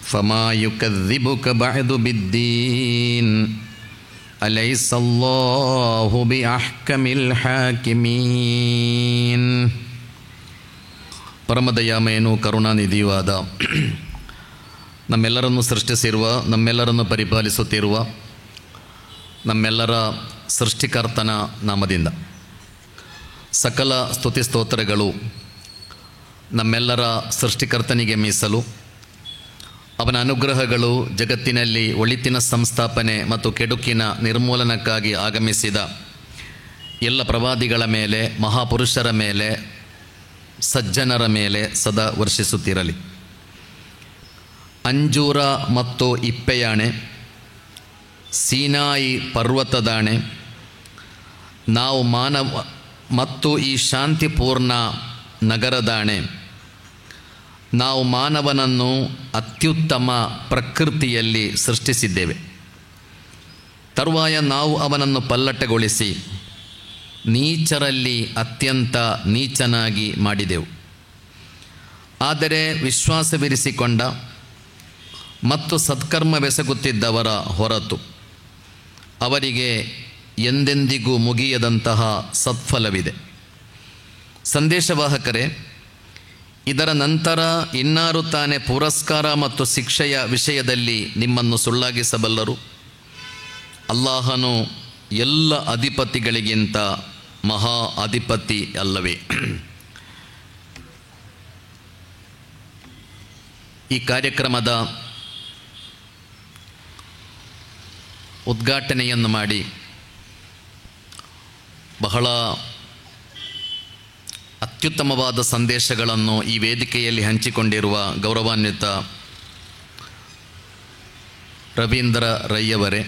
فما يكذبك بعد بالدين أليس الله بأحكم الحاكمين. ಪರಮದಯಾಮಯನು ಕರುಣಾನಿಧಿಯೂ ಆದ ನಮ್ಮೆಲ್ಲರನ್ನು ಸೃಷ್ಟಿಸಿರುವ, ನಮ್ಮೆಲ್ಲರನ್ನು ಪರಿಪಾಲಿಸುತ್ತಿರುವ ನಮ್ಮೆಲ್ಲರ ಸೃಷ್ಟಿಕರ್ತನ ನಾಮದಿಂದ ಸಕಲ ಸ್ತುತಿ ಸ್ತೋತ್ರಗಳು ನಮ್ಮೆಲ್ಲರ ಸೃಷ್ಟಿಕರ್ತನಿಗೆ ಮೀಸಲು. ಅವನ ಅನುಗ್ರಹಗಳು ಜಗತ್ತಿನಲ್ಲಿ ಒಳಿತಿನ ಸಂಸ್ಥಾಪನೆ ಮತ್ತು ಕೆಡುಕಿನ ನಿರ್ಮೂಲನಕ್ಕಾಗಿ ಆಗಮಿಸಿದ ಎಲ್ಲ ಪ್ರವಾದಿಗಳ ಮೇಲೆ, ಮಹಾಪುರುಷರ ಮೇಲೆ, ಸಜ್ಜನರ ಮೇಲೆ ಸದಾ ವರ್ಷಿಸುತ್ತಿರಲಿ. ಅಂಜೂರ ಮತ್ತು ಇಪ್ಪೆಯಾಣೆ, ಸೀನಾಯಿ ಪರ್ವತದಾಣೆ, ನಾವು ಮಾನವ ಮತ್ತು ಈ ಶಾಂತಿಪೂರ್ಣ ನಗರದಾಣೆ, ನಾವು ಮಾನವನನ್ನು ಅತ್ಯುತ್ತಮ ಪ್ರಕೃತಿಯಲ್ಲಿ ಸೃಷ್ಟಿಸಿದ್ದೇವೆ. ತರುವಾಯ ನಾವು ಅವನನ್ನು ಪಲ್ಲಟಗೊಳಿಸಿ ನೀಚರಲ್ಲಿ ಅತ್ಯಂತ ನೀಚನಾಗಿ ಮಾಡಿದೆವು. ಆದರೆ ವಿಶ್ವಾಸವಿರಿಸಿಕೊಂಡ ಮತ್ತು ಸತ್ಕರ್ಮವೆಸಗುತ್ತಿದ್ದವರ ಹೊರತು ಅವರಿಗೆ ಎಂದೆಂದಿಗೂ ಮುಗಿಯದಂತಹ ಸತ್ಫಲವಿದೆ. ಸಂದೇಶವಾಹಕರೇ, ಇದರ ನಂತರ ಇನ್ನಾರು ತಾನೇ ಪುರಸ್ಕಾರ ಮತ್ತು ಶಿಕ್ಷೆಯ ವಿಷಯದಲ್ಲಿ ನಿಮ್ಮನ್ನು ಸುಳ್ಳಾಗಿಸಬಲ್ಲರು? ಅಲ್ಲಾಹನು ಎಲ್ಲ ಅಧಿಪತಿಗಳಿಗಿಂತ ಮಹಾ ಅಧಿಪತಿ ಅಲ್ಲವೇ? ಈ ಕಾರ್ಯಕ್ರಮದ ಉದ್ಘಾಟನೆಯನ್ನು ಮಾಡಿ ಬಹಳ ಅತ್ಯುತ್ತಮವಾದ ಸಂದೇಶಗಳನ್ನು ಈ ವೇದಿಕೆಯಲ್ಲಿ ಹಂಚಿಕೊಂಡಿರುವ ಗೌರವಾನ್ವಿತ ರವೀಂದ್ರ ರೈಯವರೇ,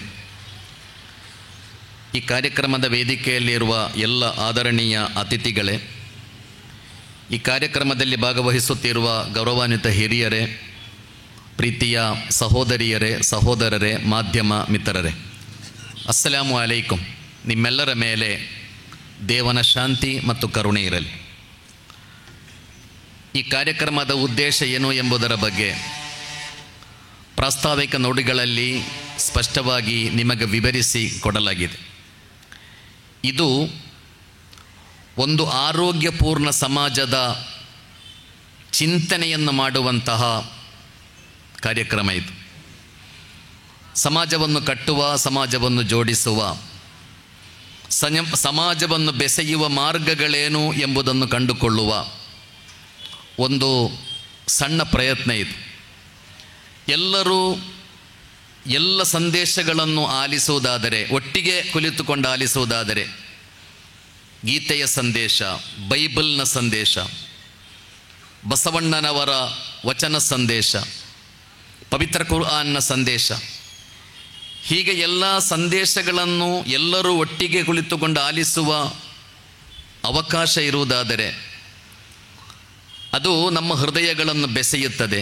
ಈ ಕಾರ್ಯಕ್ರಮದ ವೇದಿಕೆಯಲ್ಲಿರುವ ಎಲ್ಲ ಆದರಣೀಯ ಅತಿಥಿಗಳೇ, ಈ ಕಾರ್ಯಕ್ರಮದಲ್ಲಿ ಭಾಗವಹಿಸುತ್ತಿರುವ ಗೌರವಾನ್ವಿತ ಹಿರಿಯರೇ, ಪ್ರೀತಿಯ ಸಹೋದರಿಯರೇ, ಸಹೋದರರೇ, ಮಾಧ್ಯಮ ಮಿತ್ರರೇ, ಅಸ್ಸಲಾಮು ಅಲೈಕುಂ. ನಿಮ್ಮೆಲ್ಲರ ಮೇಲೆ ದೇವನ ಶಾಂತಿ ಮತ್ತು ಕರುಣೆ ಇರಲಿ. ಈ ಕಾರ್ಯಕ್ರಮದ ಉದ್ದೇಶ ಏನು ಎಂಬುದರ ಬಗ್ಗೆ ಪ್ರಾಸ್ತಾವಿಕ ನುಡಿಗಳಲ್ಲಿ ಸ್ಪಷ್ಟವಾಗಿ ನಿಮಗೆ ವಿವರಿಸಿ ಕೊಡಲಾಗಿದೆ. ಇದು ಒಂದು ಆರೋಗ್ಯಪೂರ್ಣ ಸಮಾಜದ ಚಿಂತನೆಯನ್ನು ಮಾಡುವಂತಹ ಕಾರ್ಯಕ್ರಮ. ಇದು ಸಮಾಜವನ್ನು ಕಟ್ಟುವ, ಸಮಾಜವನ್ನು ಜೋಡಿಸುವ, ಸಮಾಜವನ್ನು ಬೆಸೆಯುವ ಮಾರ್ಗಗಳೇನು ಎಂಬುದನ್ನು ಕಂಡುಕೊಳ್ಳುವ ಒಂದು ಸಣ್ಣ ಪ್ರಯತ್ನ ಇದು. ಎಲ್ಲರೂ ಎಲ್ಲ ಸಂದೇಶಗಳನ್ನು ಆಲಿಸುವುದಾದರೆ, ಒಟ್ಟಿಗೆ ಕುಳಿತುಕೊಂಡು ಆಲಿಸುವುದಾದರೆ, ಗೀತೆಯ ಸಂದೇಶ, ಬೈಬಲ್ನ ಸಂದೇಶ, ಬಸವಣ್ಣನವರ ವಚನ ಸಂದೇಶ, ಪವಿತ್ರ ಕುರ್ಆನ್ನ ಸಂದೇಶ, ಹೀಗೆ ಎಲ್ಲ ಸಂದೇಶಗಳನ್ನು ಎಲ್ಲರೂ ಒಟ್ಟಿಗೆ ಕುಳಿತುಕೊಂಡು ಆಲಿಸುವ ಅವಕಾಶ ಇರುವುದಾದರೆ ಅದು ನಮ್ಮ ಹೃದಯಗಳನ್ನು ಬೆಸೆಯುತ್ತದೆ,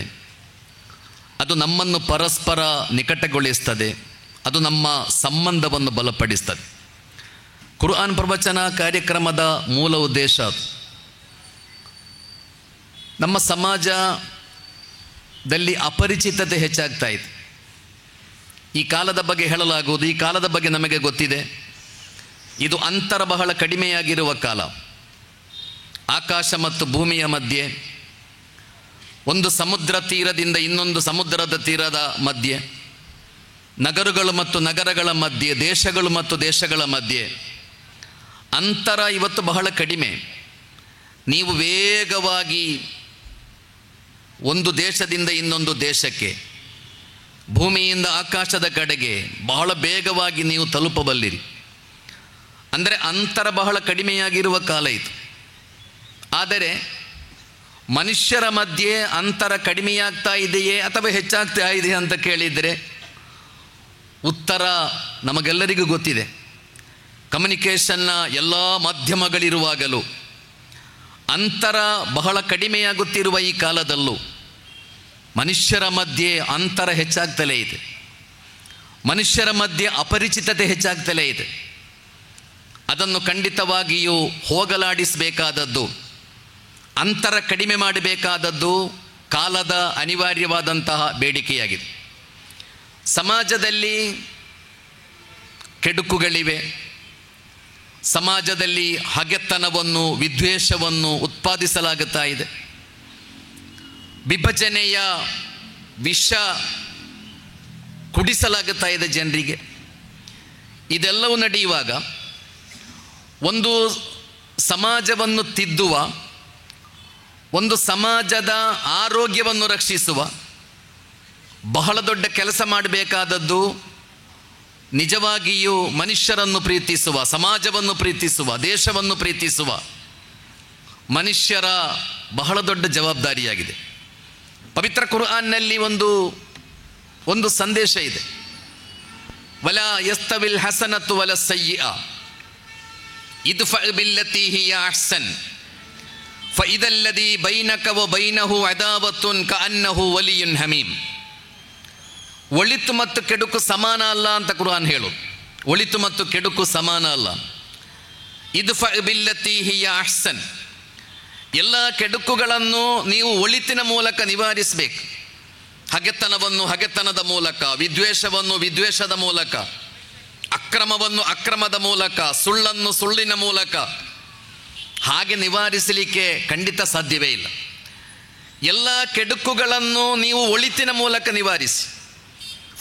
ಅದು ನಮ್ಮನ್ನು ಪರಸ್ಪರ ನಿಕಟಗೊಳಿಸ್ತದೆ, ಅದು ನಮ್ಮ ಸಂಬಂಧವನ್ನು ಬಲಪಡಿಸ್ತದೆ. ಕುರ್ಆನ್ ಪ್ರವಚನ ಕಾರ್ಯಕ್ರಮದ ಮೂಲ ಉದ್ದೇಶ ಅದು. ನಮ್ಮ ಸಮಾಜದಲ್ಲಿ ಅಪರಿಚಿತತೆ ಹೆಚ್ಚಾಗ್ತಾ ಇದೆ. ಈ ಕಾಲದ ಬಗ್ಗೆ ಹೇಳಲಾಗುವುದು, ಈ ಕಾಲದ ಬಗ್ಗೆ ನಮಗೆ ಗೊತ್ತಿದೆ, ಇದು ಅಂತರ ಬಹಳ ಕಡಿಮೆಯಾಗಿರುವ ಕಾಲ. ಆಕಾಶ ಮತ್ತು ಭೂಮಿಯ ಮಧ್ಯೆ, ಒಂದು ಸಮುದ್ರ ತೀರದಿಂದ ಇನ್ನೊಂದು ಸಮುದ್ರದ ತೀರದ ಮಧ್ಯೆ, ನಗರಗಳು ಮತ್ತು ನಗರಗಳ ಮಧ್ಯೆ, ದೇಶಗಳು ಮತ್ತು ದೇಶಗಳ ಮಧ್ಯೆ ಅಂತರ ಇವತ್ತು ಬಹಳ ಕಡಿಮೆ. ನೀವು ವೇಗವಾಗಿ ಒಂದು ದೇಶದಿಂದ ಇನ್ನೊಂದು ದೇಶಕ್ಕೆ, ಭೂಮಿಯಿಂದ ಆಕಾಶದ ಕಡೆಗೆ ಬಹಳ ಬೇಗವಾಗಿ ನೀವು ತಲುಪಬಲ್ಲಿರಿ. ಅಂದರೆ ಅಂತರ ಬಹಳ ಕಡಿಮೆಯಾಗಿರುವ ಕಾಲ ಇದು. ಆದರೆ ಮನುಷ್ಯರ ಮಧ್ಯೆ ಅಂತರ ಕಡಿಮೆಯಾಗ್ತಾ ಇದೆಯೇ ಅಥವಾ ಹೆಚ್ಚಾಗ್ತಾ ಇದೆಯೇ ಅಂತ ಕೇಳಿದರೆ ಉತ್ತರ ನಮಗೆಲ್ಲರಿಗೂ ಗೊತ್ತಿದೆ. ಕಮ್ಯುನಿಕೇಷನ್ನ ಎಲ್ಲ ಮಾಧ್ಯಮಗಳಿರುವಾಗಲೂ, ಅಂತರ ಬಹಳ ಕಡಿಮೆಯಾಗುತ್ತಿರುವ ಈ ಕಾಲದಲ್ಲೂ ಮನುಷ್ಯರ ಮಧ್ಯೆ ಅಂತರ ಹೆಚ್ಚಾಗ್ತಲೇ ಇದೆ. ಮನುಷ್ಯರ ಮಧ್ಯೆ ಅಪರಿಚಿತತೆ ಹೆಚ್ಚಾಗ್ತಲೇ ಇದೆ. ಅದನ್ನು ಖಂಡಿತವಾಗಿಯೂ ಹೋಗಲಾಡಿಸಬೇಕಾದದ್ದು, ಅಂತರ ಕಡಿಮೆ ಮಾಡಬೇಕಾದದ್ದು ಕಾಲದ ಅನಿವಾರ್ಯವಾದಂತಹ ಬೇಡಿಕೆಯಾಗಿದೆ. ಸಮಾಜದಲ್ಲಿ ಕೆಡುಕುಗಳಿವೆ, ಸಮಾಜದಲ್ಲಿ ಹಗೆತನವನ್ನು, ವಿದ್ವೇಷವನ್ನು ಉತ್ಪಾದಿಸಲಾಗುತ್ತಾ ಇದೆ, ವಿಭಜನೆಯ ವಿಷ ಕುಡಿಸಲಾಗುತ್ತಾ ಇದೆ ಜನರಿಗೆ. ಇದೆಲ್ಲವೂ ನಡೆಯುವಾಗ ಒಂದು ಸಮಾಜವನ್ನು ತಿದ್ದುವ, ಒಂದು ಸಮಾಜದ ಆರೋಗ್ಯವನ್ನು ರಕ್ಷಿಸುವ ಬಹಳ ದೊಡ್ಡ ಕೆಲಸ ಮಾಡಬೇಕಾದದ್ದು ನಿಜವಾಗಿಯೂ ಮನುಷ್ಯರನ್ನು ಪ್ರೀತಿಸುವ, ಸಮಾಜವನ್ನು ಪ್ರೀತಿಸುವ, ದೇಶವನ್ನು ಪ್ರೀತಿಸುವ ಮನುಷ್ಯರ ಬಹಳ ದೊಡ್ಡ ಜವಾಬ್ದಾರಿಯಾಗಿದೆ. ಪವಿತ್ರ ಕುರ್ಆನ್ನಲ್ಲಿ ಒಂದು ಸಂದೇಶ ಇದೆ. ವಲಾ ಯಸ್ತವಿಲ್ ಹಸನತು ವಲ ಸಯ್ಯಿಅ ಇದ್ಫಾ ಬಿಲ್ಲತಿ ಹಿಯ ಅಹ್ಸನ್ ಫಇದಲ್ಲದಿ ಬೈನಕ ವ ಬೈನಹು ಅದಾವತುನ್ ಕಅನ್ನಹು ವಲಿಯುನ್ ಹಮೀಮ್. ಒಳಿತು ಮತ್ತು ಕೆಡುಕು ಸಮಾನ ಅಲ್ಲ ಅಂತ ಕುರ್ಆನ್ ಹೇಳೋದು. ಒಳಿತು ಮತ್ತು ಕೆಡುಕು ಸಮಾನ ಅಲ್ಲ. ಇದ್ಫಾ ಬಿಲ್ಲತಿ ಹಿಯ ಅಹ್ಸನ್, ಎಲ್ಲ ಕೆಡುಕುಗಳನ್ನು ನೀವು ಒಳಿತಿನ ಮೂಲಕ ನಿವಾರಿಸಬೇಕು. ಹಗೆತನವನ್ನು ಹಗೆತನದ ಮೂಲಕ, ವಿದ್ವೇಷವನ್ನು ವಿದ್ವೇಷದ ಮೂಲಕ, ಅಕ್ರಮವನ್ನು ಅಕ್ರಮದ ಮೂಲಕ, ಸುಳ್ಳನ್ನು ಸುಳ್ಳಿನ ಮೂಲಕ ಹಾಗೆ ನಿವಾರಿಸಲಿಕ್ಕೆ ಖಂಡಿತ ಸಾಧ್ಯವೇ ಇಲ್ಲ. ಎಲ್ಲ ಕೆಡುಕುಗಳನ್ನು ನೀವು ಒಳಿತಿನ ಮೂಲಕ ನಿವಾರಿಸಿ.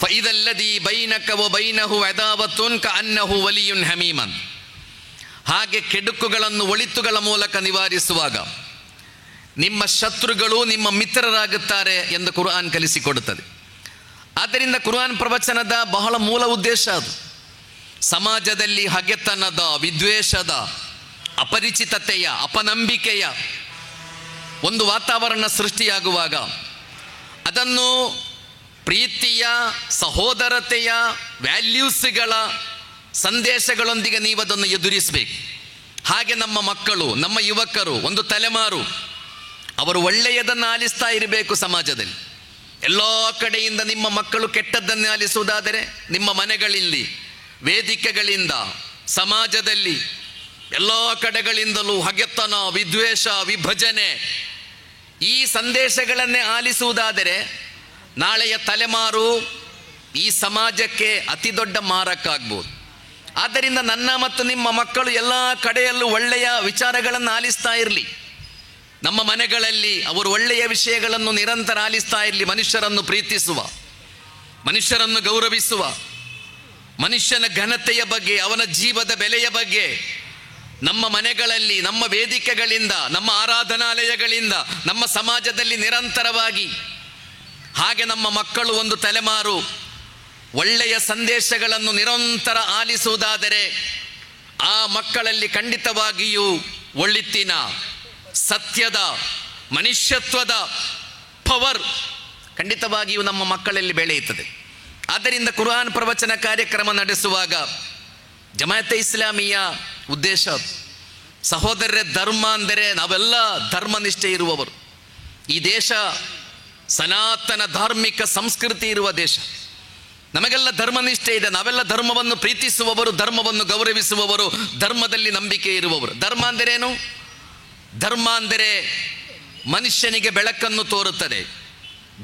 ಫಇದಲ್ಲದಿ ಬೈನಕ ವ ಬೈನಹು ಅದಾವತುನ್ ಕಅನ್ನಹು ವಲಿಯುನ್ ಹಮೀಮನ್. ಹಾಗೆ ಕೆಡುಕುಗಳನ್ನು ಒಳಿತುಗಳ ಮೂಲಕ ನಿವಾರಿಸುವಾಗ ನಿಮ್ಮ ಶತ್ರುಗಳು ನಿಮ್ಮ ಮಿತ್ರರಾಗುತ್ತಾರೆ ಎಂದು ಕುರ್ಆನ್ ಕಲಿಸಿಕೊಡುತ್ತದೆ. ಆದ್ದರಿಂದ ಕುರ್ಆನ್ ಪ್ರವಚನದ ಬಹಳ ಮೂಲ ಉದ್ದೇಶ ಅದು. ಸಮಾಜದಲ್ಲಿ ಹಗೆತನದ, ವಿದ್ವೇಷದ, ಅಪರಿಚಿತತೆಯ, ಅಪನಂಬಿಕೆಯ ಒಂದು ವಾತಾವರಣ ಸೃಷ್ಟಿಯಾಗುವಾಗ ಅದನ್ನು ಪ್ರೀತಿಯ, ಸಹೋದರತೆಯ, ವ್ಯಾಲ್ಯೂಸ್ಗಳ ಸಂದೇಶಗಳೊಂದಿಗೆ ನೀವು ಅದನ್ನು ಎದುರಿಸಬೇಕು. ಹಾಗೆ ನಮ್ಮ ಮಕ್ಕಳು, ನಮ್ಮ ಯುವಕರು, ಒಂದು ತಲೆಮಾರು ಅವರು ಒಳ್ಳೆಯದನ್ನು ಆಲಿಸ್ತಾ ಇರಬೇಕು. ಸಮಾಜದಲ್ಲಿ ಎಲ್ಲ ಕಡೆಯಿಂದ ನಿಮ್ಮ ಮಕ್ಕಳು ಕೆಟ್ಟದ್ದನ್ನು ಆಲಿಸುವುದಾದರೆ ನಿಮ್ಮ ಮನೆಗಳಲ್ಲಿ, ವೇದಿಕೆಗಳಿಂದ, ಸಮಾಜದಲ್ಲಿ ಎಲ್ಲ ಕಡೆಗಳಿಂದಲೂ ಹಗೆತನ, ವಿದ್ವೇಷ, ವಿಭಜನೆ ಈ ಸಂದೇಶಗಳನ್ನೇ ಆಲಿಸುವುದಾದರೆ ನಾಳೆಯ ತಲೆಮಾರು ಈ ಸಮಾಜಕ್ಕೆ ಅತಿ ದೊಡ್ಡ ಮಾರಕ ಆಗ್ಬೋದು. ಆದ್ದರಿಂದ ನನ್ನ ಮತ್ತು ನಿಮ್ಮ ಮಕ್ಕಳು ಎಲ್ಲ ಕಡೆಯಲ್ಲೂ ಒಳ್ಳೆಯ ವಿಚಾರಗಳನ್ನು ಆಲಿಸ್ತಾ ಇರಲಿ. ನಮ್ಮ ಮನೆಗಳಲ್ಲಿ ಅವರು ಒಳ್ಳೆಯ ವಿಷಯಗಳನ್ನು ನಿರಂತರ ಆಲಿಸ್ತಾ ಇರಲಿ. ಮನುಷ್ಯರನ್ನು ಪ್ರೀತಿಸುವ, ಮನುಷ್ಯರನ್ನು ಗೌರವಿಸುವ, ಮನುಷ್ಯನ ಘನತೆಯ ಬಗ್ಗೆ, ಅವನ ಜೀವದ ಬೆಲೆಯ ಬಗ್ಗೆ ನಮ್ಮ ಮನೆಗಳಲ್ಲಿ, ನಮ್ಮ ವೇದಿಕೆಗಳಿಂದ, ನಮ್ಮ ಆರಾಧನಾಲಯಗಳಿಂದ, ನಮ್ಮ ಸಮಾಜದಲ್ಲಿ ನಿರಂತರವಾಗಿ ಹಾಗೆ ನಮ್ಮ ಮಕ್ಕಳು, ಒಂದು ತಲೆಮಾರು ಒಳ್ಳೆಯ ಸಂದೇಶಗಳನ್ನು ನಿರಂತರ ಆಲಿಸುವುದಾದರೆ ಆ ಮಕ್ಕಳಲ್ಲಿ ಖಂಡಿತವಾಗಿಯೂ ಒಳಿತಿನ, ಸತ್ಯದ, ಮನುಷ್ಯತ್ವದ ಪವರ್ ಖಂಡಿತವಾಗಿಯೂ ನಮ್ಮ ಮಕ್ಕಳಲ್ಲಿ ಬೆಳೆಯುತ್ತದೆ. ಆದ್ದರಿಂದ ಕುರ್ಆನ್ ಪ್ರವಚನ ಕಾರ್ಯಕ್ರಮ ನಡೆಸುವಾಗ ಜಮಾಯತೆ ಇಸ್ಲಾಮಿಯ ಉದ್ದೇಶ ಸಹೋದರರೇ, ಧರ್ಮ ಅಂದರೆ ನಾವೆಲ್ಲ ಧರ್ಮನಿಷ್ಠೆ ಇರುವವರು. ಈ ದೇಶ ಸನಾತನ ಧಾರ್ಮಿಕ ಸಂಸ್ಕೃತಿ ಇರುವ ದೇಶ. ನಮಗೆಲ್ಲ ಧರ್ಮನಿಷ್ಠೆ ಇದೆ. ನಾವೆಲ್ಲ ಧರ್ಮವನ್ನು ಪ್ರೀತಿಸುವವರು, ಧರ್ಮವನ್ನು ಗೌರವಿಸುವವರು, ಧರ್ಮದಲ್ಲಿ ನಂಬಿಕೆ ಇರುವವರು. ಧರ್ಮ ಅಂದರೇನು? ಧರ್ಮ ಅಂದರೆ ಮನುಷ್ಯನಿಗೆ ಬೆಳಕನ್ನು ತೋರುತ್ತದೆ.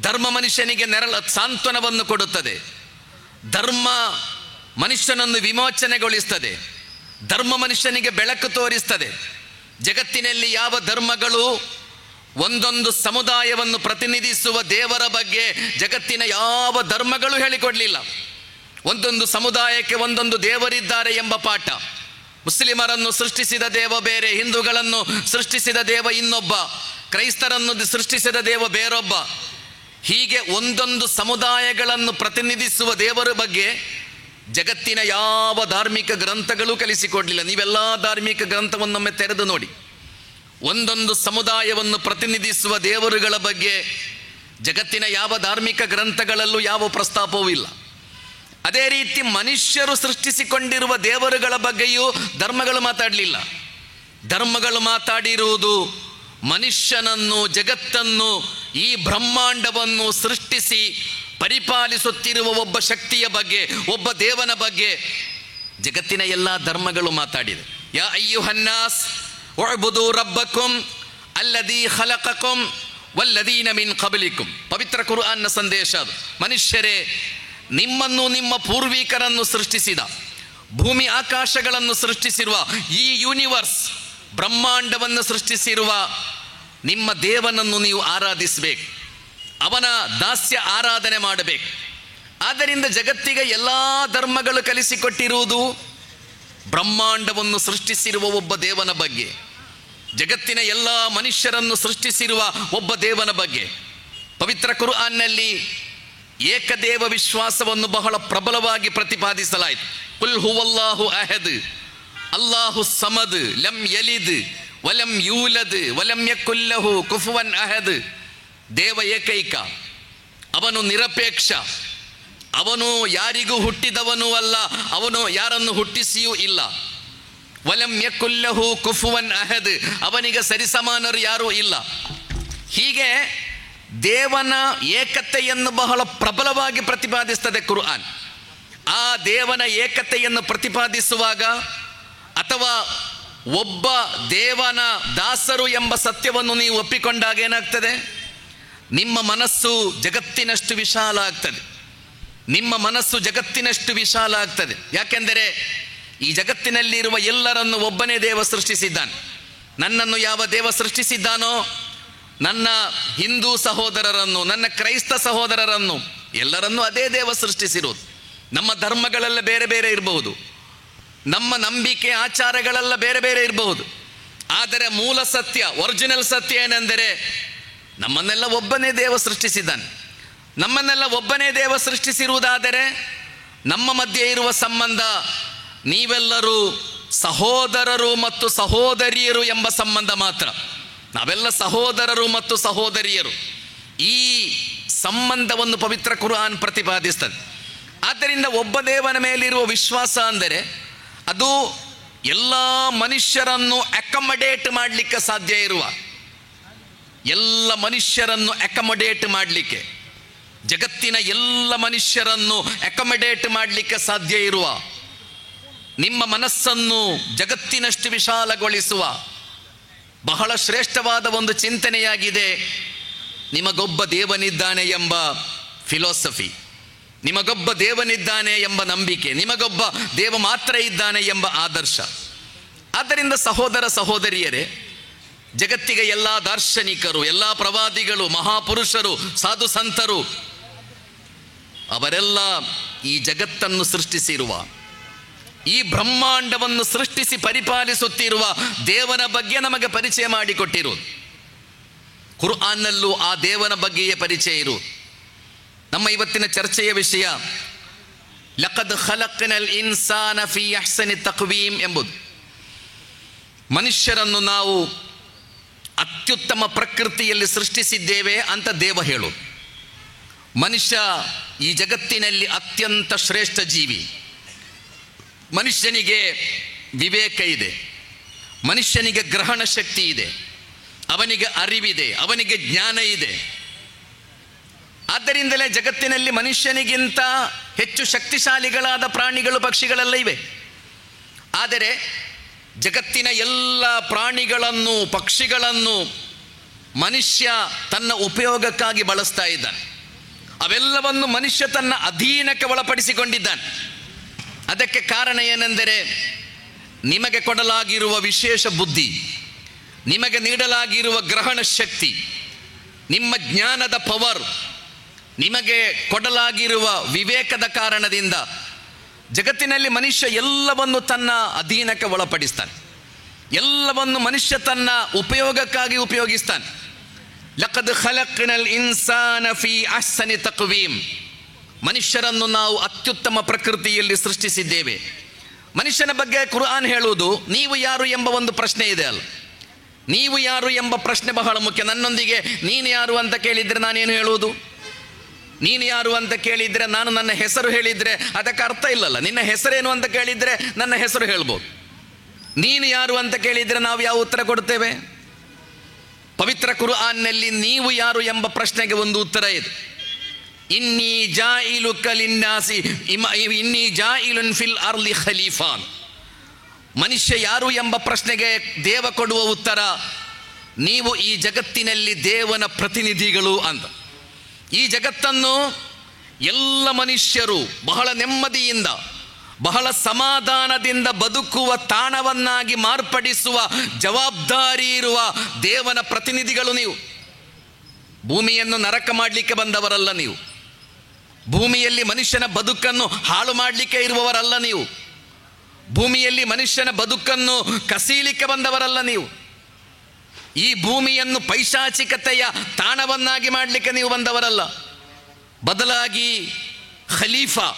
ಧರ್ಮ ಮನುಷ್ಯನಿಗೆ ಸಾಂತ್ವನವನ್ನು ಕೊಡುತ್ತದೆ. ಧರ್ಮ ಮನುಷ್ಯನನ್ನು ವಿಮೋಚನೆಗೊಳಿಸ್ತದೆ. ಧರ್ಮ ಮನುಷ್ಯನಿಗೆ ಬೆಳಕು ತೋರಿಸ್ತದೆ. ಜಗತ್ತಿನಲ್ಲಿ ಯಾವ ಧರ್ಮಗಳು ಒಂದೊಂದು ಸಮುದಾಯವನ್ನು ಪ್ರತಿನಿಧಿಸುವ ದೇವರ ಬಗ್ಗೆ ಜಗತ್ತಿನ ಯಾವ ಧರ್ಮಗಳು ಹೇಳಿಕೊಡಲಿಲ್ಲ. ಒಂದೊಂದು ಸಮುದಾಯಕ್ಕೆ ಒಂದೊಂದು ದೇವರಿದ್ದಾರೆ ಎಂಬ ಪಾಠ. ಮುಸ್ಲಿಮರನ್ನು ಸೃಷ್ಟಿಸಿದ ದೇವ ಬೇರೆ, ಹಿಂದೂಗಳನ್ನು ಸೃಷ್ಟಿಸಿದ ದೇವ ಇನ್ನೊಬ್ಬ, ಕ್ರೈಸ್ತರನ್ನು ಸೃಷ್ಟಿಸಿದ ದೇವ ಬೇರೊಬ್ಬ. ಹೀಗೆ ಒಂದೊಂದು ಸಮುದಾಯಗಳನ್ನು ಪ್ರತಿನಿಧಿಸುವ ದೇವರ ಬಗ್ಗೆ ಜಗತ್ತಿನ ಯಾವ ಧಾರ್ಮಿಕ ಗ್ರಂಥಗಳು ಕಲಿಸಿಕೊಡಲಿಲ್ಲ. ನೀವೆಲ್ಲ ಧಾರ್ಮಿಕ ಗ್ರಂಥವನ್ನೊಮ್ಮೆ ತೆರೆದು ನೋಡಿ. ಒಂದೊಂದು ಸಮುದಾಯವನ್ನು ಪ್ರತಿನಿಧಿಸುವ ದೇವರುಗಳ ಬಗ್ಗೆ ಜಗತ್ತಿನ ಯಾವ ಧಾರ್ಮಿಕ ಗ್ರಂಥಗಳಲ್ಲೂ ಯಾವ ಪ್ರಸ್ತಾಪವೂ ಇಲ್ಲ. ಅದೇ ರೀತಿ ಮನುಷ್ಯರು ಸೃಷ್ಟಿಸಿಕೊಂಡಿರುವ ದೇವರುಗಳ ಬಗ್ಗೆಯೂ ಧರ್ಮಗಳು ಮಾತಾಡಲಿಲ್ಲ. ಧರ್ಮಗಳು ಮಾತಾಡಿರುವುದು ಮನುಷ್ಯನನ್ನು, ಜಗತ್ತನ್ನು, ಈ ಬ್ರಹ್ಮಾಂಡವನ್ನು ಸೃಷ್ಟಿಸಿ ಪರಿಪಾಲಿಸುತ್ತಿರುವ ಒಬ್ಬ ಶಕ್ತಿಯ ಬಗ್ಗೆ, ಒಬ್ಬ ದೇವನ ಬಗ್ಗೆ ಜಗತ್ತಿನ ಎಲ್ಲ ಧರ್ಮಗಳು ಮಾತಾಡಿದೆ. ಯಾ ಅಯ್ಯುಹನ್ನಾಸ್ ಉಅ್ಬುದು ರಬ್ಬಕುಂ ಅಲ್ಲದೀ ಖಲಕಕುಂ ವಲ್ಲದೀನ ಮಿನ್ ಕಬಲಿಕುಂ. ಪವಿತ್ರ ಕುರ್ಆನ್ನ ಸಂದೇಶ ಅದು. ಮನುಷ್ಯರೇ, ನಿಮ್ಮನ್ನು ನಿಮ್ಮ ಪೂರ್ವಿಕರನ್ನು ಸೃಷ್ಟಿಸಿದ, ಭೂಮಿ ಆಕಾಶಗಳನ್ನು ಸೃಷ್ಟಿಸಿರುವ, ಈ ಯೂನಿವರ್ಸ್ ಬ್ರಹ್ಮಾಂಡವನ್ನು ಸೃಷ್ಟಿಸಿರುವ ನಿಮ್ಮ ದೇವನನ್ನು ನೀವು ಆರಾಧಿಸಬೇಕು, ಅವನ ದಾಸ್ಯ ಆರಾಧನೆ ಮಾಡಬೇಕು. ಆದ್ದರಿಂದ ಜಗತ್ತಿಗೆ ಎಲ್ಲ ಧರ್ಮಗಳು ಕಲಿಸಿಕೊಟ್ಟಿರುವುದು ಬ್ರಹ್ಮಾಂಡವನ್ನು ಸೃಷ್ಟಿಸಿರುವ ಒಬ್ಬ ದೇವನ ಬಗ್ಗೆ, ಜಗತ್ತಿನ ಎಲ್ಲ ಮನುಷ್ಯರನ್ನು ಸೃಷ್ಟಿಸಿರುವ ಒಬ್ಬ ದೇವನ ಬಗ್ಗೆ. ಪವಿತ್ರ ಕುರ್ಆನ್ನಲ್ಲಿ ಏಕದೇವ ವಿಶ್ವಾಸವನ್ನು ಬಹಳ ಪ್ರಬಲವಾಗಿ ಪ್ರತಿಪಾದಿಸಲಾಯಿತು. ಕುಲ್ ಹುವಲ್ಲಾಹು ಅಹದ್ ಅಲ್ಲಾಹು ಸಮದ್ ಲಂ ಯಲಿದ್ ವಲಂ ಯೂಲದ್ ವಲಂ ಯಕುಲ್ ಲಹು ಕುಫುವನ್ ಅಹದ್. ದೇವ ಏಕೈಕ, ಅವನು ನಿರಪೇಕ್ಷ, ಅವನು ಯಾರಿಗೂ ಹುಟ್ಟಿದವನೂ ಅಲ್ಲ, ಅವನು ಯಾರನ್ನು ಹುಟ್ಟಿಸಿಯೂ ಇಲ್ಲ. ವಲಂ ಯಕುಲ್ ಲಹು ಕುಫುವನ್ ಅಹದ್, ಅವನಿಗೆ ಸರಿಸಮಾನರು ಯಾರೂ ಇಲ್ಲ. ಹೀಗೆ ದೇವನ ಏಕತೆಯನ್ನು ಬಹಳ ಪ್ರಬಲವಾಗಿ ಪ್ರತಿಪಾದಿಸ್ತದೆ ಕುರ್ಆನ್. ಆ ದೇವನ ಏಕತೆಯನ್ನು ಪ್ರತಿಪಾದಿಸುವಾಗ ಅಥವಾ ಒಬ್ಬ ದೇವನ ದಾಸರು ಎಂಬ ಸತ್ಯವನ್ನು ನೀವು ಒಪ್ಪಿಕೊಂಡಾಗ ಏನಾಗ್ತದೆ? ನಿಮ್ಮ ಮನಸ್ಸು ಜಗತ್ತಿನಷ್ಟು ವಿಶಾಲ ಆಗ್ತದೆ. ನಿಮ್ಮ ಮನಸ್ಸು ಜಗತ್ತಿನಷ್ಟು ವಿಶಾಲ ಆಗ್ತದೆ. ಯಾಕೆಂದರೆ ಈ ಜಗತ್ತಿನಲ್ಲಿರುವ ಎಲ್ಲರನ್ನು ಒಬ್ಬನೇ ದೇವ ಸೃಷ್ಟಿಸಿದ್ದಾನೆ. ನನ್ನನ್ನು ಯಾವ ದೇವ ಸೃಷ್ಟಿಸಿದ್ದಾನೋ, ನನ್ನ ಹಿಂದೂ ಸಹೋದರರನ್ನು, ನನ್ನ ಕ್ರೈಸ್ತ ಸಹೋದರರನ್ನು, ಎಲ್ಲರನ್ನೂ ಅದೇ ದೇವ ಸೃಷ್ಟಿಸಿರುವುದು. ನಮ್ಮ ಧರ್ಮಗಳೆಲ್ಲ ಬೇರೆ ಬೇರೆ ಇರಬಹುದು, ನಮ್ಮ ನಂಬಿಕೆ ಆಚಾರಗಳೆಲ್ಲ ಬೇರೆ ಬೇರೆ ಇರಬಹುದು, ಆದರೆ ಮೂಲ ಸತ್ಯ, ಒರಿಜಿನಲ್ ಸತ್ಯ ಏನೆಂದರೆ ನಮ್ಮನ್ನೆಲ್ಲ ಒಬ್ಬನೇ ದೇವ ಸೃಷ್ಟಿಸಿದ್ದಾನೆ. ನಮ್ಮನ್ನೆಲ್ಲ ಒಬ್ಬನೇ ದೇವ ಸೃಷ್ಟಿಸಿರುವುದಾದರೆ ನಮ್ಮ ಮಧ್ಯೆ ಇರುವ ಸಂಬಂಧ ನೀವೆಲ್ಲರೂ ಸಹೋದರರು ಮತ್ತು ಸಹೋದರಿಯರು ಎಂಬ ಸಂಬಂಧ ಮಾತ್ರ. ನಾವೆಲ್ಲ ಸಹೋದರರು ಮತ್ತು ಸಹೋದರಿಯರು. ಈ ಸಂಬಂಧವನ್ನು ಪವಿತ್ರ ಕುರ್ಆನ್ ಪ್ರತಿಪಾದಿಸ್ತದೆ. ಆದ್ದರಿಂದ ಒಬ್ಬ ದೇವನ ಮೇಲಿರುವ ವಿಶ್ವಾಸ ಅಂದರೆ ಅದು ಎಲ್ಲ ಮನುಷ್ಯರನ್ನು ಅಕಮಡೇಟ್ ಮಾಡಲಿಕ್ಕೆ ಸಾಧ್ಯ ಇರುವ, ಎಲ್ಲ ಮನುಷ್ಯರನ್ನು ಅಕಮಡೇಟ್ ಮಾಡಲಿಕ್ಕೆ, ಜಗತ್ತಿನ ಎಲ್ಲ ಮನುಷ್ಯರನ್ನು ಅಕಮಡೇಟ್ ಮಾಡಲಿಕ್ಕೆ ಸಾಧ್ಯ ಇರುವ, ನಿಮ್ಮ ಮನಸ್ಸನ್ನು ಜಗತ್ತಿನಷ್ಟು ವಿಶಾಲಗೊಳಿಸುವ ಬಹಳ ಶ್ರೇಷ್ಠವಾದ ಒಂದು ಚಿಂತನೆಯಾಗಿದೆ ನಿಮಗೊಬ್ಬ ದೇವನಿದ್ದಾನೆ ಎಂಬ ಫಿಲಾಸಫಿ, ನಿಮಗೊಬ್ಬ ದೇವನಿದ್ದಾನೆ ಎಂಬ ನಂಬಿಕೆ, ನಿಮಗೊಬ್ಬ ದೇವ ಮಾತ್ರ ಇದ್ದಾನೆ ಎಂಬ ಆದರ್ಶ. ಆದ್ದರಿಂದ ಸಹೋದರ ಸಹೋದರಿಯರೇ, ಜಗತ್ತಿಗೆ ಎಲ್ಲ ದಾರ್ಶನಿಕರು, ಎಲ್ಲ ಪ್ರವಾದಿಗಳು, ಮಹಾಪುರುಷರು, ಸಾಧು ಸಂತರು ಅವರೆಲ್ಲ ಈ ಜಗತ್ತನ್ನು ಸೃಷ್ಟಿಸಿರುವ, ಈ ಬ್ರಹ್ಮಾಂಡವನ್ನು ಸೃಷ್ಟಿಸಿ ಪರಿಪಾಲಿಸುತ್ತಿರುವ ದೇವನ ಬಗ್ಗೆ ನಮಗೆ ಪರಿಚಯ ಮಾಡಿಕೊಟ್ಟಿರುವುದು. ಕುರ್ಆನ್ನಲ್ಲೂ ಆ ದೇವನ ಬಗ್ಗೆಯೇ ಪರಿಚಯ ಇರುವುದು. ನಮ್ಮ ಇವತ್ತಿನ ಚರ್ಚೆಯ ವಿಷಯ ಲಕದ್ ಖಲಕ್ನಲ್ ಇನ್ಸಾನ ಫೀ ಅಹ್ಸನಿ ತಕ್ವೀಮ್ ಎಂಬುದು. ಮನುಷ್ಯರನ್ನು ನಾವು ಅತ್ಯುತ್ತಮ ಪ್ರಕೃತಿಯಲ್ಲಿ ಸೃಷ್ಟಿಸಿದ್ದೇವೆ ಅಂತ ದೇವ ಹೇಳು. ಮನುಷ್ಯ ಈ ಜಗತ್ತಿನಲ್ಲಿ ಅತ್ಯಂತ ಶ್ರೇಷ್ಠ ಜೀವಿ. ಮನುಷ್ಯನಿಗೆ ವಿವೇಕ ಇದೆ, ಮನುಷ್ಯನಿಗೆ ಗ್ರಹಣ ಶಕ್ತಿ ಇದೆ, ಅವನಿಗೆ ಅರಿವಿದೆ, ಅವನಿಗೆ ಜ್ಞಾನ ಇದೆ. ಆದ್ದರಿಂದಲೇ ಜಗತ್ತಿನಲ್ಲಿ ಮನುಷ್ಯನಿಗಿಂತ ಹೆಚ್ಚು ಶಕ್ತಿಶಾಲಿಗಳಾದ ಪ್ರಾಣಿಗಳು, ಪಕ್ಷಿಗಳೆಲ್ಲ ಇವೆ. ಆದರೆ ಜಗತ್ತಿನ ಎಲ್ಲ ಪ್ರಾಣಿಗಳನ್ನು, ಪಕ್ಷಿಗಳನ್ನು ಮನುಷ್ಯ ತನ್ನ ಉಪಯೋಗಕ್ಕಾಗಿ ಬಳಸ್ತಾ ಇದ್ದಾನೆ. ಅವೆಲ್ಲವನ್ನು ಮನುಷ್ಯ ತನ್ನ ಅಧೀನಕ್ಕೆ ಒಳಪಡಿಸಿಕೊಂಡಿದ್ದಾನೆ. ಅದಕ್ಕೆ ಕಾರಣ ಏನೆಂದರೆ ನಿಮಗೆ ಕೊಡಲಾಗಿರುವ ವಿಶೇಷ ಬುದ್ಧಿ, ನಿಮಗೆ ನೀಡಲಾಗಿರುವ ಗ್ರಹಣ ಶಕ್ತಿ, ನಿಮ್ಮ ಜ್ಞಾನದ ಪವರ್, ನಿಮಗೆ ಕೊಡಲಾಗಿರುವ ವಿವೇಕದ ಕಾರಣದಿಂದ ಜಗತ್ತಿನಲ್ಲಿ ಮನುಷ್ಯ ಎಲ್ಲವನ್ನು ತನ್ನ ಅಧೀನಕ್ಕೆ ಒಳಪಡಿಸ್ತಾನೆ. ಎಲ್ಲವನ್ನು ಮನುಷ್ಯ ತನ್ನ ಉಪಯೋಗಕ್ಕಾಗಿ ಉಪಯೋಗಿಸ್ತಾನೆ. ಲಕದ್ ಖಲಕ್ನಲ್ ಇನ್ಸಾನ ಫೀ ಅಹ್ಸನಿ ತಕ್ವೀಮ್. ಮನುಷ್ಯರನ್ನು ನಾವು ಅತ್ಯುತ್ತಮ ಪ್ರಕೃತಿಯಲ್ಲಿ ಸೃಷ್ಟಿಸಿದ್ದೇವೆ. ಮನುಷ್ಯನ ಬಗ್ಗೆ ಕುರ್ಆನ್ ಹೇಳುವುದು ನೀವು ಯಾರು ಎಂಬ ಒಂದು ಪ್ರಶ್ನೆ ಇದೆ ಅಲ್ಲ. ನೀವು ಯಾರು ಎಂಬ ಪ್ರಶ್ನೆ ಬಹಳ ಮುಖ್ಯ. ನನ್ನೊಂದಿಗೆ ನೀನು ಯಾರು ಅಂತ ಕೇಳಿದರೆ ನಾನೇನು ಹೇಳುವುದು? ನೀನು ಯಾರು ಅಂತ ಕೇಳಿದರೆ ನಾನು ನನ್ನ ಹೆಸರು ಹೇಳಿದರೆ ಅದಕ್ಕೆ ಅರ್ಥ ಇಲ್ಲಲ್ಲ. ನಿನ್ನ ಹೆಸರೇನು ಅಂತ ಕೇಳಿದರೆ ನನ್ನ ಹೆಸರು ಹೇಳ್ಬೋದು. ನೀನು ಯಾರು ಅಂತ ಕೇಳಿದರೆ ನಾವು ಯಾವ ಉತ್ತರ ಕೊಡ್ತೇವೆ? ಪವಿತ್ರ ಕುರ್ಆನ್ನಲ್ಲಿ ನೀವು ಯಾರು ಎಂಬ ಪ್ರಶ್ನೆಗೆ ಒಂದು ಉತ್ತರ ಇದೆ. ಇನ್ನಿ ಜಾಯಿಲುಕ ಲಿನ್ನಾಸಿ ಇನ್ನಿ ಜಾಯಿಲುನ್ ಫಿಲ್ ಅರ್ಲಿ ಖಲೀಫಾನ್. ಮನುಷ್ಯ ಯಾರು ಎಂಬ ಪ್ರಶ್ನೆಗೆ ದೇವ ಕೊಡುವ ಉತ್ತರ, ನೀವು ಈ ಜಗತ್ತಿನಲ್ಲಿ ದೇವನ ಪ್ರತಿನಿಧಿಗಳು ಅಂತ. ಈ ಜಗತ್ತನ್ನು ಎಲ್ಲ ಮನುಷ್ಯರು ಬಹಳ ನೆಮ್ಮದಿಯಿಂದ ಬಹಳ ಸಮಾಧಾನದಿಂದ ಬದುಕುವ ತಾಣವನ್ನಾಗಿ ಮಾರ್ಪಡಿಸುವ ಜವಾಬ್ದಾರಿ ಇರುವ ದೇವನ ಪ್ರತಿನಿಧಿಗಳು ನೀವು. ಭೂಮಿಯನ್ನು ನರಕ ಮಾಡಲಿಕ್ಕೆ ಬಂದವರಲ್ಲ ನೀವು. ಭೂಮಿಯಲ್ಲಿ ಮನುಷ್ಯನ ಬದುಕನ್ನು ಹಾಳು ಮಾಡಲಿಕ್ಕೆ ಇರುವವರಲ್ಲ ನೀವು. ಭೂಮಿಯಲ್ಲಿ ಮನುಷ್ಯನ ಬದುಕನ್ನು ಕಸೀಲಿಕ್ಕೆ ಬಂದವರಲ್ಲ ನೀವು. ಈ ಭೂಮಿಯನ್ನು ಪೈಶಾಚಿಕತೆಯ ತಾಣವನ್ನಾಗಿ ಮಾಡಲಿಕ್ಕೆ ನೀವು ಬಂದವರಲ್ಲ. ಬದಲಾಗಿ ಖಲೀಫಾ,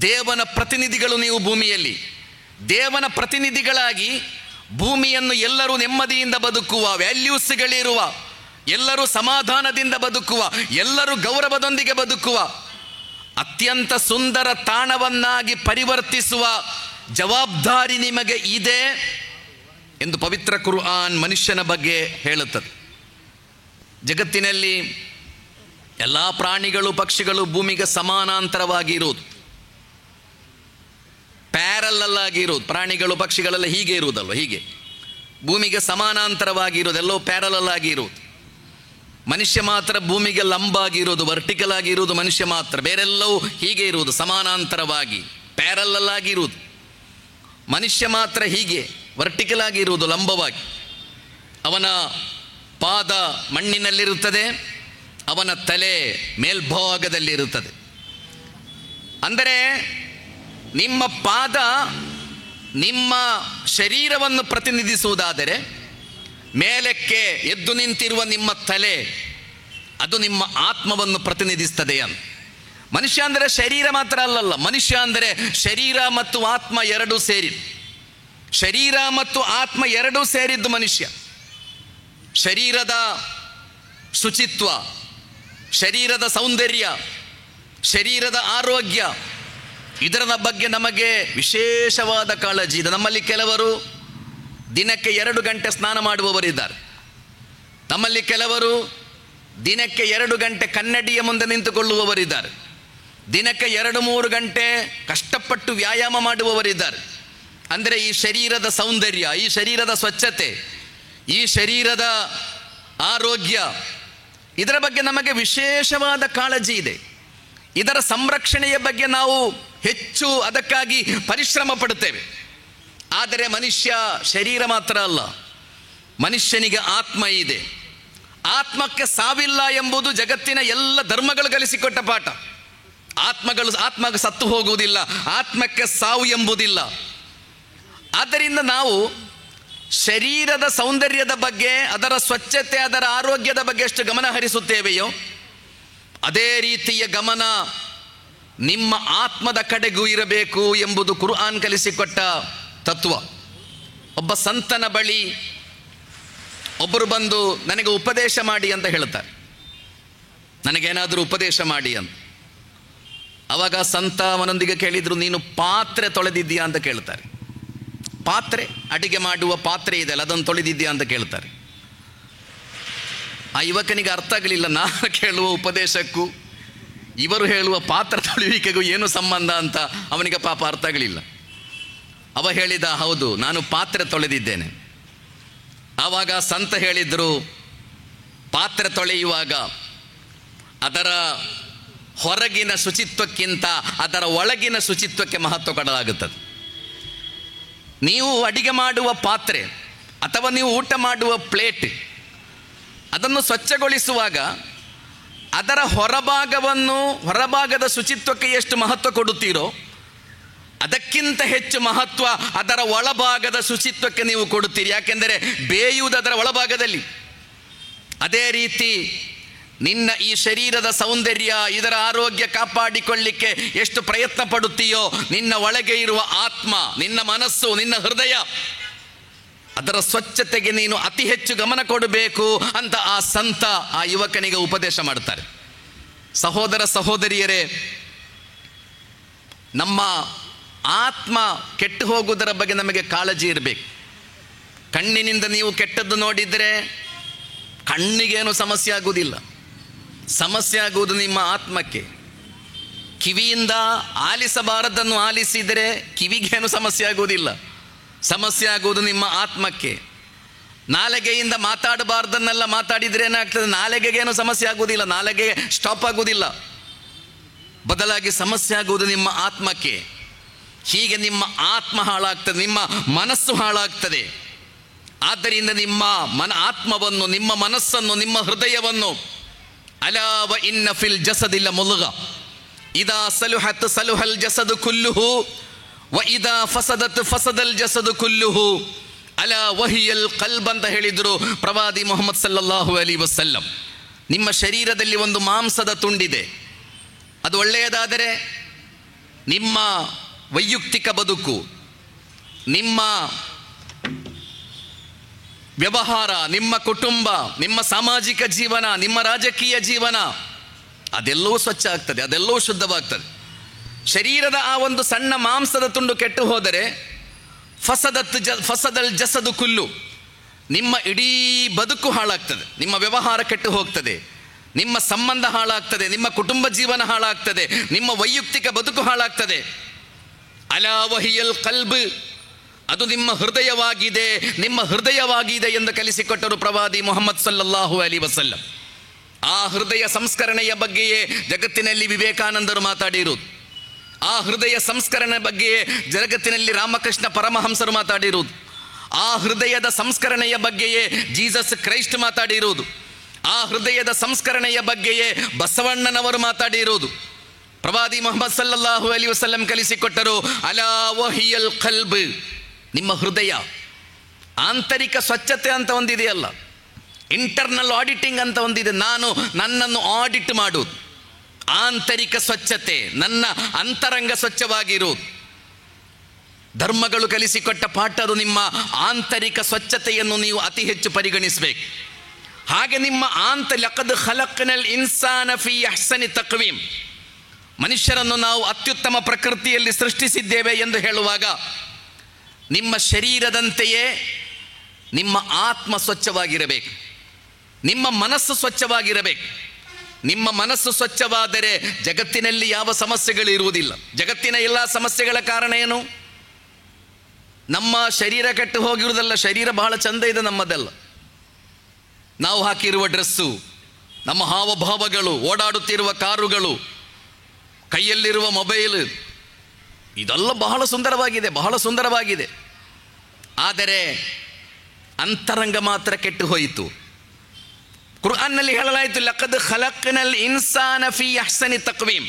ದೇವನ ಪ್ರತಿನಿಧಿಗಳು ನೀವು. ಭೂಮಿಯಲ್ಲಿ ದೇವನ ಪ್ರತಿನಿಧಿಗಳಾಗಿ ಭೂಮಿಯನ್ನು ಎಲ್ಲರೂ ನೆಮ್ಮದಿಯಿಂದ ಬದುಕುವ, ವ್ಯಾಲ್ಯೂಸ್ಗಳಿರುವ, ಎಲ್ಲರೂ ಸಮಾಧಾನದಿಂದ ಬದುಕುವ, ಎಲ್ಲರೂ ಗೌರವದೊಂದಿಗೆ ಬದುಕುವ ಅತ್ಯಂತ ಸುಂದರ ತಾಣವನ್ನಾಗಿ ಪರಿವರ್ತಿಸುವ ಜವಾಬ್ದಾರಿ ನಿಮಗೆ ಇದೆ ಎಂದು ಪವಿತ್ರ ಕುರ್ಆನ್ ಮನುಷ್ಯನ ಬಗ್ಗೆ ಹೇಳುತ್ತದೆ. ಜಗತ್ತಿನಲ್ಲಿ ಎಲ್ಲ ಪ್ರಾಣಿಗಳು ಪಕ್ಷಿಗಳು ಭೂಮಿಗೆ ಸಮಾನಾಂತರವಾಗಿ ಇರುವುದು, ಪ್ಯಾರಲ್ ಆಗಿ ಇರುವುದು. ಪ್ರಾಣಿಗಳು ಪಕ್ಷಿಗಳೆಲ್ಲ ಹೀಗೆ ಇರುವುದಲ್ವ, ಹೀಗೆ ಭೂಮಿಗೆ ಸಮಾನಾಂತರವಾಗಿ ಇರೋದು, ಎಲ್ಲೋ ಪ್ಯಾರಲ್ ಆಗಿ ಇರುವುದು. ಮನುಷ್ಯ ಮಾತ್ರ ಭೂಮಿಗೆ ಲಂಬಾಗಿ ಇರೋದು, ವರ್ಟಿಕಲ್ ಆಗಿ ಇರುವುದು ಮನುಷ್ಯ ಮಾತ್ರ. ಬೇರೆಲ್ಲವೂ ಹೀಗೆ ಇರುವುದು, ಸಮಾನಾಂತರವಾಗಿ ಪ್ಯಾರಲ್ ಆಗಿ ಇರುವುದು. ಮನುಷ್ಯ ಮಾತ್ರ ಹೀಗೆ ವರ್ಟಿಕಲ್ ಆಗಿ ಇರುವುದು, ಲಂಬವಾಗಿ. ಅವನ ಪಾದ ಮಣ್ಣಿನಲ್ಲಿರುತ್ತದೆ, ಅವನ ತಲೆ ಮೇಲ್ಭಾಗದಲ್ಲಿರುತ್ತದೆ. ಅಂದರೆ ನಿಮ್ಮ ಪಾದ ನಿಮ್ಮ ಶರೀರವನ್ನು ಪ್ರತಿನಿಧಿಸುವುದಾದರೆ, ಮೇಲಕ್ಕೆ ಎದ್ದು ನಿಂತಿರುವ ನಿಮ್ಮ ತಲೆ ಅದು ನಿಮ್ಮ ಆತ್ಮವನ್ನು ಪ್ರತಿನಿಧಿಸ್ತದೆ ಅಂತ. ಮನುಷ್ಯ ಅಂದರೆ ಶರೀರ ಮಾತ್ರ ಅಲ್ಲಲ್ಲ, ಮನುಷ್ಯ ಅಂದರೆ ಶರೀರ ಮತ್ತು ಆತ್ಮ ಎರಡೂ ಸೇರಿ, ಶರೀರ ಮತ್ತು ಆತ್ಮ ಎರಡೂ ಸೇರಿದ್ದು ಮನುಷ್ಯ. ಶರೀರದ ಶುಚಿತ್ವ, ಶರೀರದ ಸೌಂದರ್ಯ, ಶರೀರದ ಆರೋಗ್ಯ, ಇದರ ಬಗ್ಗೆ ನಮಗೆ ವಿಶೇಷವಾದ ಕಾಳಜಿ ಇದೆ. ನಮ್ಮಲ್ಲಿ ಕೆಲವರು ದಿನಕ್ಕೆ 2 ಗಂಟೆ ಸ್ನಾನ ಮಾಡುವವರಿದ್ದಾರೆ. ನಮ್ಮಲ್ಲಿ ಕೆಲವರು ದಿನಕ್ಕೆ 2 ಗಂಟೆ ಕನ್ನಡಿಯ ಮುಂದೆ ನಿಂತುಕೊಳ್ಳುವವರಿದ್ದಾರೆ. ದಿನಕ್ಕೆ 2-3 ಗಂಟೆ ಕಷ್ಟಪಟ್ಟು ವ್ಯಾಯಾಮ ಮಾಡುವವರಿದ್ದಾರೆ. ಅಂದರೆ ಈ ಶರೀರದ ಸೌಂದರ್ಯ, ಈ ಶರೀರದ ಸ್ವಚ್ಛತೆ, ಈ ಶರೀರದ ಆರೋಗ್ಯ, ಇದರ ಬಗ್ಗೆ ನಮಗೆ ವಿಶೇಷವಾದ ಕಾಳಜಿ ಇದೆ. ಇದರ ಸಂರಕ್ಷಣೆಯ ಬಗ್ಗೆ ನಾವು ಹೆಚ್ಚು ಅದಕ್ಕಾಗಿ ಪರಿಶ್ರಮ ಪಡುತ್ತೇವೆ. ಆದರೆ ಮನುಷ್ಯ ಶರೀರ ಮಾತ್ರ ಅಲ್ಲ, ಮನುಷ್ಯನಿಗೆ ಆತ್ಮ ಇದೆ. ಆತ್ಮಕ್ಕೆ ಸಾವಿಲ್ಲ ಎಂಬುದು ಜಗತ್ತಿನ ಎಲ್ಲ ಧರ್ಮಗಳು ಕಲಿಸಿಕೊಟ್ಟ ಪಾಠ. ಆತ್ಮಕ್ಕೆ ಸತ್ತು ಹೋಗುವುದಿಲ್ಲ, ಆತ್ಮಕ್ಕೆ ಸಾವು ಎಂಬುದಿಲ್ಲ. ಆದ್ದರಿಂದ ನಾವು ಶರೀರದ ಸೌಂದರ್ಯದ ಬಗ್ಗೆ, ಅದರ ಸ್ವಚ್ಛತೆ, ಅದರ ಆರೋಗ್ಯದ ಬಗ್ಗೆ ಎಷ್ಟು ಗಮನ ಹರಿಸುತ್ತೇವೆಯೋ ಅದೇ ರೀತಿಯ ಗಮನ ನಿಮ್ಮ ಆತ್ಮದ ಕಡೆಗೂ ಇರಬೇಕು ಎಂಬುದು ಕುರ್ಆನ್ ಕಲಿಸಿಕೊಟ್ಟ ತತ್ವ. ಒಬ್ಬ ಸಂತನ ಬಳಿ ಒಬ್ಬರು ಬಂದು ನನಗೆ ಉಪದೇಶ ಮಾಡಿ ಅಂತ ಹೇಳ್ತಾರೆ, ನನಗೇನಾದರೂ ಉಪದೇಶ ಮಾಡಿ ಅಂತ. ಆವಾಗ ಸಂತ ಅವನೊಂದಿಗೆ ಕೇಳಿದ್ರು, ನೀನು ಪಾತ್ರೆ ತೊಳೆದಿದ್ದೀಯಾ ಅಂತ ಕೇಳ್ತಾರೆ. ಪಾತ್ರೆ, ಅಡಿಗೆ ಮಾಡುವ ಪಾತ್ರೆ ಇದೆಯಲ್ಲ, ಅದನ್ನು ತೊಳೆದಿದ್ದೀಯಾ ಅಂತ ಕೇಳ್ತಾರೆ. ಆ ಯುವಕನಿಗೆ ಅರ್ಥ ಆಗಲಿಲ್ಲ, ನಾನು ಕೇಳುವ ಉಪದೇಶಕ್ಕೂ ಇವರು ಹೇಳುವ ಪಾತ್ರ ತೊಳೆಯುವಿಕೆಗೂ ಏನು ಸಂಬಂಧ ಅಂತ ಅವನಿಗೆ ಪಾಪ ಅರ್ಥ ಆಗಲಿಲ್ಲ. ಅವ ಹೇಳಿದ, ಹೌದು ನಾನು ಪಾತ್ರೆ ತೊಳೆದಿದ್ದೇನೆ. ಆವಾಗ ಸಂತ ಹೇಳಿದರು, ಪಾತ್ರೆ ತೊಳೆಯುವಾಗ ಅದರ ಹೊರಗಿನ ಶುಚಿತ್ವಕ್ಕಿಂತ ಅದರ ಒಳಗಿನ ಶುಚಿತ್ವಕ್ಕೆ ಮಹತ್ವ ಕೊಡಲಾಗುತ್ತದೆ. ನೀವು ಅಡಿಗೆ ಮಾಡುವ ಪಾತ್ರೆ ಅಥವಾ ನೀವು ಊಟ ಮಾಡುವ ಪ್ಲೇಟ್ ಅದನ್ನು ಸ್ವಚ್ಛಗೊಳಿಸುವಾಗ ಅದರ ಹೊರಭಾಗದ ಶುಚಿತ್ವಕ್ಕೆ ಎಷ್ಟು ಮಹತ್ವ ಕೊಡುತ್ತೀರೋ ಅದಕ್ಕಿಂತ ಹೆಚ್ಚು ಮಹತ್ವ ಅದರ ಒಳಭಾಗದ ಶುಚಿತ್ವಕ್ಕೆ ನೀವು ಕೊಡುತ್ತೀರಿ. ಯಾಕೆಂದರೆ ಬೇಯುವುದು ಅದರ ಒಳಭಾಗದಲ್ಲಿ. ಅದೇ ರೀತಿ ನಿನ್ನ ಈ ಶರೀರದ ಸೌಂದರ್ಯ, ಇದರ ಆರೋಗ್ಯ ಕಾಪಾಡಿಕೊಳ್ಳಿಕ್ಕೆ ಎಷ್ಟು ಪ್ರಯತ್ನ ಪಡುತ್ತೀಯೋ ನಿನ್ನ ಒಳಗೆ ಇರುವ ಆತ್ಮ, ನಿನ್ನ ಮನಸ್ಸು, ನಿನ್ನ ಹೃದಯ, ಅದರ ಸ್ವಚ್ಛತೆಗೆ ನೀನು ಅತಿ ಹೆಚ್ಚು ಗಮನ ಕೊಡಬೇಕು ಅಂತ ಆ ಸಂತ ಆ ಯುವಕನಿಗೆ ಉಪದೇಶ ಮಾಡ್ತಾರೆ. ಸಹೋದರ ಸಹೋದರಿಯರೇ, ನಮ್ಮ ಆತ್ಮ ಕೆಟ್ಟು ಹೋಗುವುದರ ಬಗ್ಗೆ ನಮಗೆ ಕಾಳಜಿ ಇರಬೇಕು. ಕಣ್ಣಿನಿಂದ ನೀವು ಕೆಟ್ಟದ್ದು ನೋಡಿದರೆ ಕಣ್ಣಿಗೇನು ಸಮಸ್ಯೆ ಆಗುವುದಿಲ್ಲ, ಸಮಸ್ಯೆ ಆಗುವುದು ನಿಮ್ಮ ಆತ್ಮಕ್ಕೆ. ಕಿವಿಯಿಂದ ಆಲಿಸಬಾರದನ್ನು ಆಲಿಸಿದರೆ ಕಿವಿಗೇನು ಸಮಸ್ಯೆ ಆಗುವುದಿಲ್ಲ, ಸಮಸ್ಯೆ ಆಗುವುದು ನಿಮ್ಮ ಆತ್ಮಕ್ಕೆ. ನಾಲಿಗೆಯಿಂದ ಮಾತಾಡಬಾರ್ದನ್ನೆಲ್ಲ ಮಾತಾಡಿದ್ರೆ ಏನಾಗ್ತದೆ? ನಾಲಿಗೆಗೇನು ಸಮಸ್ಯೆ ಆಗುವುದಿಲ್ಲ, ನಾಲಿಗೆ ಸ್ಟಾಪ್ ಆಗುವುದಿಲ್ಲ. ಬದಲಾಗಿ ಸಮಸ್ಯೆ ಆಗುವುದು ನಿಮ್ಮ ಆತ್ಮಕ್ಕೆ. ಹೀಗೆ ನಿಮ್ಮ ಆತ್ಮ ಹಾಳಾಗ್ತದೆ, ನಿಮ್ಮ ಮನಸ್ಸು ಹಾಳಾಗ್ತದೆ. ಆದ್ದರಿಂದ ನಿಮ್ಮ ಆತ್ಮವನ್ನು, ನಿಮ್ಮ ಮನಸ್ಸನ್ನು, ನಿಮ್ಮ ಹೃದಯವನ್ನು ಅಲಾ ವ ಇನ್ನ ಫಿಲ್ ಜಸದಿಲ್ಲ ಮುಲ್ಗ ಇದಾ ಸಲುಹತ್ ಸಲುಹಲ್ ಜಸದು ಕುಲ್ಲುಹು ವ ಇದಾ ಫಸದತ್ ಫಸದಲ್ ಜಸದು ಕುಲ್ಲುಹು ಅಲಾ ವಹಿಯಲ್ ಕಲ್ಬ್ ಅಂತ ಹೇಳಿದರು ಪ್ರವಾದಿ ಮುಹಮ್ಮದ್ ಸಲ್ಲಲ್ಲಾಹು ಅಲೈಹಿ ವಸಲ್ಲಂ. ನಿಮ್ಮ ಶರೀರದಲ್ಲಿ ಒಂದು ಮಾಂಸದ ತುಂಡಿದೆ, ಅದು ಒಳ್ಳೆಯದಾದರೆ ನಿಮ್ಮ ವೈಯಕ್ತಿಕ ಬದುಕು, ನಿಮ್ಮ ವ್ಯವಹಾರ, ನಿಮ್ಮ ಕುಟುಂಬ, ನಿಮ್ಮ ಸಾಮಾಜಿಕ ಜೀವನ, ನಿಮ್ಮ ರಾಜಕೀಯ ಜೀವನ ಅದೆಲ್ಲವೂ ಸ್ವಚ್ಛ ಆಗ್ತದೆ, ಅದೆಲ್ಲವೂ ಶುದ್ಧವಾಗ್ತದೆ. ಶರೀರದ ಆ ಒಂದು ಸಣ್ಣ ಮಾಂಸದ ತುಂಡು ಕೆಟ್ಟು ಹೋದರೆ ಫಸದಲ್ ಜಸದು ಕುಲ್ಲು, ನಿಮ್ಮ ಇಡೀ ಬದುಕು ಹಾಳಾಗ್ತದೆ, ನಿಮ್ಮ ವ್ಯವಹಾರ ಕೆಟ್ಟು ಹೋಗ್ತದೆ, ನಿಮ್ಮ ಸಂಬಂಧ ಹಾಳಾಗ್ತದೆ, ನಿಮ್ಮ ಕುಟುಂಬ ಜೀವನ ಹಾಳಾಗ್ತದೆ, ನಿಮ್ಮ ವೈಯಕ್ತಿಕ ಬದುಕು ಹಾಳಾಗ್ತದೆ. ಅಲಾ ವಹಿಯಲ್ ಕಲ್ಬ್, ಅದು ನಿಮ್ಮ ಹೃದಯವಾಗಿದೆ, ನಿಮ್ಮ ಹೃದಯವಾಗಿದೆ ಎಂದು ಕಲಿಸಿಕೊಟ್ಟರು ಪ್ರವಾದಿ ಮುಹಮ್ಮದ್ ಸಲ್ಲಲ್ಲಾಹು ಅಲೈಹಿ ವಸಲ್ಲಂ. ಆ ಹೃದಯ ಸಂಸ್ಕರಣೆಯ ಬಗ್ಗೆಯೇ ಜಗತ್ತಿನಲ್ಲಿ ವಿವೇಕಾನಂದರು ಮಾತಾಡಿರುವುದು. ಆ ಹೃದಯ ಸಂಸ್ಕರಣೆ ಬಗ್ಗೆಯೇ ಜಗತ್ತಿನಲ್ಲಿ ರಾಮಕೃಷ್ಣ ಪರಮಹಂಸರು ಮಾತಾಡಿರುವುದು. ಆ ಹೃದಯದ ಸಂಸ್ಕರಣೆಯ ಬಗ್ಗೆಯೇ ಜೀಸಸ್ ಕ್ರೈಸ್ಟ್ ಮಾತಾಡಿರುವುದು. ಆ ಹೃದಯದ ಸಂಸ್ಕರಣೆಯ ಬಗ್ಗೆಯೇ ಬಸವಣ್ಣನವರು ಮಾತಾಡಿರುವುದು. ಪ್ರವಾದಿ ಮುಹಮ್ಮದ್ ಸಲ್ಲಲ್ಲಾಹು ಅಲೈಹಿ ವಸಲ್ಲಂ ಕಲಿಸಿಕೊಟ್ಟರು ಅಲಾ ವಹಿಯಲ್ ಕಲ್ಬ್, ನಿಮ್ಮ ಹೃದಯ. ಆಂತರಿಕ ಸ್ವಚ್ಛತೆ ಅಂತ ಒಂದಿದೆಯಲ್ಲ, ಇಂಟರ್ನಲ್ ಆಡಿಟಿಂಗ್ ಅಂತ ಒಂದಿದೆ. ನನ್ನನ್ನು ಆಡಿಟ್ ಮಾಡುವುದು, ಆಂತರಿಕ ಸ್ವಚ್ಛತೆ, ನನ್ನ ಅಂತರಂಗ ಸ್ವಚ್ಛವಾಗಿರುವುದು. ಧರ್ಮಗಳು ಕಲಿಸಿಕೊಟ್ಟ ಪಾಠ ಅದು. ನಿಮ್ಮ ಆಂತರಿಕ ಸ್ವಚ್ಛತೆಯನ್ನು ನೀವು ಅತಿ ಹೆಚ್ಚು ಪರಿಗಣಿಸಬೇಕು. ಹಾಗೆ ನಿಮ್ಮ ಲಕದ್ ಖಲಕ್ನಲ್ ಇನ್ಸಾನ ಫೀ ಅಹ್ಸನಿ ತಕ್ವೀಮ್, ಮನುಷ್ಯರನ್ನು ನಾವು ಅತ್ಯುತ್ತಮ ಪ್ರಕೃತಿಯಲ್ಲಿ ಸೃಷ್ಟಿಸಿದ್ದೇವೆ ಎಂದು ಹೇಳುವಾಗ ನಿಮ್ಮ ಶರೀರದಂತೆಯೇ ನಿಮ್ಮ ಆತ್ಮ ಸ್ವಚ್ಛವಾಗಿರಬೇಕು, ನಿಮ್ಮ ಮನಸ್ಸು ಸ್ವಚ್ಛವಾಗಿರಬೇಕು. ನಿಮ್ಮ ಮನಸ್ಸು ಸ್ವಚ್ಛವಾದರೆ ಜಗತ್ತಿನಲ್ಲಿ ಯಾವ ಸಮಸ್ಯೆಗಳು ಇರುವುದಿಲ್ಲ. ಜಗತ್ತಿನ ಎಲ್ಲ ಸಮಸ್ಯೆಗಳ ಕಾರಣ ಏನು? ನಮ್ಮ ಶರೀರ ಕೆಟ್ಟು ಹೋಗಿರುವುದಲ್ಲ. ಶರೀರ ಬಹಳ ಚಂದ ಇದೆ ನಮ್ಮದೆಲ್ಲ. ನಾವು ಹಾಕಿರುವ ಡ್ರೆಸ್ಸು, ನಮ್ಮ ಹಾವಭಾವಗಳು, ಓಡಾಡುತ್ತಿರುವ ಕಾರುಗಳು, ಕೈಯಲ್ಲಿರುವ ಮೊಬೈಲ್, ಇದೆಲ್ಲ ಬಹಳ ಸುಂದರವಾಗಿದೆ, ಬಹಳ ಸುಂದರವಾಗಿದೆ. ಆದರೆ ಅಂತರಂಗ ಮಾತ್ರ ಕೆಟ್ಟು ಹೋಯಿತು. ಕುರ್ಆನ್ನಲ್ಲಿ ಹೇಳಲಾಯಿತು ಲಕದ್ ಖಲಕ್ನಲ್ ಇನ್ಸಾನ ಫೀ ಅಹ್ಸನಿ ತಕ್ವೀಮ್,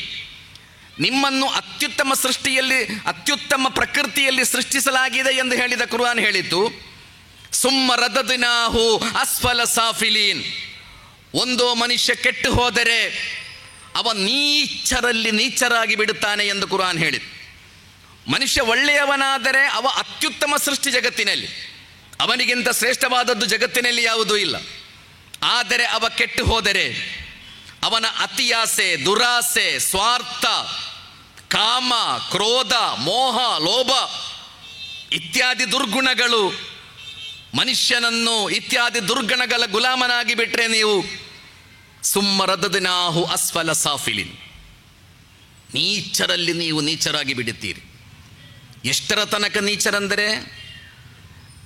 ನಿಮ್ಮನ್ನು ಅತ್ಯುತ್ತಮ ಸೃಷ್ಟಿಯಲ್ಲಿ, ಅತ್ಯುತ್ತಮ ಪ್ರಕೃತಿಯಲ್ಲಿ ಸೃಷ್ಟಿಸಲಾಗಿದೆ ಎಂದು ಹೇಳಿದ ಕುರ್ಆನ್ ಹೇಳಿತು. ಸುಮ್ಮ ರದದ್ನಾಹು ಅಸ್ಫಲ ಸಾಫಿಲೀನ್, ಒಂದು ಮನುಷ್ಯ ಕೆಟ್ಟು ಹೋದರೆ ಅವ ನೀಚರಲ್ಲಿ ನೀಚರಾಗಿ ಬಿಡುತ್ತಾನೆ ಎಂದು ಕುರ್ಆನ್ ಹೇಳಿತು. ಮನುಷ್ಯ ಒಳ್ಳೆಯವನಾದರೆ ಅವ ಅತ್ಯುತ್ತಮ ಸೃಷ್ಟಿ ಜಗತ್ತಿನಲ್ಲಿ, ಅವನಿಗಿಂತ ಶ್ರೇಷ್ಠವಾದದ್ದು ಜಗತ್ತಿನಲ್ಲಿ ಯಾವುದೂ ಇಲ್ಲ. ಆದರೆ ಅವ ಕೆಟ್ಟು ಹೋದರೆ ಅವನ ಅತಿಯಾಸೆ, ದುರಾಸೆ, ಸ್ವಾರ್ಥ, ಕಾಮ, ಕ್ರೋಧ, ಮೋಹ, ಲೋಭ ಇತ್ಯಾದಿ ದುರ್ಗುಣಗಳು ಮನುಷ್ಯನನ್ನು ಇತ್ಯಾದಿ ದುರ್ಗುಣಗಳ ಗುಲಾಮನಾಗಿ ಬಿಟ್ಟರೆ ನೀವು ಸುಮ್ಮ ರದದ್ನಾಹು ಅಸ್ಫಲ ಸಾಫಿಲಿನ್, ನೀಚರಲ್ಲಿ ನೀವು ನೀಚರಾಗಿ ಬಿಡುತ್ತೀರಿ. ಎಷ್ಟರ ತನಕ ನೀಚರಂದರೆ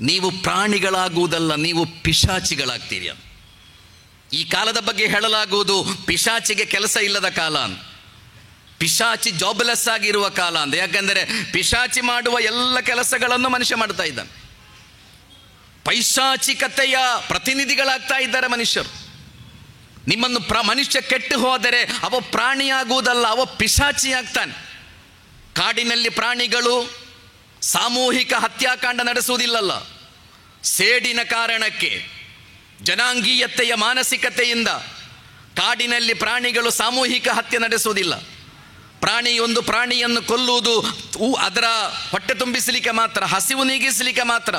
ನೀವು ಪ್ರಾಣಿಗಳಾಗುವುದಲ್ಲ, ನೀವು ಪಿಶಾಚಿಗಳಾಗ್ತೀರಿ. ಈ ಕಾಲದ ಬಗ್ಗೆ ಹೇಳಲಾಗುವುದು ಪಿಶಾಚಿಗೆ ಕೆಲಸ ಇಲ್ಲದ ಕಾಲ ಅಂತ, ಪಿಶಾಚಿ ಜಾಬ್ಲೆಸ್ ಆಗಿರುವ ಕಾಲ ಅಂತ. ಯಾಕೆಂದರೆ ಪಿಶಾಚಿ ಮಾಡುವ ಎಲ್ಲ ಕೆಲಸಗಳನ್ನು ಮನುಷ್ಯ ಮಾಡ್ತಾ ಇದ್ದಾನೆ. ಪೈಶಾಚಿಕತೆಯ ಪ್ರತಿನಿಧಿಗಳಾಗ್ತಾ ಇದ್ದಾರೆ ಮನುಷ್ಯರು. ನಿಮ್ಮನ್ನು ಮನುಷ್ಯ ಕೆಟ್ಟು ಹೋದರೆ ಅವ ಪ್ರಾಣಿಯಾಗುವುದಲ್ಲ, ಅವ ಪಿಶಾಚಿಯಾಗ್ತಾನೆ. ಕಾಡಿನಲ್ಲಿ ಪ್ರಾಣಿಗಳು ಸಾಮೂಹಿಕ ಹತ್ಯಾಕಾಂಡ ನಡೆಸುವುದಿಲ್ಲಲ್ಲ, ಸೇಡಿನ ಕಾರಣಕ್ಕೆ, ಜನಾಂಗೀಯತೆಯ ಮಾನಸಿಕತೆಯಿಂದ ಕಾಡಿನಲ್ಲಿ ಪ್ರಾಣಿಗಳು ಸಾಮೂಹಿಕ ಹತ್ಯೆ ನಡೆಸುವುದಿಲ್ಲ. ಒಂದು ಪ್ರಾಣಿಯನ್ನು ಕೊಲ್ಲುವುದು ಅದರ ಹೊಟ್ಟೆ ತುಂಬಿಸಲಿಕ್ಕೆ ಮಾತ್ರ, ಹಸಿವು ನೀಗಿಸಲಿಕ್ಕೆ ಮಾತ್ರ.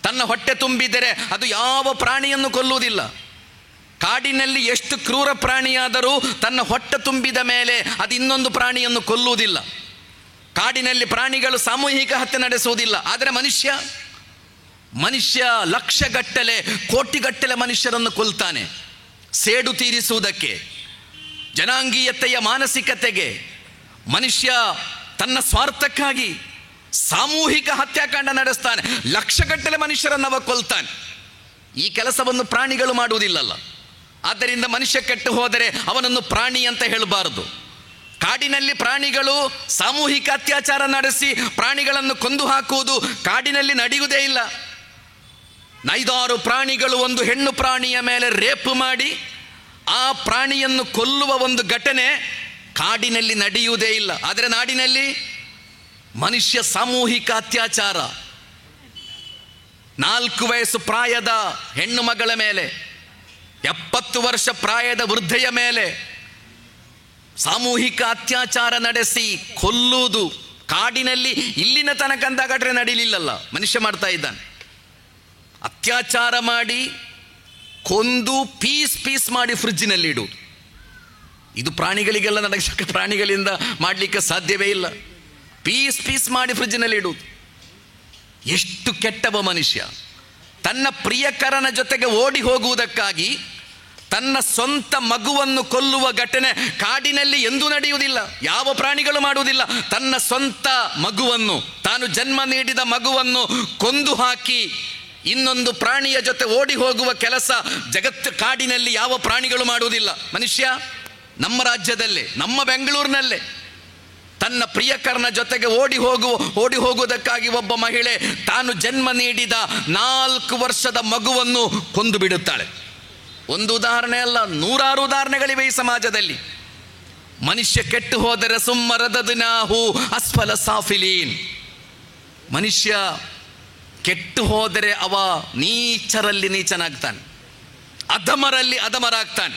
ತನ್ನ ಹೊಟ್ಟೆ ತುಂಬಿದರೆ ಅದು ಯಾವ ಪ್ರಾಣಿಯನ್ನು ಕೊಲ್ಲುವುದಿಲ್ಲ. ಕಾಡಿನಲ್ಲಿ ಎಷ್ಟು ಕ್ರೂರ ಪ್ರಾಣಿಯಾದರೂ ತನ್ನ ಹೊಟ್ಟೆ ತುಂಬಿದ ಮೇಲೆ ಅದು ಇನ್ನೊಂದು ಪ್ರಾಣಿಯನ್ನು ಕೊಲ್ಲುವುದಿಲ್ಲ. ಕಾಡಿನಲ್ಲಿ ಪ್ರಾಣಿಗಳು ಸಾಮೂಹಿಕ ಹತ್ಯೆ ನಡೆಸುವುದಿಲ್ಲ. ಆದರೆ ಮನುಷ್ಯ ಲಕ್ಷಗಟ್ಟಲೆ, ಕೋಟಿಗಟ್ಟಲೆ ಮನುಷ್ಯರನ್ನು ಕೊಲ್ತಾನೆ ಸೇಡು ತೀರಿಸುವುದಕ್ಕೆ, ಜನಾಂಗೀಯತೆಯ ಮಾನಸಿಕತೆಗೆ. ಮನುಷ್ಯ ತನ್ನ ಸ್ವಾರ್ಥಕ್ಕಾಗಿ ಸಾಮೂಹಿಕ ಹತ್ಯಾಕಾಂಡ ನಡೆಸ್ತಾನೆ, ಲಕ್ಷಗಟ್ಟಲೆ ಮನುಷ್ಯರನ್ನು ಅವ ಕೊಲ್ತಾನೆ. ಈ ಕೆಲಸವನ್ನು ಪ್ರಾಣಿಗಳು ಮಾಡುವುದಿಲ್ಲಲ್ಲ. ಆದ್ದರಿಂದ ಮನುಷ್ಯ ಕೆಟ್ಟು ಹೋದರೆ ಅವನನ್ನು ಪ್ರಾಣಿ ಅಂತ ಹೇಳಬಾರದು. ಕಾಡಿನಲ್ಲಿ ಪ್ರಾಣಿಗಳು ಸಾಮೂಹಿಕ ಅತ್ಯಾಚಾರ ನಡೆಸಿ ಪ್ರಾಣಿಗಳನ್ನು ಕೊಂದು ಹಾಕುವುದು ಕಾಡಿನಲ್ಲಿ ನಡೆಯುವುದೇ ಇಲ್ಲ. 5-6 ಪ್ರಾಣಿಗಳು ಒಂದು ಹೆಣ್ಣು ಪ್ರಾಣಿಯ ಮೇಲೆ ರೇಪ್ ಮಾಡಿ ಆ ಪ್ರಾಣಿಯನ್ನು ಕೊಲ್ಲುವ ಒಂದು ಘಟನೆ ಕಾಡಿನಲ್ಲಿ ನಡೆಯುವುದೇ ಇಲ್ಲ. ಆದರೆ ನಾಡಿನಲ್ಲಿ ಮನುಷ್ಯ ಸಾಮೂಹಿಕ ಅತ್ಯಾಚಾರ, 4 ವಯಸ್ಸು ಪ್ರಾಯದ ಹೆಣ್ಣು ಮಗಳ ಮೇಲೆ, 70 ವರ್ಷ ಪ್ರಾಯದ ವೃದ್ಧೆಯ ಮೇಲೆ ಸಾಮೂಹಿಕ ಅತ್ಯಾಚಾರ ನಡೆಸಿ ಕೊಲ್ಲುವುದು ಕಾಡಿನಲ್ಲಿ ಇಲ್ಲಿನ ತನಕಂತ ಘಟನೆ ನಡೀಲಿಲ್ಲಲ್ಲ. ಮನುಷ್ಯ ಮಾಡ್ತಾ ಇದ್ದಾನೆ. ಅತ್ಯಾಚಾರ ಮಾಡಿ ಕೊಂದು ಪೀಸ್ ಮಾಡಿ ಫ್ರಿಡ್ಜಿನಲ್ಲಿ ಇಡುವುದು. ಇದು ಪ್ರಾಣಿಗಳಿಗೆಲ್ಲ ನಡೆಸಕ್ಕೆ ಪ್ರಾಣಿಗಳಿಂದ ಮಾಡಲಿಕ್ಕೆ ಸಾಧ್ಯವೇ ಇಲ್ಲ. ಪೀಸ್ ಮಾಡಿ ಫ್ರಿಡ್ಜಿನಲ್ಲಿ ಇಡುವುದು. ಎಷ್ಟು ಕೆಟ್ಟವ ಮನುಷ್ಯ. ತನ್ನ ಪ್ರಿಯಕರನ ಜೊತೆಗೆ ಓಡಿ ಹೋಗುವುದಕ್ಕಾಗಿ ತನ್ನ ಸ್ವಂತ ಮಗುವನ್ನು ಕೊಲ್ಲುವ ಘಟನೆ ಕಾಡಿನಲ್ಲಿ ಎಂದೂ ನಡೆಯುವುದಿಲ್ಲ. ಯಾವ ಪ್ರಾಣಿಗಳು ಮಾಡುವುದಿಲ್ಲ. ತನ್ನ ಸ್ವಂತ ಮಗುವನ್ನು, ತಾನು ಜನ್ಮ ನೀಡಿದ ಮಗುವನ್ನು ಕೊಂದು ಹಾಕಿ ಇನ್ನೊಂದು ಪ್ರಾಣಿಯ ಜೊತೆ ಓಡಿ ಹೋಗುವ ಕೆಲಸ ಜಗತ್ತು ಕಾಡಿನಲ್ಲಿ ಯಾವ ಪ್ರಾಣಿಗಳು ಮಾಡುವುದಿಲ್ಲ. ಮನುಷ್ಯ ನಮ್ಮ ರಾಜ್ಯದಲ್ಲೇ, ನಮ್ಮ ಬೆಂಗಳೂರಿನಲ್ಲೇ ತನ್ನ ಪ್ರಿಯಕರನ ಜೊತೆಗೆ ಓಡಿ ಹೋಗುವುದಕ್ಕಾಗಿ ಒಬ್ಬ ಮಹಿಳೆ ತಾನು ಜನ್ಮ ನೀಡಿದ 4 ವರ್ಷದ ಮಗುವನ್ನು ಕೊಂದು ಬಿಡುತ್ತಾಳೆ. ಒಂದು ಉದಾಹರಣೆ ಅಲ್ಲ, 100 ಉದಾಹರಣೆಗಳಿವೆ ಈ ಸಮಾಜದಲ್ಲಿ. ಮನುಷ್ಯ ಕೆಟ್ಟು ಹೋದರೆ ಸುಮ್ಮರದನಾಹು ಅಸ್ಫಲ ಸಾಫಿಲೀನ್. ಮನುಷ್ಯ ಕೆಟ್ಟು ಹೋದರೆ ಅವ ನೀಚರಲ್ಲಿ ನೀಚನಾಗ್ತಾನೆ, ಅಧಮರಲ್ಲಿ ಅಧಮರಾಗ್ತಾನೆ.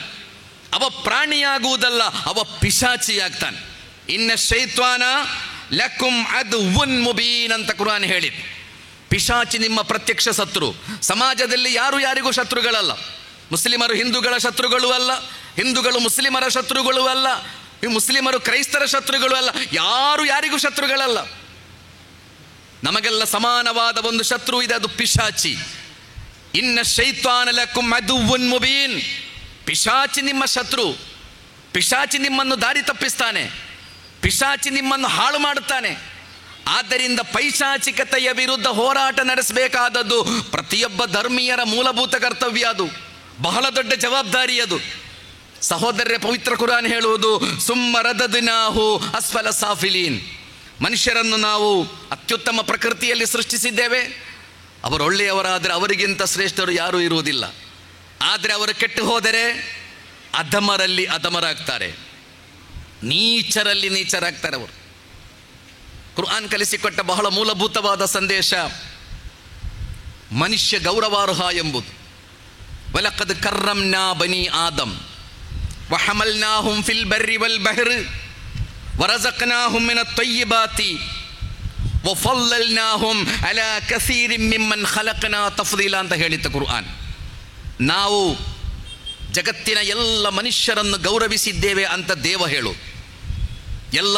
ಅವ ಪ್ರಾಣಿಯಾಗುವುದಲ್ಲ, ಅವ ಪಿಶಾಚಿಯಾಗ್ತಾನೆ. ಇನ್ನ ಶೈತ್ವಾನ ಲಕುಂ ಅದುವ್ವುನ್ ಮುಬೀನ್ ಅಂತ ಕುರಾನ್ ಹೇಳಿದೆ. ಪಿಶಾಚಿ ನಿಮ್ಮ ಪ್ರತ್ಯಕ್ಷ ಶತ್ರು. ಸಮಾಜದಲ್ಲಿ ಯಾರಿಗೂ ಶತ್ರುಗಳಲ್ಲ. ಮುಸ್ಲಿಮರು ಹಿಂದೂಗಳ ಶತ್ರುಗಳು ಅಲ್ಲ, ಹಿಂದೂಗಳು ಮುಸ್ಲಿಮರ ಶತ್ರುಗಳು ಅಲ್ಲ, ಮುಸ್ಲಿಮರು ಕ್ರೈಸ್ತರ ಶತ್ರುಗಳು ಅಲ್ಲ. ಯಾರಿಗೂ ಶತ್ರುಗಳಲ್ಲ. ನಮಗೆಲ್ಲ ಸಮಾನವಾದ ಒಂದು ಶತ್ರು ಇದೆ, ಅದು ಪಿಶಾಚಿ. ಇನ್ನ ಶೈತ್ವಾನ ಲಕುಂ ಅದುವ್ವುನ್ ಮುಬೀನ್. ಪಿಶಾಚಿ ನಿಮ್ಮ ಶತ್ರು. ಪಿಶಾಚಿ ನಿಮ್ಮನ್ನು ದಾರಿ ತಪ್ಪಿಸ್ತಾನೆ, ಪಿಶಾಚಿ ನಿಮ್ಮನ್ನು ಹಾಳು ಮಾಡುತ್ತಾನೆ. ಆದ್ದರಿಂದ ಪೈಶಾಚಿಕತೆಯ ವಿರುದ್ಧ ಹೋರಾಟ ನಡೆಸಬೇಕಾದದ್ದು ಪ್ರತಿಯೊಬ್ಬ ಧರ್ಮೀಯರ ಮೂಲಭೂತ ಕರ್ತವ್ಯ. ಅದು ಬಹಳ ದೊಡ್ಡ ಜವಾಬ್ದಾರಿ. ಅದು ಸಹೋದರರೇ, ಪವಿತ್ರ ಕುರಾನ್ ಹೇಳುವುದು ಸುಮ್ಮರದನಾಹು ಅಸ್ಫಲ ಸಾಫಿಲೀನ್. ಮನುಷ್ಯರನ್ನು ನಾವು ಅತ್ಯುತ್ತಮ ಪ್ರಕೃತಿಯಲ್ಲಿ ಸೃಷ್ಟಿಸಿದ್ದೇವೆ. ಅವರು ಒಳ್ಳೆಯವರಾದರೆ ಅವರಿಗಿಂತ ಶ್ರೇಷ್ಠರು ಯಾರೂ ಇರುವುದಿಲ್ಲ. ಆದರೆ ಅವರು ಕೆಟ್ಟು ಹೋದರೆ ಅಧಮರಲ್ಲಿ ಅಧಮರಾಗ್ತಾರೆ, ನೀಚರಲ್ಲಿ ನೀಚರಾಗ್ತಾರೆ ಅವರು. ಕುರ್ಆನ್ ಕಲಿಸಿಕೊಟ್ಟ ಬಹಳ ಮೂಲಭೂತವಾದ ಸಂದೇಶ ಮನುಷ್ಯ ಗೌರವಾರ್ಹ ಎಂಬುದು. ವಲಕದ್ ಕರ್ರಮ್ನಾ ಬನಿ ಆದಮ್ ವಹಮಲ್ನಾಹುಂ ಫಿಲ್ ಬರ್ರಿ ವಲ್ ಬಹ್ರ್ ವರಜಕ್ನಾಹುಂ ಮಿನತ್ ತಯ್ಯಿಬಾತಿ ವಫಲ್ಲಲ್ನಾಹುಂ ಅಲಾ ಕಸೀರಿನ್ ಮಿಮ್ಮನ್ ಖಲಕ್ನಾ ತಫ್ದೀಲಾ ಅಂತ ಹೇಳಿತ್ತು ಕುರ್ಆನ್. ನಾವು ಜಗತ್ತಿನ ಎಲ್ಲ ಮನುಷ್ಯರನ್ನು ಗೌರವಿಸಿದ್ದೇವೆ ಅಂತ ದೇವ ಹೇಳು. ಎಲ್ಲ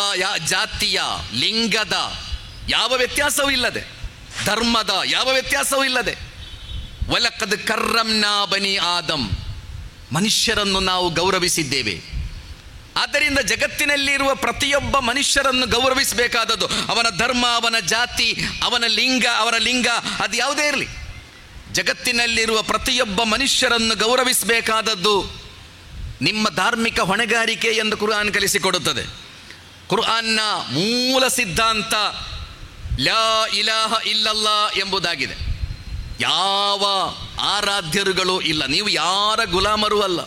ಜಾತಿಯ, ಲಿಂಗದ ಯಾವ ವ್ಯತ್ಯಾಸವೂ ಇಲ್ಲದೆ, ಧರ್ಮದ ಯಾವ ವ್ಯತ್ಯಾಸವೂ ಇಲ್ಲದೆ, ವಲಕದ್ ಕರ್ರಮ್ನಾ ಬನಿ ಆದಮ್, ಮನುಷ್ಯರನ್ನು ನಾವು ಗೌರವಿಸಿದ್ದೇವೆ. ಆದ್ದರಿಂದ ಜಗತ್ತಿನಲ್ಲಿರುವ ಪ್ರತಿಯೊಬ್ಬ ಮನುಷ್ಯರನ್ನು ಗೌರವಿಸಬೇಕಾದದ್ದು ಅವನ ಧರ್ಮ, ಅವನ ಜಾತಿ, ಅವರ ಲಿಂಗ ಅದು ಯಾವುದೇ ಇರಲಿ. ಜಗತ್ತಿನಲ್ಲಿರುವ ಪ್ರತಿಯೊಬ್ಬ ಮನುಷ್ಯರನ್ನು ಗೌರವಿಸಬೇಕಾದದ್ದು ನಿಮ್ಮ ಧಾರ್ಮಿಕ ಹೊಣೆಗಾರಿಕೆ ಎಂದು ಕುರ್ಆನ್ ಕಲಿಸಿಕೊಡುತ್ತದೆ. ಕುರ್ಆನ್ನ ಮೂಲ ಸಿದ್ಧಾಂತ ಲಾ ಇಲಾಹ ಇಲ್ಲಲ್ಲಾ ಎಂಬುದಾಗಿದೆ. ಯಾವ ಆರಾಧ್ಯರುಗಳು ಇಲ್ಲ, ನೀವು ಯಾರ ಗುಲಾಮರೂ ಅಲ್ಲ.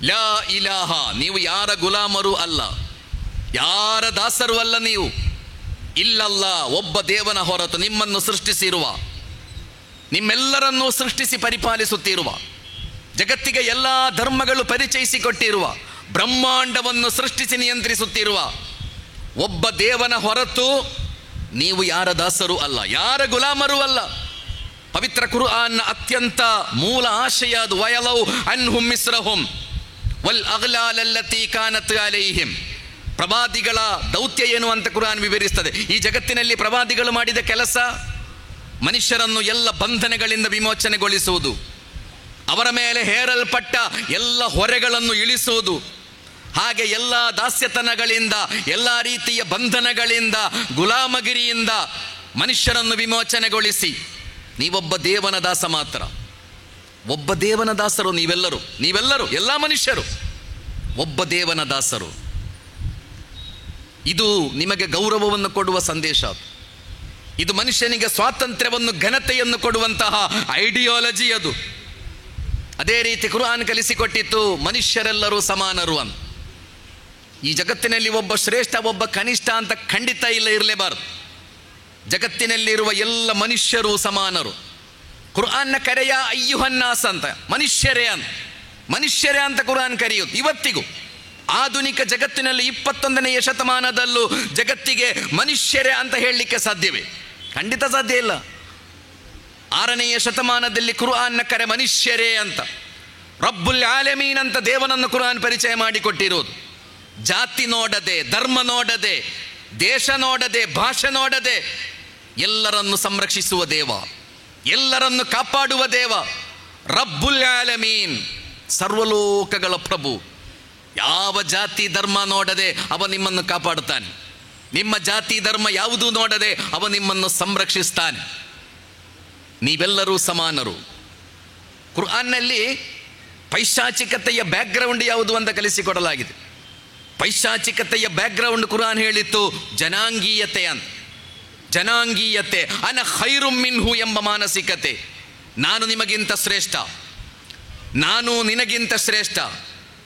ಲಾ ಇಲಾಹ, ನೀವು ಯಾರ ಗುಲಾಮರೂ ಅಲ್ಲ, ಯಾರ ದಾಸರೂ ಅಲ್ಲ ನೀವು. ಇಲ್ಲಲ್ಲ, ಒಬ್ಬ ದೇವನ ಹೊರತು ನಿಮ್ಮನ್ನು ಸೃಷ್ಟಿಸಿರುವ, ನಿಮ್ಮೆಲ್ಲರನ್ನೂ ಸೃಷ್ಟಿಸಿ ಪರಿಪಾಲಿಸುತ್ತಿರುವ, ಜಗತ್ತಿಗೆ ಎಲ್ಲ ಧರ್ಮಗಳು ಪರಿಚಯಿಸಿಕೊಟ್ಟಿರುವ, ಬ್ರಹ್ಮಾಂಡವನ್ನು ಸೃಷ್ಟಿಸಿ ನಿಯಂತ್ರಿಸುತ್ತಿರುವ ಒಬ್ಬ ದೇವನ ಹೊರತು ನೀವು ಯಾರ ದಾಸರೂ ಅಲ್ಲ, ಯಾರ ಗುಲಾಮರೂ ಅಲ್ಲ. ಪವಿತ್ರ ಕುರ್ಆನ್ನ ಅತ್ಯಂತ ಮೂಲ ಆಶಯ ಅದು. ವಯಲೌ ಅನ್ಹುಂ ಮಿಸ್ರಹುಂ ವಲ್ ಅಗ್ಲಾಲ್ ಅಲ್ಲತಿ ಕಾನತ್ ಅಲೈಹಿಂ. ಪ್ರವಾದಿಗಳ ದೌತ್ಯ ಏನು ಅಂತ ಕುರ್ಆನ್ ವಿವರಿಸ್ತದೆ. ಈ ಜಗತ್ತಿನಲ್ಲಿ ಪ್ರವಾದಿಗಳು ಮಾಡಿದ ಕೆಲಸ ಮನುಷ್ಯರನ್ನು ಎಲ್ಲ ಬಂಧನಗಳಿಂದ ವಿಮೋಚನೆಗೊಳಿಸುವುದು, ಅವರ ಮೇಲೆ ಹೇರಲ್ಪಟ್ಟ ಎಲ್ಲ ಹೊರೆಗಳನ್ನು ಇಳಿಸುವುದು, ಹಾಗೆ ಎಲ್ಲ ದಾಸ್ಯತನಗಳಿಂದ, ಎಲ್ಲ ರೀತಿಯ ಬಂಧನಗಳಿಂದ, ಗುಲಾಮಗಿರಿಯಿಂದ ಮನುಷ್ಯರನ್ನು ವಿಮೋಚನೆಗೊಳಿಸಿ ನೀವೊಬ್ಬ ದೇವನ ದಾಸ ಮಾತ್ರ, ಒಬ್ಬ ದೇವನ ದಾಸರು ನೀವೆಲ್ಲರೂ ಎಲ್ಲ ಮನುಷ್ಯರು ಒಬ್ಬ ದೇವನ ದಾಸರು. ಇದು ನಿಮಗೆ ಗೌರವವನ್ನು ಕೊಡುವ ಸಂದೇಶ. ಇದು ಮನುಷ್ಯನಿಗೆ ಸ್ವಾತಂತ್ರ್ಯವನ್ನು, ಘನತೆಯನ್ನು ಕೊಡುವಂತಹ ಐಡಿಯಾಲಜಿ ಅದು. ಅದೇ ರೀತಿ ಕುರ್ಆನ್ ಕಲಿಸಿಕೊಟ್ಟಿತ್ತು ಮನುಷ್ಯರೆಲ್ಲರೂ ಸಮಾನರು ಅಂತ. ಈ ಜಗತ್ತಿನಲ್ಲಿ ಒಬ್ಬ ಶ್ರೇಷ್ಠ ಒಬ್ಬ ಕನಿಷ್ಠ ಅಂತ ಖಂಡಿತ ಇರಲೇಬಾರದು. ಜಗತ್ತಿನಲ್ಲಿರುವ ಎಲ್ಲ ಮನುಷ್ಯರು ಸಮಾನರು. ಕುರ್ಆನ್ನ ಕರೆಯ ಅಯ್ಯುಹನ್ನಾಸ್ ಅಂತ, ಮನುಷ್ಯರೇ ಅಂತ ಕುರ್ಆನ್ ಕರೆಯುವುದು. ಇವತ್ತಿಗೂ ಆಧುನಿಕ ಜಗತ್ತಿನಲ್ಲಿ 21ನೇ ಶತಮಾನದಲ್ಲೂ ಜಗತ್ತಿಗೆ ಮನುಷ್ಯರೇ ಅಂತ ಹೇಳಲಿಕ್ಕೆ ಸಾಧ್ಯವೇ? ಖಂಡಿತ ಸಾಧ್ಯ ಇಲ್ಲ. 6ನೇ ಶತಮಾನದಲ್ಲಿ ಕುರ್ಆನ್ನ ಕರೆ ಮನುಷ್ಯರೇ ಅಂತ, ರಬ್ಬುಲ್ ಆಲಮೀನ್ ಅಂತ ದೇವನನ್ನು ಕುರ್ಆನ್ ಪರಿಚಯ ಮಾಡಿಕೊಟ್ಟಿರೋದು. ಜಾತಿ ನೋಡದೆ, ಧರ್ಮ ನೋಡದೆ, ದೇಶ ನೋಡದೆ, ಭಾಷೆ ನೋಡದೆ ಎಲ್ಲರನ್ನು ಸಂರಕ್ಷಿಸುವ ದೇವ, ಎಲ್ಲರನ್ನು ಕಾಪಾಡುವ ದೇವ ರಬ್ಬುಲ್ ಆಲಮೀನ್, ಸರ್ವಲೋಕಗಳ ಪ್ರಭು. ಯಾವ ಜಾತಿ ಧರ್ಮ ನೋಡದೆ ಅವ ನಿಮ್ಮನ್ನು ಕಾಪಾಡುತ್ತಾನೆ. ನಿಮ್ಮ ಜಾತಿ ಧರ್ಮ ಯಾವುದೂ ನೋಡದೆ ಅವ ನಿಮ್ಮನ್ನು ಸಂರಕ್ಷಿಸ್ತಾನೆ. ನೀವೆಲ್ಲರೂ ಸಮಾನರು. ಕುರ್ಆನ್ನಲ್ಲಿ ಪೈಶಾಚಿಕತೆಯ ಬ್ಯಾಕ್ಗ್ರೌಂಡ್ ಯಾವುದು ಅಂತ ಕಲಿಸಿಕೊಡಲಾಗಿದೆ. ಪೈಶಾಚಿಕತೆಯ ಬ್ಯಾಕ್ಗ್ರೌಂಡ್ ಕುರ್ಆನ್ ಹೇಳಿತ್ತು ಜನಾಂಗೀಯತೆ ಅಂತ. ಜನಾಂಗೀಯತೆ, ಅನ ಖೈರುಂ ಮಿನ್ಹು ಎಂಬ ಮಾನಸಿಕತೆ. ನಾನು ನಿಮಗಿಂತ ಶ್ರೇಷ್ಠ, ನಾನು ನಿನಗಿಂತ ಶ್ರೇಷ್ಠ,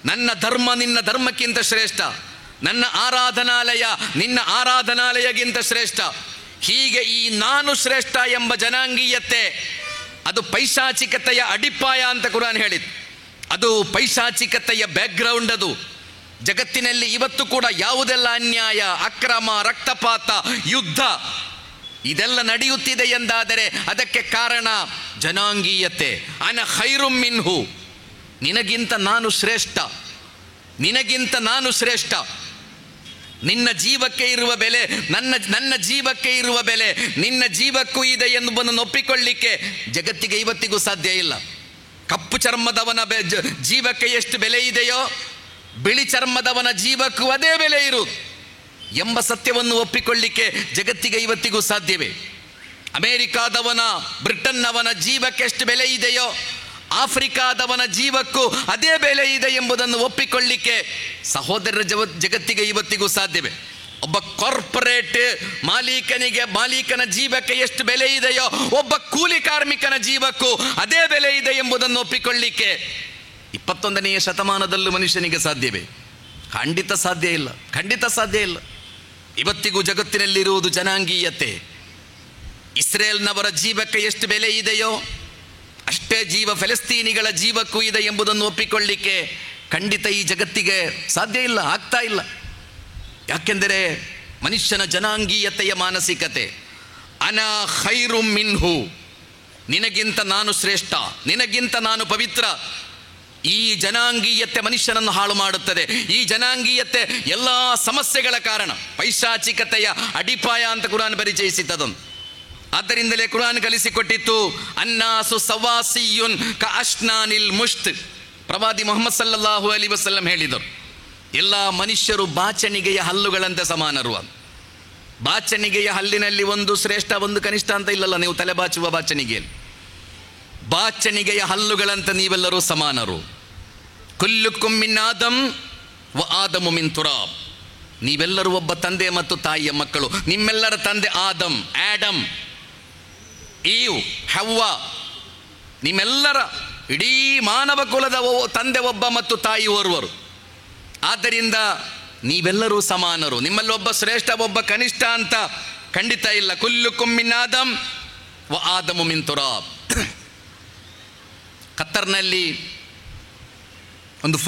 ನನ್ನ ಧರ್ಮ ನಿನ್ನ ಧರ್ಮಕ್ಕಿಂತ ಶ್ರೇಷ್ಠ, ನನ್ನ ಆರಾಧನಾಲಯ ನಿನ್ನ ಆರಾಧನಾಲಯಕ್ಕಿಂತ ಶ್ರೇಷ್ಠ. ಹೀಗೆ ಈ ನಾನು ಶ್ರೇಷ್ಠ ಎಂಬ ಜನಾಂಗೀಯತೆ ಅದು ಪೈಶಾಚಿಕತೆಯ ಅಡಿಪಾಯ ಅಂತ ಕುರ್ಆನ್ ಹೇಳಿತ್ತು. ಅದು ಪೈಶಾಚಿಕತೆಯ ಬ್ಯಾಕ್ಗ್ರೌಂಡ್. ಅದು ಜಗತ್ತಿನಲ್ಲಿ ಇವತ್ತು ಕೂಡ ಯಾವುದೆಲ್ಲ ಅನ್ಯಾಯ, ಅಕ್ರಮ, ರಕ್ತಪಾತ, ಯುದ್ಧ ಇದೆಲ್ಲ ನಡೆಯುತ್ತಿದೆ ಎಂದಾದರೆ ಅದಕ್ಕೆ ಕಾರಣ ಜನಾಂಗೀಯತೆ. ಅನ ಖೈರುಂ ಮಿನ್ಹು, ನಿನಗಿಂತ ನಾನು ಶ್ರೇಷ್ಠ, ನಿನಗಿಂತ ನಾನು ಶ್ರೇಷ್ಠ. ನಿನ್ನ ಜೀವಕ್ಕೆ ಇರುವ ಬೆಲೆ ನನ್ನ ಜೀವಕ್ಕೆ ಇರುವ ಬೆಲೆ ನಿನ್ನ ಜೀವಕ್ಕೂ ಇದೆ ಎಂಬುದನ್ನು ಒಪ್ಪಿಕೊಳ್ಳಿಕ್ಕೆ ಜಗತ್ತಿಗೆ ಇವತ್ತಿಗೂ ಸಾಧ್ಯ ಇಲ್ಲ. ಕಪ್ಪು ಚರ್ಮದವನ ಜೀವಕ್ಕೆ ಎಷ್ಟು ಬೆಲೆ ಇದೆಯೋ ಬಿಳಿ ಚರ್ಮದವನ ಜೀವಕ್ಕೂ ಅದೇ ಬೆಲೆ ಇರುವುದು ಎಂಬ ಸತ್ಯವನ್ನು ಒಪ್ಪಿಕೊಳ್ಳಿಕ್ಕೆ ಜಗತ್ತಿಗೆ ಇವತ್ತಿಗೂ ಸಾಧ್ಯವೇ? ಅಮೇರಿಕಾದವನ, ಬ್ರಿಟನ್ನವನ ಜೀವಕ್ಕೆ ಎಷ್ಟು ಬೆಲೆ ಇದೆಯೋ ಆಫ್ರಿಕಾದವನ ಜೀವಕ್ಕೂ ಅದೇ ಬೆಲೆ ಇದೆ ಎಂಬುದನ್ನು ಒಪ್ಪಿಕೊಳ್ಳಿಕ್ಕೆ ಸಹೋದರರ ಜಗತ್ತಿಗೆ ಇವತ್ತಿಗೂ ಸಾಧ್ಯವೇ? ಒಬ್ಬ ಕಾರ್ಪೊರೇಟ್ ಮಾಲೀಕನ ಜೀವಕ್ಕೆ ಎಷ್ಟು ಬೆಲೆ ಇದೆಯೋ ಒಬ್ಬ ಕೂಲಿ ಕಾರ್ಮಿಕನ ಜೀವಕ್ಕೂ ಅದೇ ಬೆಲೆ ಇದೆ ಎಂಬುದನ್ನು ಒಪ್ಪಿಕೊಳ್ಳಿಕ್ಕೆ 21ನೇ ಶತಮಾನದಲ್ಲೂ ಮನುಷ್ಯನಿಗೆ ಸಾಧ್ಯವೇ? ಖಂಡಿತ ಸಾಧ್ಯ ಇಲ್ಲ, ಖಂಡಿತ ಸಾಧ್ಯ ಇಲ್ಲ. ಇವತ್ತಿಗೂ ಜಗತ್ತಿನಲ್ಲಿರುವುದು ಜನಾಂಗೀಯತೆ. ಇಸ್ರೇಲ್ನವರ ಜೀವಕ್ಕೆ ಎಷ್ಟು ಬೆಲೆ ಇದೆಯೋ ಅಷ್ಟೇ ಜೀವ ಫೆಲಸ್ತೀನಿಗಳ ಜೀವಕ್ಕೂ ಇದೆ ಎಂಬುದನ್ನು ಒಪ್ಪಿಕೊಳ್ಳಿಕ್ಕೆ ಖಂಡಿತ ಈ ಜಗತ್ತಿಗೆ ಸಾಧ್ಯ ಇಲ್ಲ, ಆಗ್ತಾ ಇಲ್ಲ. ಯಾಕೆಂದರೆ ಮನುಷ್ಯನ ಜನಾಂಗೀಯತೆಯ ಮಾನಸಿಕತೆ ಅನ ಖೈರುಂ ಮಿನ್ಹು, ನಿನಗಿಂತ ನಾನು ಶ್ರೇಷ್ಠ, ನಿನಗಿಂತ ನಾನು ಪವಿತ್ರ. ಈ ಜನಾಂಗೀಯತೆ ಮನುಷ್ಯನನ್ನು ಹಾಳು ಮಾಡುತ್ತದೆ. ಈ ಜನಾಂಗೀಯತೆ ಎಲ್ಲ ಸಮಸ್ಯೆಗಳ ಕಾರಣ, ಪೈಶಾಚಿಕತೆಯ ಅಡಿಪಾಯ ಅಂತ ಕುರ್ಆನ್ ಪರಿಚಯಿಸಿದ್ದದೊಂದು. ಆದ್ದರಿಂದಲೇ ಕುರ್ಆನ್ ಕಲಿಸಿಕೊಟ್ಟಿತ್ತು ಅನ್ನಾಸು ಸವಾಸಿಯುನ್ ಕ ಅಶ್ನಾನಿಲ್ ಮುಷ್ತ್. ಪ್ರವಾದಿ ಮುಹಮ್ಮದ್ ಸಲ್ಲಲ್ಲಾಹು ಅಲೈಹಿ ವಸಲ್ಲಂ ಹೇಳಿದರು, ಎಲ್ಲ ಮನುಷ್ಯರು ಬಾಚಣಿಗೆಯ ಹಲ್ಲುಗಳಂತೆ ಸಮಾನರು. ಬಾಚಣಿಗೆಯ ಹಲ್ಲಿನಲ್ಲಿ ಒಂದು ಶ್ರೇಷ್ಠ ಒಂದು ಕನಿಷ್ಠ ಅಂತ ಇಲ್ಲಲ್ಲ. ನೀವು ತಲೆ ಬಾಚುವ ಬಾಚಣಿಗೆಯಲ್ಲಿ ಬಾಚಣಿಗೆಯ ಹಲ್ಲುಗಳಂತೆ ನೀವೆಲ್ಲರೂ ಸಮಾನರು. ಕುಲ್ಲುಕುಂ ಮಿನ್ ಆದಮ್ ವ ಆದಮು ಮಿನ್ ತುರಾಬ್. ನೀವೆಲ್ಲರೂ ಒಬ್ಬ ತಂದೆ ಮತ್ತು ತಾಯಿಯ ಮಕ್ಕಳು. ನಿಮ್ಮೆಲ್ಲರ ತಂದೆ ಆಡಮ್, ಈವ್, ಹವ್ವ, ನಿಮ್ಮೆಲ್ಲರ ಇಡೀ ಮಾನವ ಕುಲದ ತಂದೆ ಒಬ್ಬ ಮತ್ತು ತಾಯಿ ಓರ್ವರು. ಆದ್ದರಿಂದ ನೀವೆಲ್ಲರೂ ಸಮಾನರು. ನಿಮ್ಮಲ್ಲಿ ಒಬ್ಬ ಶ್ರೇಷ್ಠ ಒಬ್ಬ ಕನಿಷ್ಠ ಅಂತ ಖಂಡಿತ ಇಲ್ಲ. ಕುಲ್ಲುಕುಂ ಮಿನ್ ಆದಮ್ ವ ಆದಮು ಮಿನ್ ತುರಾಬ್. ಕತ್ತರ್ನಲ್ಲಿ ಒಂದು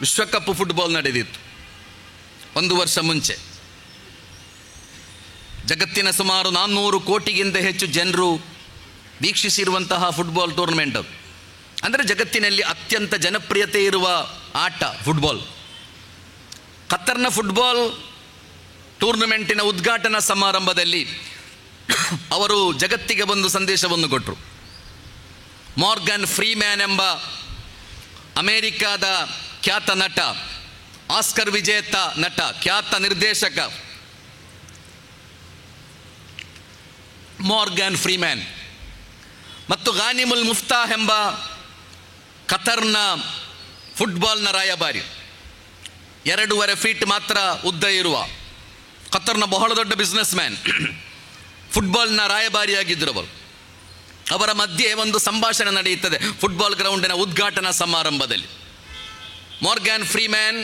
ವಿಶ್ವಕಪ್ ಫುಟ್ಬಾಲ್ ನಡೆದಿತ್ತು 1 ವರ್ಷ ಮುಂಚೆ. ಜಗತ್ತಿನ ಸುಮಾರು 400 ಕೋಟಿಗಿಂತ ಹೆಚ್ಚು ಜನರು ವೀಕ್ಷಿಸಿರುವಂತಹ ಫುಟ್ಬಾಲ್ ಟೂರ್ನಮೆಂಟ್ ಅದು. ಅಂದರೆ ಜಗತ್ತಿನಲ್ಲಿ ಅತ್ಯಂತ ಜನಪ್ರಿಯತೆ ಇರುವ ಆಟ ಫುಟ್ಬಾಲ್. ಕತ್ತರ್ನ ಫುಟ್ಬಾಲ್ ಟೂರ್ನಮೆಂಟಿನ ಉದ್ಘಾಟನಾ ಸಮಾರಂಭದಲ್ಲಿ ಅವರು ಜಗತ್ತಿಗೆ ಒಂದು ಸಂದೇಶವನ್ನು ಕೊಟ್ಟರು. ಮಾರ್ಗನ್ ಫ್ರೀಮ್ಯಾನ್ ಎಂಬ ಅಮೇರಿಕಾದ ಖ್ಯಾತ ನಟ, ಆಸ್ಕರ್ ವಿಜೇತ ನಟ, ಖ್ಯಾತ ನಿರ್ದೇಶಕ ಮಾರ್ಗನ್ ಫ್ರೀಮ್ಯಾನ್ ಮತ್ತು ಗಾನಿಮುಲ್ ಮುಫ್ತಾಹ್ ಎಂಬ ಕತರ್ನ ಫುಟ್ಬಾಲ್ನ ರಾಯಭಾರಿ, 2.5 ಫೀಟ್ ಮಾತ್ರ ಉದ್ದ ಇರುವ ಕತರ್ನ ಬಹಳ ದೊಡ್ಡ ಬಿಸ್ನೆಸ್ ಮ್ಯಾನ್, ಫುಟ್ಬಾಲ್ನ ರಾಯಭಾರಿಯಾಗಿದ್ದರು ಅವರು. ಅವರ ಮಧ್ಯೆ ಒಂದು ಸಂಭಾಷಣೆ ನಡೆಯುತ್ತದೆ ಫುಟ್ಬಾಲ್ ಗ್ರೌಂಡಿನ ಉದ್ಘಾಟನಾ ಸಮಾರಂಭದಲ್ಲಿ. ಮಾರ್ಗನ್ ಫ್ರೀಮ್ಯಾನ್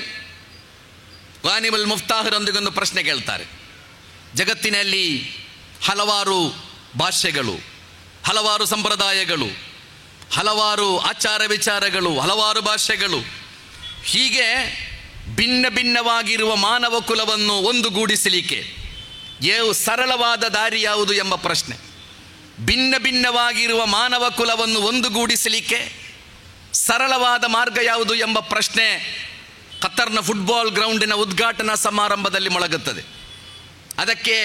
ಗಾನಿಮುಲ್ ಮುಫ್ತಾಹರೊಂದಿಗೊಂದು ಪ್ರಶ್ನೆ ಕೇಳ್ತಾರೆ. ಜಗತ್ತಿನಲ್ಲಿ ಹಲವಾರು ಭಾಷೆಗಳು, ಹಲವಾರು ಸಂಪ್ರದಾಯಗಳು, ಹಲವಾರು ಆಚಾರ ವಿಚಾರಗಳು, ಹಲವಾರು ಭಾಷೆಗಳು, ಹೀಗೆ ಭಿನ್ನ ಭಿನ್ನವಾಗಿರುವ ಮಾನವ ಕುಲವನ್ನು ಒಂದುಗೂಡಿಸಲಿಕ್ಕೆ ಸರಳವಾದ ದಾರಿ ಯಾವುದು ಎಂಬ ಪ್ರಶ್ನೆ. ಭಿನ್ನ ಭಿನ್ನವಾಗಿರುವ ಮಾನವ ಕುಲವನ್ನು ಒಂದುಗೂಡಿಸಲಿಕ್ಕೆ ಸರಳವಾದ ಮಾರ್ಗ ಯಾವುದು ಎಂಬ ಪ್ರಶ್ನೆ ಕತರ್ನ ಫುಟ್ಬಾಲ್ ಗ್ರೌಂಡಿನ ಉದ್ಘಾಟನಾ ಸಮಾರಂಭದಲ್ಲಿ ಮೊಳಗುತ್ತದೆ. ಅದಕ್ಕೆ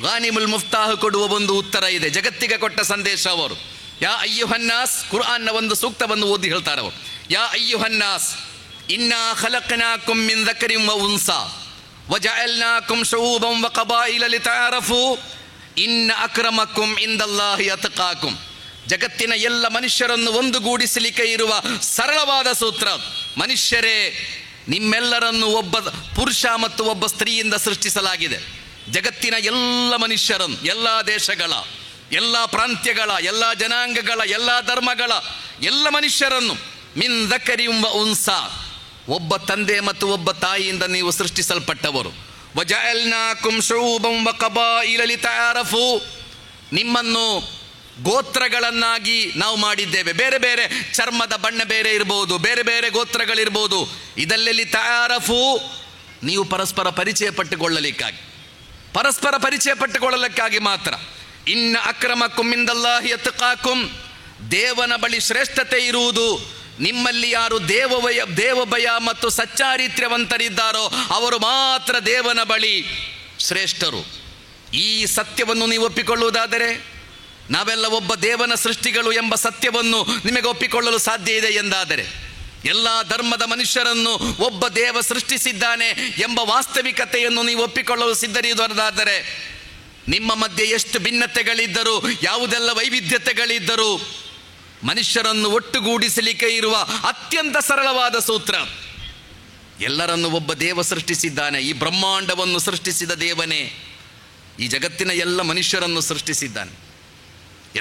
ಗಾನಿಮುಲ್ ಮುಫ್ತಾಹ್ ಕೊಡುವ ಒಂದು ಉತ್ತರ ಇದೆ, ಜಗತ್ತಿಗೆ ಕೊಟ್ಟ ಸಂದೇಶ ಅವರು. ಯಾ ಅಯ್ಯುಹನ್ನಾಸ್, ಕುರ್ಆನ್ನ ಒಂದು ಸೂಕ್ತವನ್ನು ಓದಿ ಹೇಳ್ತಾರೆ ಅವರು. ಯಾ ಅಯ್ಯುಹನ್ನಾಸ್ ಇನ್ನಾ ಖಲಕ್ನಾಕುಂ ಮಿನ್ ذಕರಿನ್ ವ ಉನ್ಸಾ ವಜಅಲ್ನಾಕುಂ ಶೂಬಂ ವ ಕಬಾಯಿಲ ಲಿತಅರಫು ಇನ್ನ ಅಕ್ರಮಕುಂ ಇಂದಲ್ಲಾಹಿ ಅತ್ಕಾಕುಂ. ಜಗತ್ತಿನ ಎಲ್ಲ ಮನುಷ್ಯರನ್ನು ಒಂದುಗೂಡಿಸಲಿಕ್ಕೆ ಇರುವ ಸರಳವಾದ ಸೂತ್ರ. ಮನುಷ್ಯರೇ, ನಿಮ್ಮೆಲ್ಲರನ್ನು ಒಬ್ಬ ಪುರುಷ ಮತ್ತು ಒಬ್ಬ ಸ್ತ್ರೀಯಿಂದ ಸೃಷ್ಟಿಸಲಾಗಿದೆ. ಜಗತ್ತಿನ ಎಲ್ಲ ಮನುಷ್ಯರನ್ನು, ಎಲ್ಲ ದೇಶಗಳ, ಎಲ್ಲ ಪ್ರಾಂತ್ಯಗಳ, ಎಲ್ಲ ಜನಾಂಗಗಳ, ಎಲ್ಲ ಧರ್ಮಗಳ ಎಲ್ಲ ಮನುಷ್ಯರನ್ನು ಮಿನ್ ذಕರಿನ್ ವ ಉನ್ಸಾ, ಒಬ್ಬ ತಂದೆ ಮತ್ತು ಒಬ್ಬ ತಾಯಿಯಿಂದ ನೀವು ಸೃಷ್ಟಿಸಲ್ಪಟ್ಟವರು. ವಜಅಲ್ನಾಕುಂ ಶೂಬಂ ವ ಕಬಾಯಿಲ ಲಿತಅರಫು, ನಿಮ್ಮನ್ನು ಗೋತ್ರಗಳನ್ನಾಗಿ ನಾವು ಮಾಡಿದ್ದೇವೆ. ಬೇರೆ ಬೇರೆ ಚರ್ಮದ ಬಣ್ಣ ಬೇರೆ ಇರಬಹುದು, ಬೇರೆ ಬೇರೆ ಗೋತ್ರಗಳಿರ್ಬೋದು. ಇದರಲ್ಲಿ ಲಿತಅರಫು, ನೀವು ಪರಸ್ಪರ ಪರಿಚಯ ಪಟ್ಟುಕೊಳ್ಳಲಿಕ್ಕಾಗಿ, ಪರಸ್ಪರ ಪರಿಚಯ ಪಟ್ಟುಕೊಳ್ಳಲಿಕ್ಕಾಗಿ ಮಾತ್ರ. ಇನ್ನ ಅಕ್ರಮಕುಂ ಇಂದಲ್ಲಾಹಿ ಅತ್ಕಾಕುಂ, ದೇವನ ಬಳಿ ಶ್ರೇಷ್ಠತೆ ಇರುವುದು ನಿಮ್ಮಲ್ಲಿ ಯಾರು ದೇವಭಯ ಮತ್ತು ಸಚ್ಚಾರಿತ್ರ್ಯವಂತರಿದ್ದಾರೋ ಅವರು ಮಾತ್ರ ದೇವನ ಬಳಿ ಶ್ರೇಷ್ಠರು. ಈ ಸತ್ಯವನ್ನು ನೀವು ಒಪ್ಪಿಕೊಳ್ಳುವುದಾದರೆ, ನಾವೆಲ್ಲ ಒಬ್ಬ ದೇವನ ಸೃಷ್ಟಿಗಳು ಎಂಬ ಸತ್ಯವನ್ನು ನಿಮಗೆ ಒಪ್ಪಿಕೊಳ್ಳಲು ಸಾಧ್ಯ ಇದೆ ಎಂದಾದರೆ, ಎಲ್ಲ ಧರ್ಮದ ಮನುಷ್ಯರನ್ನು ಒಬ್ಬ ದೇವ ಸೃಷ್ಟಿಸಿದ್ದಾನೆ ಎಂಬ ವಾಸ್ತವಿಕತೆಯನ್ನು ನೀವು ಒಪ್ಪಿಕೊಳ್ಳಲು ಸಿದ್ಧರಿರುವುದಾದರೆ, ನಿಮ್ಮ ಮಧ್ಯೆ ಎಷ್ಟು ಭಿನ್ನತೆಗಳಿದ್ದರೂ, ಯಾವುದೆಲ್ಲ ವೈವಿಧ್ಯತೆಗಳಿದ್ದರೂ, ಮನುಷ್ಯರನ್ನು ಒಟ್ಟುಗೂಡಿಸಲಿಕ್ಕೆ ಇರುವ ಅತ್ಯಂತ ಸರಳವಾದ ಸೂತ್ರ, ಎಲ್ಲರನ್ನು ಒಬ್ಬ ದೇವ ಸೃಷ್ಟಿಸಿದ್ದಾನೆ. ಈ ಬ್ರಹ್ಮಾಂಡವನ್ನು ಸೃಷ್ಟಿಸಿದ ದೇವನೇ ಈ ಜಗತ್ತಿನ ಎಲ್ಲ ಮನುಷ್ಯರನ್ನು ಸೃಷ್ಟಿಸಿದ್ದಾನೆ.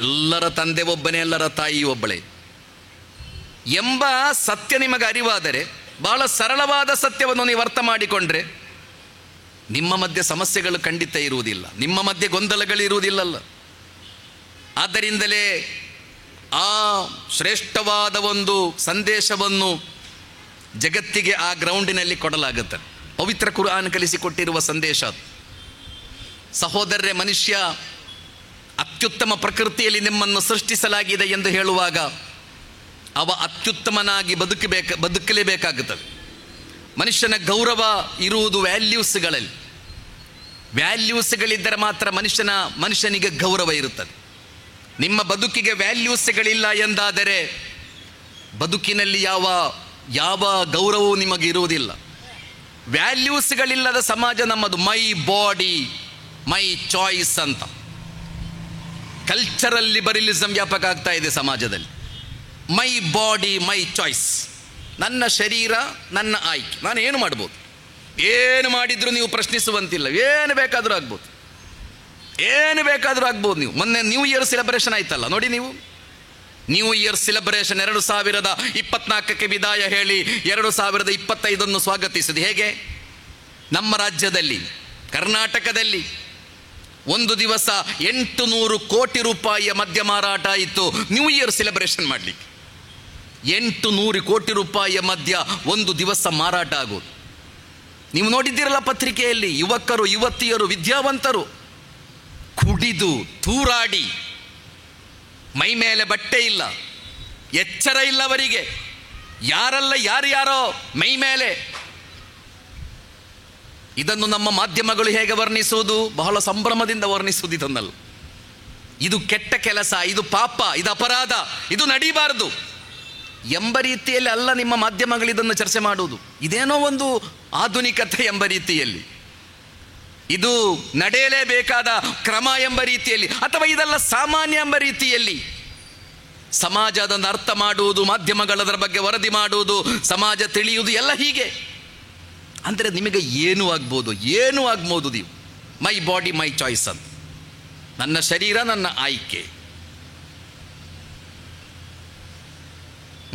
ಎಲ್ಲರ ತಂದೆ ಒಬ್ಬನೇ, ಎಲ್ಲರ ತಾಯಿ ಒಬ್ಬಳೇ ಎಂಬ ಸತ್ಯ ನಿಮಗೆ ಅರಿವಾದರೆ, ಬಹಳ ಸರಳವಾದ ಸತ್ಯವನ್ನು ನೀವು ಅರ್ಥ ಮಾಡಿಕೊಂಡ್ರೆ, ನಿಮ್ಮ ಮಧ್ಯೆ ಸಮಸ್ಯೆಗಳು ಖಂಡಿತ ಇರುವುದಿಲ್ಲ, ನಿಮ್ಮ ಮಧ್ಯೆ ಗೊಂದಲಗಳಿರುವುದಿಲ್ಲಲ್ಲ. ಆದ್ದರಿಂದಲೇ ಆ ಶ್ರೇಷ್ಠವಾದ ಒಂದು ಸಂದೇಶವನ್ನು ಜಗತ್ತಿಗೆ ಆ ಗ್ರೌಂಡಿನಲ್ಲಿ ಕೊಡಲಾಗುತ್ತೆ. ಪವಿತ್ರ ಕುರ್ಆನ್ ಕಲಿಸಿಕೊಟ್ಟಿರುವ ಸಂದೇಶ ಅದು. ಸಹೋದರರೇ, ಮನುಷ್ಯ ಅತ್ಯುತ್ತಮ ಪ್ರಕೃತಿಯಲ್ಲಿ ನಿಮ್ಮನ್ನು ಸೃಷ್ಟಿಸಲಾಗಿದೆ ಎಂದು ಹೇಳುವಾಗ ಅವ ಅತ್ಯುತ್ತಮನಾಗಿ ಬದುಕಲೇಬೇಕಾಗುತ್ತದೆ. ಮನುಷ್ಯನ ಗೌರವ ಇರುವುದು ವ್ಯಾಲ್ಯೂಸ್ಗಳಲ್ಲಿ. ವ್ಯಾಲ್ಯೂಸ್ಗಳಿದ್ದರೆ ಮಾತ್ರ ಮನುಷ್ಯನಿಗೆ ಗೌರವ ಇರುತ್ತದೆ. ನಿಮ್ಮ ಬದುಕಿಗೆ ವ್ಯಾಲ್ಯೂಸ್ಗಳಿಲ್ಲ ಎಂದಾದರೆ ಬದುಕಿನಲ್ಲಿ ಯಾವ ಗೌರವವೂ ನಿಮಗೆ ಇರುವುದಿಲ್ಲ. ವ್ಯಾಲ್ಯೂಸ್ಗಳಿಲ್ಲದ ಸಮಾಜ ನಮ್ಮದು. ಮೈ ಬಾಡಿ ಮೈ ಚಾಯ್ಸ್ ಅಂತ ಕಲ್ಚರಲ್ ಲಿಬರಲಿಸಮ್ ವ್ಯಾಪಕ ಆಗ್ತಾ ಇದೆ ಸಮಾಜದಲ್ಲಿ. ಮೈ ಬಾಡಿ ಮೈ ಚಾಯ್ಸ್, ನನ್ನ ಶರೀರ ನನ್ನ ಆಯ್ಕೆ, ನಾನು ಏನು ಮಾಡ್ಬೋದು, ಏನು ಮಾಡಿದರೂ ನೀವು ಪ್ರಶ್ನಿಸುವಂತಿಲ್ಲ, ಏನು ಬೇಕಾದರೂ ಆಗ್ಬೋದು, ಏನು ಬೇಕಾದರೂ ಆಗ್ಬೋದು. ನೀವು ಮೊನ್ನೆ ನ್ಯೂ ಇಯರ್ ಸೆಲೆಬ್ರೇಷನ್ ಆಯ್ತಲ್ಲ ನೋಡಿ, ನ್ಯೂ ಇಯರ್ ಸೆಲೆಬ್ರೇಷನ್ 2024ಕ್ಕೆ ವಿದಾಯ ಹೇಳಿ 2025 ಸ್ವಾಗತಿಸಿದೆ. ಹೇಗೆ? ನಮ್ಮ ರಾಜ್ಯದಲ್ಲಿ, ಕರ್ನಾಟಕದಲ್ಲಿ ಒಂದು ದಿವಸ 800 ಕೋಟಿ ರೂಪಾಯಿಯ ಮದ್ಯ ಮಾರಾಟ ಆಯಿತು ನ್ಯೂ ಇಯರ್ ಸೆಲೆಬ್ರೇಷನ್ ಮಾಡಲಿಕ್ಕೆ. 800 ಕೋಟಿ ರೂಪಾಯಿಯ ಮದ್ಯ ಒಂದು ದಿವಸ ಮಾರಾಟ ಆಗೋದು ನೀವು ನೋಡಿದ್ದೀರಲ್ಲ ಪತ್ರಿಕೆಯಲ್ಲಿ. ಯುವಕರು ಯುವತಿಯರು ವಿದ್ಯಾವಂತರು ಕುಡಿದು ತೂರಾಡಿ, ಮೈ ಮೇಲೆ ಬಟ್ಟೆ ಇಲ್ಲ, ಎಚ್ಚರ ಇಲ್ಲ ಅವರಿಗೆ, ಯಾರ್ಯಾರೋ ಮೈ ಮೇಲೆ. ಇದನ್ನು ನಮ್ಮ ಮಾಧ್ಯಮಗಳು ಹೇಗೆ ವರ್ಣಿಸುವುದು? ಬಹಳ ಸಂಭ್ರಮದಿಂದ ವರ್ಣಿಸುವುದು ಇದನ್ನಲ್ಲ. ಇದು ಕೆಟ್ಟ ಕೆಲಸ, ಇದು ಪಾಪ, ಇದು ಅಪರಾಧ, ಇದು ನಡೀಬಾರದು ಎಂಬ ರೀತಿಯಲ್ಲಿ ಅಲ್ಲ ನಿಮ್ಮ ಮಾಧ್ಯಮಗಳು ಇದನ್ನು ಚರ್ಚೆ ಮಾಡುವುದು. ಇದೇನೋ ಒಂದು ಆಧುನಿಕತೆ ಎಂಬ ರೀತಿಯಲ್ಲಿ, ಇದು ನಡೆಯಲೇಬೇಕಾದ ಕ್ರಮ ಎಂಬ ರೀತಿಯಲ್ಲಿ, ಅಥವಾ ಇದೆಲ್ಲ ಸಾಮಾನ್ಯ ಎಂಬ ರೀತಿಯಲ್ಲಿ ಸಮಾಜ ಅದನ್ನು ಅರ್ಥ ಮಾಡುವುದು, ಮಾಧ್ಯಮಗಳದರ ಬಗ್ಗೆ ವರದಿ ಮಾಡುವುದು, ಸಮಾಜ ತಿಳಿಯುವುದು ಎಲ್ಲ ಹೀಗೆ. ಅಂದರೆ ನಿಮಗೆ ಏನೂ ಆಗ್ಬೋದು ನೀವು. ಮೈ ಬಾಡಿ ಮೈ ಚಾಯ್ಸ್ ಅಂತ, ನನ್ನ ಶರೀರ ನನ್ನ ಆಯ್ಕೆ.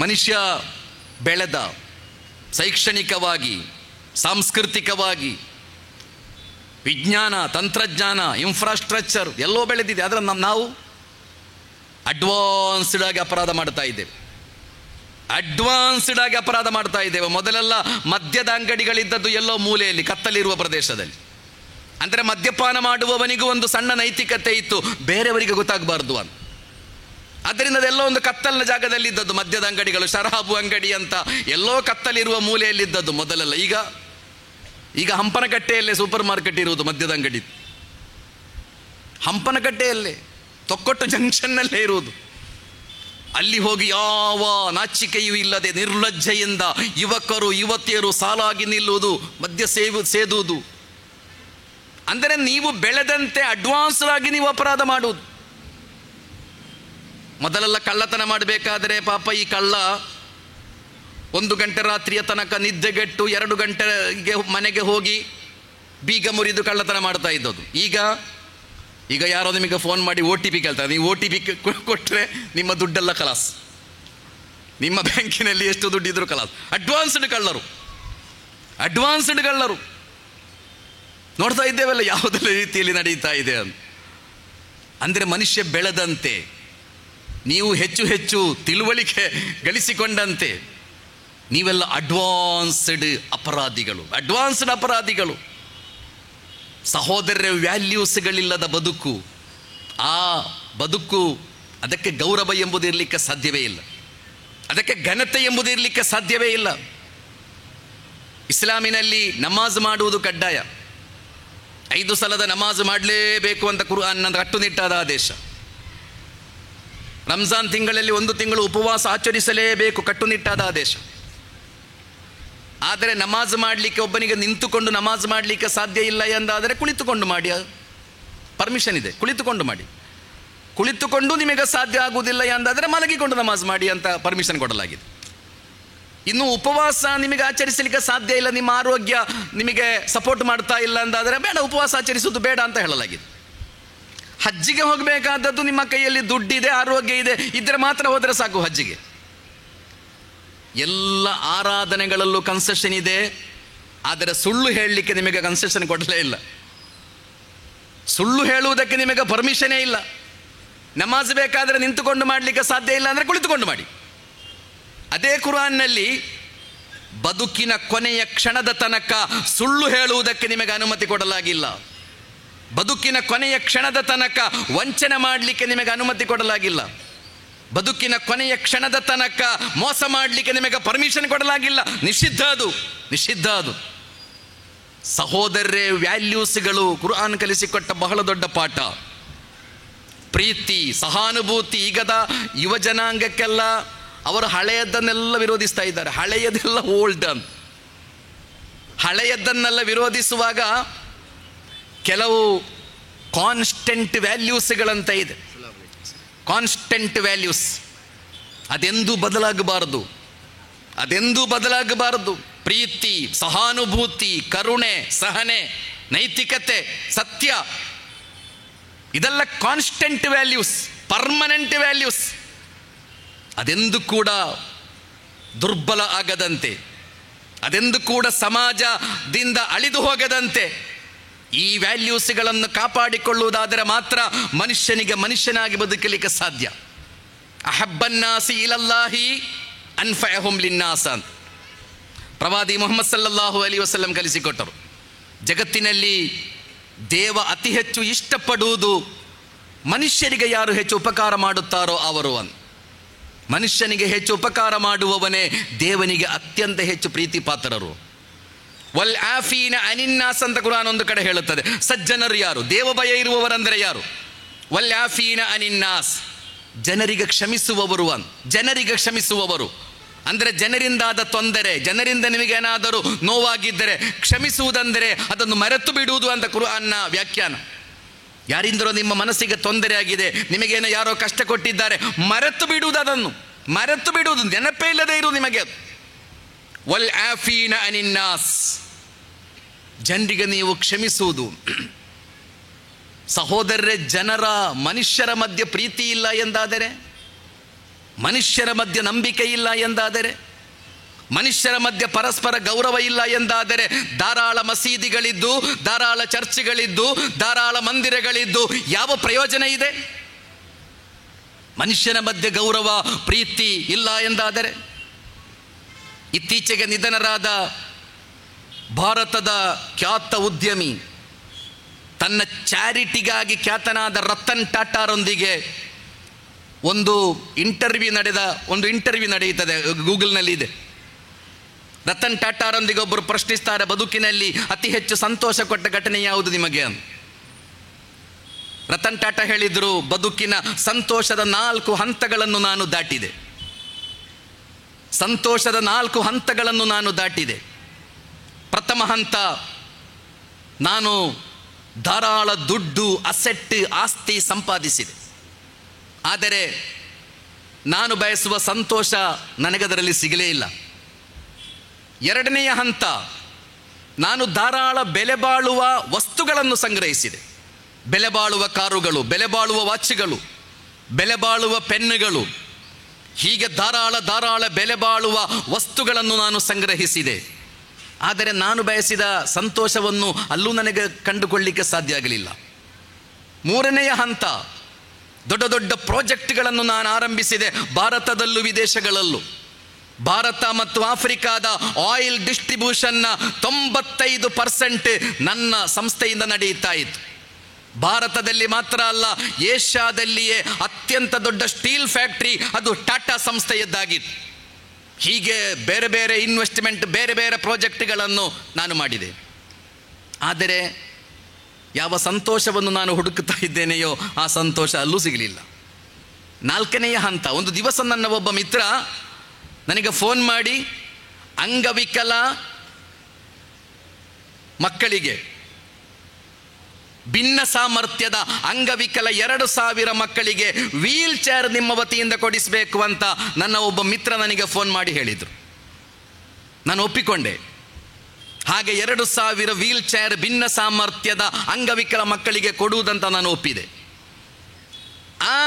ಮನುಷ್ಯ ಬೆಳೆದ ಶೈಕ್ಷಣಿಕವಾಗಿ, ಸಾಂಸ್ಕೃತಿಕವಾಗಿ, ವಿಜ್ಞಾನ, ತಂತ್ರಜ್ಞಾನ, ಇನ್ಫ್ರಾಸ್ಟ್ರಕ್ಚರ್ ಎಲ್ಲೋ ಬೆಳೆದಿದೆ. ಆದರೆ ನಾವು ಅಡ್ವಾನ್ಸ್ಡ್ ಆಗಿ ಅಪರಾಧ ಮಾಡ್ತಾ ಇದ್ದೇವೆ. ಮೊದಲೆಲ್ಲ ಮದ್ಯದ ಅಂಗಡಿಗಳಿದ್ದದ್ದು ಎಲ್ಲೋ ಮೂಲೆಯಲ್ಲಿ, ಕತ್ತಲಿರುವ ಪ್ರದೇಶದಲ್ಲಿ. ಅಂದರೆ ಮದ್ಯಪಾನ ಮಾಡುವವನಿಗೂ ಒಂದು ಸಣ್ಣ ನೈತಿಕತೆ ಇತ್ತು, ಬೇರೆಯವರಿಗೆ ಗೊತ್ತಾಗಬಾರ್ದು ಅಂತ. ಆದ್ದರಿಂದ ಅದೆಲ್ಲೋ ಒಂದು ಕತ್ತಲಿನ ಜಾಗದಲ್ಲಿ ಇದ್ದದ್ದು ಮದ್ಯದ ಅಂಗಡಿಗಳು, ಶರಾಬು ಅಂಗಡಿ ಅಂತ ಎಲ್ಲೋ ಕತ್ತಲಿರುವ ಮೂಲೆಯಲ್ಲಿದ್ದದ್ದು ಮೊದಲೆಲ್ಲ. ಈಗ ಹಂಪನಕಟ್ಟೆಯಲ್ಲೇ ಸೂಪರ್ ಮಾರ್ಕೆಟ್ ಇರುವುದು, ಮದ್ಯದ ಅಂಗಡಿ ಹಂಪನಕಟ್ಟೆಯಲ್ಲೇ, ತೊಕ್ಕೊಟ್ಟು ಜಂಕ್ಷನ್ನಲ್ಲೇ ಇರುವುದು. ಅಲ್ಲಿ ಹೋಗಿ ಯಾವ ನಾಚಿಕೆಯೂ ಇಲ್ಲದೆ ನಿರ್ಲಜ್ಜೆಯಿಂದ ಯುವಕರು ಯುವತಿಯರು ಸಾಲಾಗಿ ನಿಲ್ಲುವುದು, ಮದ್ಯ ಸೇದುವುದು. ಅಂದರೆ ನೀವು ಬೆಳೆದಂತೆ ಅಡ್ವಾನ್ಸ್ಡ್ ಆಗಿ ನೀವು ಅಪರಾಧ ಮಾಡುವುದು. ಮೊದಲೆಲ್ಲ ಕಳ್ಳತನ ಮಾಡಬೇಕಾದರೆ ಪಾಪ ಈ ಕಳ್ಳ 1 ಗಂಟೆ ರಾತ್ರಿಯ ತನಕ ನಿದ್ದೆಗೆಟ್ಟು 2 ಗಂಟೆಗೆ ಮನೆಗೆ ಹೋಗಿ ಬೀಗ ಮುರಿದು ಕಳ್ಳತನ ಮಾಡ್ತಾ ಇದ್ದದ್ದು. ಈಗ ಯಾರೋ ನಿಮಗೆ ಫೋನ್ ಮಾಡಿ OTP ಕೇಳ್ತಾರೆ. ನೀವು OTP ಕೊಟ್ಟರೆ ನಿಮ್ಮ ದುಡ್ಡೆಲ್ಲ ಕಲಾಸ್, ನಿಮ್ಮ ಬ್ಯಾಂಕಿನಲ್ಲಿ ಎಷ್ಟು ದುಡ್ಡಿದ್ರು ಕಲಾಸ್. ಅಡ್ವಾನ್ಸ್ಡ್ ಕಳ್ಳರು ನೋಡ್ತಾ ಇದ್ದೇವಲ್ಲ ಯಾವುದೆಲ್ಲ ರೀತಿಯಲ್ಲಿ ನಡೀತಾ ಇದೆ ಅಂತ. ಅಂದರೆ ಮನುಷ್ಯ ಬೆಳೆದಂತೆ, ನೀವು ಹೆಚ್ಚು ತಿಳುವಳಿಕೆ ಗಳಿಸಿಕೊಂಡಂತೆ ನೀವೆಲ್ಲ ಅಡ್ವಾನ್ಸ್ಡ್ ಅಪರಾಧಿಗಳು. ಸಹೋದರ ವ್ಯಾಲ್ಯೂಸ್ಗಳಿಲ್ಲದ ಬದುಕು, ಆ ಬದುಕು, ಅದಕ್ಕೆ ಗೌರವ ಎಂಬುದು ಇರಲಿಕ್ಕೆ ಸಾಧ್ಯವೇ ಇಲ್ಲ, ಅದಕ್ಕೆ ಘನತೆ ಎಂಬುದು ಇರಲಿಕ್ಕೆ ಸಾಧ್ಯವೇ ಇಲ್ಲ. ಇಸ್ಲಾಮಿನಲ್ಲಿ ನಮಾಜ್ ಮಾಡುವುದು ಕಡ್ಡಾಯ, 5 ಸಲದ ನಮಾಜ್ ಮಾಡಲೇಬೇಕು ಅಂತ ಕುರ್ಆನ್ನ ಕಟ್ಟುನಿಟ್ಟಾದ ಆದೇಶ. ರಂಜಾನ್ ತಿಂಗಳಲ್ಲಿ 1 ತಿಂಗಳು ಉಪವಾಸ ಆಚರಿಸಲೇಬೇಕು, ಕಟ್ಟುನಿಟ್ಟಾದ ಆದೇಶ. ಆದರೆ ನಮಾಜ್ ಮಾಡಲಿಕ್ಕೆ, ಒಬ್ಬನಿಗೆ ನಿಂತುಕೊಂಡು ನಮಾಜ್ ಮಾಡಲಿಕ್ಕೆ ಸಾಧ್ಯ ಇಲ್ಲ ಎಂದಾದರೆ ಕುಳಿತುಕೊಂಡು ಮಾಡಿ, ಪರ್ಮಿಷನ್ ಇದೆ, ಕುಳಿತುಕೊಂಡು ನಿಮಗೆ ಸಾಧ್ಯ ಆಗುವುದಿಲ್ಲ ಎಂದಾದರೆ ಮಲಗಿಕೊಂಡು ನಮಾಜ್ ಮಾಡಿ ಅಂತ ಪರ್ಮಿಷನ್ ಕೊಡಲಾಗಿದೆ. ಇನ್ನು ಉಪವಾಸ ನಿಮಗೆ ಆಚರಿಸಲಿಕ್ಕೆ ಸಾಧ್ಯ ಇಲ್ಲ, ನಿಮ್ಮ ಆರೋಗ್ಯ ನಿಮಗೆ ಸಪೋರ್ಟ್ ಮಾಡ್ತಾ ಇಲ್ಲ ಎಂದಾದರೆ ಬೇಡ, ಉಪವಾಸ ಆಚರಿಸುವುದು ಬೇಡ ಅಂತ ಹೇಳಲಾಗಿದೆ. ಹಜ್ಜಿಗೆ ಹೋಗಬೇಕಾದದ್ದು ನಿಮ್ಮ ಕೈಯಲ್ಲಿ ದುಡ್ಡಿದೆ, ಆರೋಗ್ಯ ಇದ್ದರೆ ಮಾತ್ರ ಹೋದರೆ ಸಾಕು ಹಜ್ಜಿಗೆ. ಎಲ್ಲ ಆರಾಧನೆಗಳಲ್ಲೂ ಕನ್ಸೆಷನ್ ಇದೆ, ಆದರೆ ಸುಳ್ಳು ಹೇಳಲಿಕ್ಕೆ ನಿಮಗೆ ಕನ್ಸೆಷನ್ ಕೊಡಲೇ ಇಲ್ಲ. ಸುಳ್ಳು ಹೇಳುವುದಕ್ಕೆ ನಿಮಗೆ ಪರ್ಮಿಷನೇ ಇಲ್ಲ. ನಮಾಜ್ ಬೇಕಾದರೆ ನಿಂತುಕೊಂಡು ಮಾಡಲಿಕ್ಕೆ ಸಾಧ್ಯ ಇಲ್ಲ ಅಂದರೆ ಕುಳಿತುಕೊಂಡು ಮಾಡಿ. ಅದೇ ಕುರ್ಆನ್ನಲ್ಲಿ ಬದುಕಿನ ಕೊನೆಯ ಕ್ಷಣದ ತನಕ ಸುಳ್ಳು ಹೇಳುವುದಕ್ಕೆ ನಿಮಗೆ ಅನುಮತಿ ಕೊಡಲಾಗಿಲ್ಲ. ಬದುಕಿನ ಕೊನೆಯ ಕ್ಷಣದ ತನಕ ವಂಚನೆ ಮಾಡಲಿಕ್ಕೆ ನಿಮಗೆ ಅನುಮತಿ ಕೊಡಲಾಗಿಲ್ಲ. ಬದುಕಿನ ಕೊನೆಯ ಕ್ಷಣದ ತನಕ ಮೋಸ ಮಾಡಲಿಕ್ಕೆ ನಿಮಗೆ ಪರ್ಮಿಷನ್ ಕೊಡಲಾಗಿಲ್ಲ. ನಿಷಿದ್ಧ ಅದು. ಸಹೋದರರೇ, ವ್ಯಾಲ್ಯೂಸ್ಗಳು ಕುರ್ಆನ್ ಕಲಿಸಿಕೊಟ್ಟ ಬಹಳ ದೊಡ್ಡ ಪಾಠ. ಪ್ರೀತಿ, ಸಹಾನುಭೂತಿ. ಈಗದ ಯುವ ಜನಾಂಗಕ್ಕೆಲ್ಲ ಅವರು ಹಳೆಯದನ್ನೆಲ್ಲ ವಿರೋಧಿಸ್ತಾ ಇದ್ದಾರೆ. ಹಳೆಯದೆಲ್ಲ ಓಲ್ಡ್ ಅಂತ. ಹಳೆಯದನ್ನೆಲ್ಲ ವಿರೋಧಿಸುವಾಗ ಕೆಲವು ಕಾನ್ಸ್ಟೆಂಟ್ ವ್ಯಾಲ್ಯೂಸ್ಗಳಂತ ಇದೆ. Constant values ಅದೆಂದೂ ಬದಲಾಗಬಾರದು. ಪ್ರೀತಿ, ಸಹಾನುಭೂತಿ, ಕರುಣೆ, ಸಹನೆ, ನೈತಿಕತೆ, ಸತ್ಯ, ಇದೆಲ್ಲ ಕಾನ್ಸ್ಟೆಂಟ್ ವ್ಯಾಲ್ಯೂಸ್, ಪರ್ಮನೆಂಟ್ ವ್ಯಾಲ್ಯೂಸ್. ಅದೆಂದು ಕೂಡ ದುರ್ಬಲ ಆಗದಂತೆ, ಅದೆಂದು ಕೂಡ ಸಮಾಜದಿಂದ ಅಳಿದು ಹೋಗದಂತೆ ಈ ವ್ಯಾಲ್ಯೂಸ್ಗಳನ್ನು ಕಾಪಾಡಿಕೊಳ್ಳುವುದಾದರೆ ಮಾತ್ರ ಮನುಷ್ಯನಿಗೆ ಮನುಷ್ಯನಾಗಿ ಬದುಕಲಿಕ್ಕೆ ಸಾಧ್ಯ. ಅಹಬ್ಬನ್ನಾಸಿ ಇಲಲ್ಲಾಹಿ ಅನ್ಫಅಹುಂ ಲಿನ್ನಾಸ್ ಅಂತ ಪ್ರವಾದಿ ಮುಹಮ್ಮದ್ ಸಲ್ಲಲ್ಲಾಹು ಅಲೈಹಿ ವಸಲ್ಲಂ ಕಲಿಸಿಕೊಟ್ಟರು. ಜಗತ್ತಿನಲ್ಲಿ ದೇವ ಅತಿ ಹೆಚ್ಚು ಇಷ್ಟಪಡುವುದು ಮನುಷ್ಯರಿಗೆ ಯಾರು ಹೆಚ್ಚು ಉಪಕಾರ ಮಾಡುತ್ತಾರೋ ಅವರು ಅಂತ. ಮನುಷ್ಯನಿಗೆ ಹೆಚ್ಚು ಉಪಕಾರ ಮಾಡುವವನೇ ದೇವನಿಗೆ ಅತ್ಯಂತ ಹೆಚ್ಚು ಪ್ರೀತಿ ಪಾತ್ರರು. ವಲ್ ಆಫೀನ ಅನಿನ್ನಾಸ್ ಅಂತ ಕುರಾನ್ ಒಂದು ಕಡೆ ಹೇಳುತ್ತದೆ. ಸಜ್ಜನರು ಯಾರು? ದೇವ ಭಯ ಇರುವವರಂದರೆ ಯಾರು? ವಲ್ ಆಫೀನ ಅನಿನ್ನಾಸ್, ಜನರಿಗೆ ಕ್ಷಮಿಸುವವರು ಜನರಿಗೆ ಕ್ಷಮಿಸುವವರು ಅಂದರೆ ಜನರಿಂದಾದ ತೊಂದರೆ, ಜನರಿಂದ ನಿಮಗೇನಾದರೂ ನೋವಾಗಿದ್ದರೆ ಕ್ಷಮಿಸುವುದೆಂದರೆ ಅದನ್ನು ಮರೆತು ಬಿಡುವುದು ಅಂತ ಕುರ್ಆನ್ನ ವ್ಯಾಖ್ಯಾನ. ಯಾರಿಂದಲೋ ನಿಮ್ಮ ಮನಸ್ಸಿಗೆ ತೊಂದರೆ ಆಗಿದೆ, ನಿಮಗೇನೋ ಯಾರೋ ಕಷ್ಟ ಕೊಟ್ಟಿದ್ದಾರೆ, ಮರೆತು ಬಿಡುವುದು, ಅದನ್ನು ಮರೆತು ಬಿಡುವುದು, ನೆನಪೇ ಇಲ್ಲದೆ ಇರುವುದು ನಿಮಗೆ. ವಲ್ ಆಫೀನ ಅನಿನ್ನಾಸ್, ಜನರಿಗೆ ನೀವು ಕ್ಷಮಿಸುವುದು. ಸಹೋದರರೇ, ಮನುಷ್ಯರ ಮಧ್ಯೆ ಪ್ರೀತಿ ಇಲ್ಲ ಎಂದಾದರೆ, ಮನುಷ್ಯರ ಮಧ್ಯೆ ನಂಬಿಕೆ ಇಲ್ಲ ಎಂದಾದರೆ, ಮನುಷ್ಯರ ಮಧ್ಯೆ ಪರಸ್ಪರ ಗೌರವ ಇಲ್ಲ ಎಂದಾದರೆ, ಧಾರಾಳ ಮಸೀದಿಗಳಿದ್ದು, ಧಾರಾಳ ಚರ್ಚ್ಗಳಿದ್ದು, ಧಾರಾಳ ಮಂದಿರಗಳಿದ್ದು ಯಾವ ಪ್ರಯೋಜನ ಇದೆ? ಮನುಷ್ಯನ ಮಧ್ಯೆ ಗೌರವ ಪ್ರೀತಿ ಇಲ್ಲ ಎಂದಾದರೆ, ಇತ್ತೀಚೆಗೆ ನಿಧನರಾದ ಭಾರತದ ಖ್ಯಾತ ಉದ್ಯಮಿ, ತನ್ನ ಚಾರಿಟಿಗಾಗಿ ಖ್ಯಾತನಾದ ರತನ್ ಟಾಟಾರೊಂದಿಗೆ ಒಂದು ಇಂಟರ್ವ್ಯೂ ನಡೆಯುತ್ತದೆ, ಗೂಗಲ್ನಲ್ಲಿ ಇದೆ. ರತನ್ ಟಾಟಾರೊಂದಿಗೆ ಒಬ್ಬರು ಪ್ರಶ್ನಿಸ್ತಾರೆ, ಬದುಕಿನಲ್ಲಿ ಅತಿ ಹೆಚ್ಚು ಸಂತೋಷ ಕೊಟ್ಟ ಘಟನೆ ಯಾವುದು ನಿಮಗೆ ಅಂತ. ರತನ್ ಟಾಟಾ ಹೇಳಿದರು, ಬದುಕಿನ ಸಂತೋಷದ 4 ಹಂತಗಳನ್ನು ನಾನು ದಾಟಿದೆ. ಸಂತೋಷದ 4 ಹಂತಗಳನ್ನು ನಾನು ದಾಟಿದೆ. ಪ್ರಥಮ ಹಂತ, ನಾನು ಧಾರಾಳ ದುಡ್ಡು, ಅಸೆಟ್, ಆಸ್ತಿ ಸಂಪಾದಿಸಿದೆ. ಆದರೆ ನಾನು ಬಯಸುವ ಸಂತೋಷ ನನಗದರಲ್ಲಿ ಸಿಗಲೇ ಇಲ್ಲ. ಎರಡನೆಯ ಹಂತ, ನಾನು ಧಾರಾಳ ಬೆಲೆ ಬಾಳುವ ವಸ್ತುಗಳನ್ನು ಸಂಗ್ರಹಿಸಿದೆ. ಬೆಲೆ ಬಾಳುವ ಕಾರುಗಳು, ಬೆಲೆ ಬಾಳುವ ವಾಚ್ಗಳು, ಬೆಲೆ ಬಾಳುವ ಪೆನ್ನುಗಳು, ಹೀಗೆ ಧಾರಾಳ ಬೆಲೆ ಬಾಳುವ ವಸ್ತುಗಳನ್ನು ನಾನು ಸಂಗ್ರಹಿಸಿದೆ. ಆದರೆ ನಾನು ಬಯಸಿದ ಸಂತೋಷವನ್ನು ಅಲ್ಲೂ ನನಗೆ ಕಂಡುಕೊಳ್ಳಲಿಕ್ಕೆ ಸಾಧ್ಯ ಆಗಲಿಲ್ಲ. ಮೂರನೆಯ ಹಂತ, ದೊಡ್ಡ ದೊಡ್ಡ ಪ್ರಾಜೆಕ್ಟ್ಗಳನ್ನು ನಾನು ಆರಂಭಿಸಿದೆ, ಭಾರತದಲ್ಲೂ ವಿದೇಶಗಳಲ್ಲೂ. ಭಾರತ ಮತ್ತು ಆಫ್ರಿಕಾದ ಆಯಿಲ್ ಡಿಸ್ಟ್ರಿಬ್ಯೂಷನ್ನ 95% ನನ್ನ ಸಂಸ್ಥೆಯಿಂದ ನಡೆಯುತ್ತಾ ಇತ್ತು. ಭಾರತದಲ್ಲಿ ಮಾತ್ರ ಅಲ್ಲ, ಏಷ್ಯಾದಲ್ಲಿಯೇ ಅತ್ಯಂತ ದೊಡ್ಡ ಸ್ಟೀಲ್ ಫ್ಯಾಕ್ಟರಿ ಅದು ಟಾಟಾ ಸಂಸ್ಥೆಯದ್ದಾಗಿತ್ತು. ಹೀಗೆ ಬೇರೆ ಬೇರೆ ಇನ್ವೆಸ್ಟ್ಮೆಂಟ್, ಬೇರೆ ಬೇರೆ ಪ್ರಾಜೆಕ್ಟ್ಗಳನ್ನು ನಾನು ಮಾಡಿದೆ. ಆದರೆ ಯಾವ ಸಂತೋಷವನ್ನು ನಾನು ಹುಡುಕುತ್ತಾ ಇದ್ದೇನೆಯೋ ಆ ಸಂತೋಷ ಅಲ್ಲೂ ಸಿಗಲಿಲ್ಲ. ನಾಲ್ಕನೆಯ ಹಂತ, ಒಂದು ದಿವಸ ನನ್ನ ಒಬ್ಬ ಮಿತ್ರ ನನಗೆ ಫೋನ್ ಮಾಡಿ, ಅಂಗವಿಕಲ ಮಕ್ಕಳಿಗೆ, ಭಿನ್ನ ಸಾಮರ್ಥ್ಯದ ಅಂಗವಿಕಲ 2,000 ಮಕ್ಕಳಿಗೆ ವೀಲ್ ಚೇರ್ ನಿಮ್ಮ ವತಿಯಿಂದ ಕೊಡಿಸಬೇಕು ಅಂತ ನನ್ನ ಒಬ್ಬ ಮಿತ್ರ ನನಗೆ ಫೋನ್ ಮಾಡಿ ಹೇಳಿದರು. ನಾನು ಒಪ್ಪಿಕೊಂಡೆ. ಹಾಗೆ 2,000 ವೀಲ್ ಚೇರ್ ಭಿನ್ನ ಸಾಮರ್ಥ್ಯದ ಅಂಗವಿಕಲ ಮಕ್ಕಳಿಗೆ ಕೊಡುವುದಂತ ನಾನು ಒಪ್ಪಿದೆ. ಆ